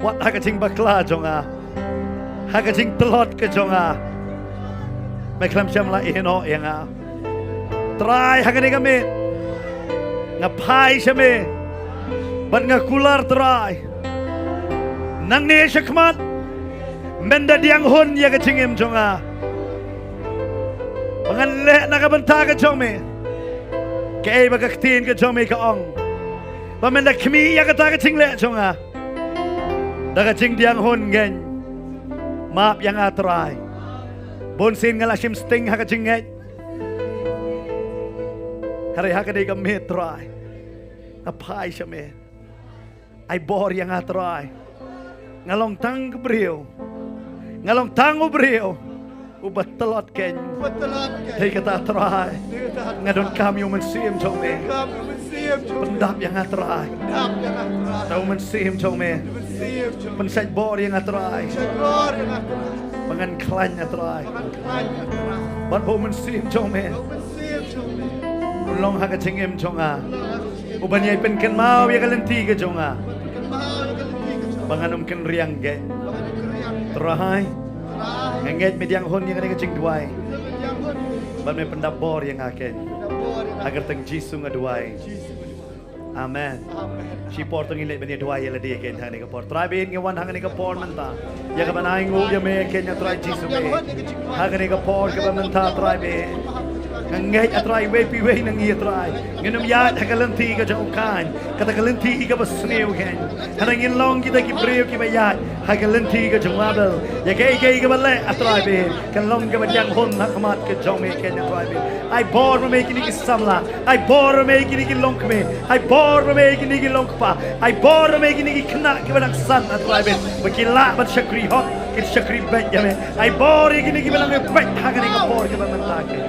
What hagajing bakla jong a. Hagajing telot ka jong a. May klam siyam la ihino yang a. Try hagani kami. Ngapai siya me. Ban nga kular try. Nang niya siya kmat. Menda diang hun ya kacingim jong a. Panganle nakabanta ka jong me. Kaya bagaktiin ka jong me kaong. Pamenda kami ya kata kacing le jong a. Dagacing diang hun gen. Maap yang a try. Bonsin nga lasim sting hakacing ngay. Hari hakadi ka me try. Napai siya me. Ay bor yang a try. Ngalong tang brio. Ngalong tang brio. Ubat telot ken. Hei kata try. Ngadon kami umensim jong me. Pendap yang a try. Tau umensim jong me. Pensaj bor yang a try. Pangan klan ya try. Ban ho mensim jong me. Long haga chingem jong a. Uban yai pen ken mau ya kalenti ke jong a. Banganum ken riang gen. Try. Nganget mediang hon yang ngeng ching duai. Ban me pendap bor yang aken. Agar teng jisu ngaduai. Amen. Si por tong ilet bani dua yela dia ken hang ni kapor. Try bin ngewan hang ni kapor menta. Ya ka banai ngu ya me ken ya try jisu me. Hang ni kapor ka menta try bin. Ngai atrai we pi we nang ia try. Ngenum ya hagalanti ka jong kan. Kata galanti ka basneu ken. Hanang in long kita ki breu ki bayat. Hagalanti ka jong abel. Ya kay ka bale atrai bin. Kan long ka badyang hon hakamat ka jong me ken ya try bin. Ai bor me kini ki samla. Ai bor me kini ki long me. Ai bor me kini ki long pa. Ai bor me kini ki kena ki badak san atrai bin. Bakila bat syakri hot. Kit syakri bet ya me. Ai bor kini ki balang bet hagani ka bor ka menta ke.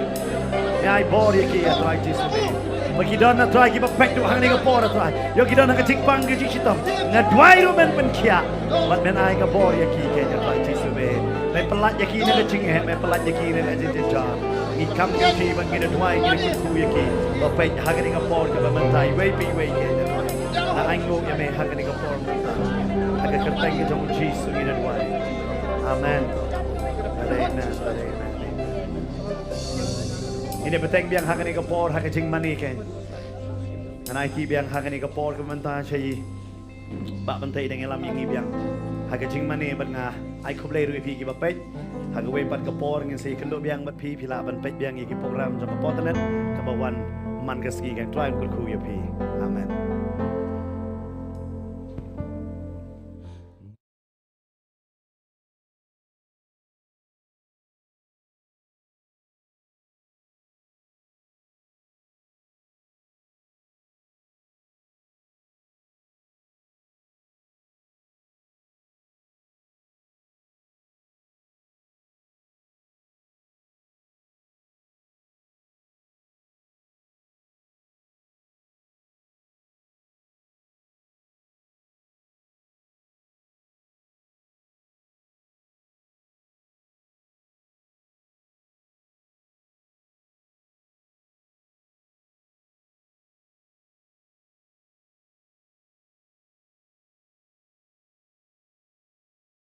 Ai bor ki atrai jisu me. Bakidon atrai ki bapek tu hang ni ka bor atrai. Yo kidon ka tikpang ki jitam. Ngadwai ro men penkia. Bat men ai ka bor ki ke atrai jisu me. Me pelat ki ne ching he me pelat ki ne ajin ja. Ni kam ki ti ban ki dwai ki ku ki. Bapek hang ni ka bor ka mentai we pi we ke. Na ai ngo ya me hang ni ka bor. Aga kertai ki jong jisu ni dwai. Amen. Amen. Amen. Ini beteng biang hakani kapor hakajing mani ken. Anai ki biang hakani kapor kementa chai. Ba bentai dengan lam yang biang hakajing mani ban nga ai khublei ru pi ki ba pet. Hagawe pat kapor ngin sei kendo biang bat pi pila ban pet biang ki program jam kapor tanen kabawan man gaski kan try kul khu ya pi. Amen.